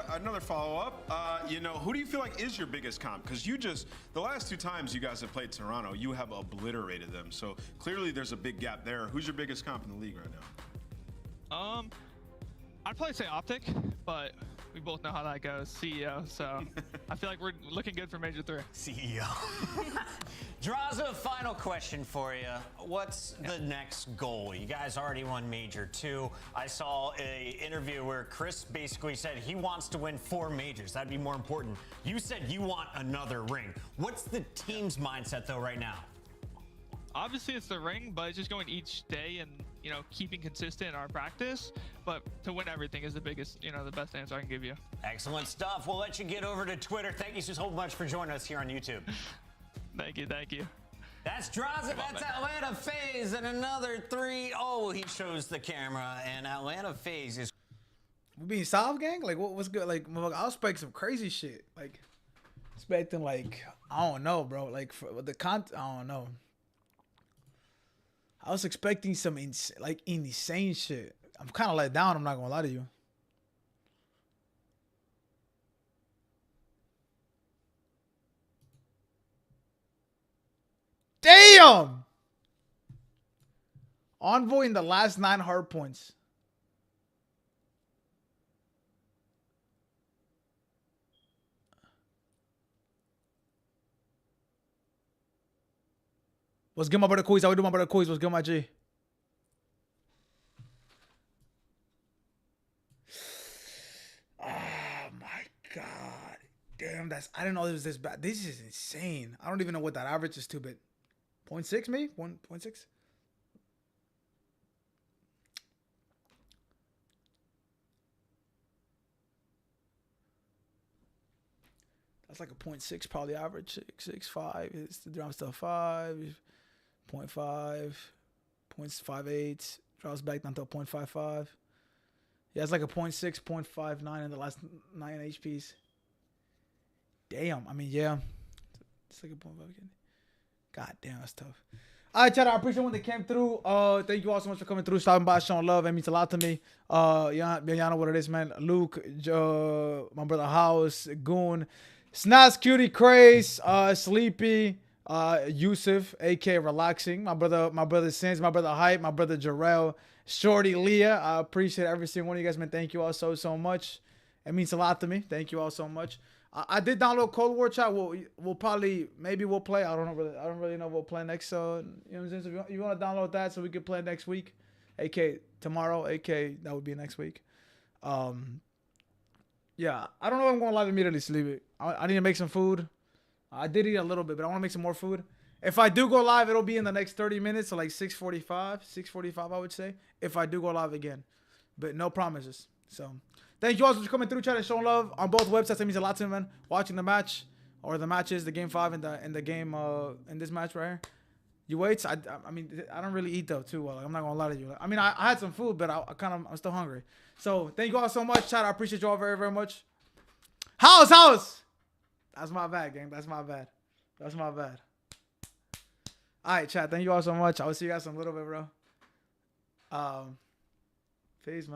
H: Another follow-up, who do you feel like is your biggest comp? Because the last 2 times you guys have played Toronto, you have obliterated them. So clearly there's a big gap there. Who's your biggest comp in the league right now?
F: I'd probably say Optic, but we both know how that goes. CEO, so I feel like we're looking good for Major 3.
U: CEO. Draza, final question for you. What's the next goal? You guys already won Major 2. I saw an interview where Chris basically said he wants to win 4 majors. That'd be more important. You said you want another ring. What's the team's mindset though right now?
F: Obviously it's the ring, but it's just going each day and keeping consistent in our practice. But to win everything is the biggest, the best answer I can give you.
U: Excellent stuff. We'll let you get over to Twitter. Thank you so much for joining us here on YouTube.
F: Thank you.
U: That's Draza, that's Atlanta FaZe, and another 3-0. He shows the camera, and Atlanta FaZe is.
C: We being soft, gang? Like, what's good? Like, I was expecting some crazy shit. Like, expecting, like, I don't know, bro. Like, for the content, I don't know. I was expecting some insane shit. I'm kind of let down, I'm not going to lie to you. Damn! Envoy in the last 9 hard points. What's good, my brother Quiz? How we doing, my brother Quiz? What's good, my G? Oh my god. Damn, I didn't know it was this bad. This is insane. I don't even know what that average is to, but 0.6 maybe? 1.6? That's like a 0.6 probably average. 6.5. It's the drop stuff 5. 0.5. 0.58. Drops back down to a 0.55. Yeah, it's like a 0.6, 0.59 in the last 9 HPs. Damn. I mean, yeah. It's like a 0.5 again. God damn, that's tough. All right, chat. I appreciate when they came through. Thank you all so much for coming through, stopping by, showing love. It means a lot to me. Y'all know what it is, man. Luke, my brother House, Goon, Snaz, Cutie, Craze, Sleepy, Yusuf, AK Relaxing, my brother Sins, my brother Hype, my brother Jarrell, Shorty, Leah. I appreciate every single one of you guys, man. Thank you all so much. It means a lot to me. Thank you all so much. I did download Cold War chat. We'll probably, maybe we'll play. I don't really know. We'll play next. So you know what I'm saying. So if you want to download that, so we can play next week, AK tomorrow. AK that would be next week. Yeah, I don't know if I'm going live immediately, Sleep. I need to make some food. I did eat a little bit, but I want to make some more food. If I do go live, it'll be in the next 30 minutes, so like 6:45, I would say, if I do go live again. But no promises. So thank you all for coming through, chat, and showing love on both websites. That means a lot to me, man. Watching the match or the matches, the game 5 and the game in this match right here. You wait. I mean, I don't really eat though too well. Like, I'm not gonna lie to you. I mean, I had some food, but I'm still hungry. So thank you all so much, chat. I appreciate you all very, very much. House. That's my bad, gang. That's my bad. All right, chat. Thank you all so much. I will see you guys in a little bit, bro. FaZe, man.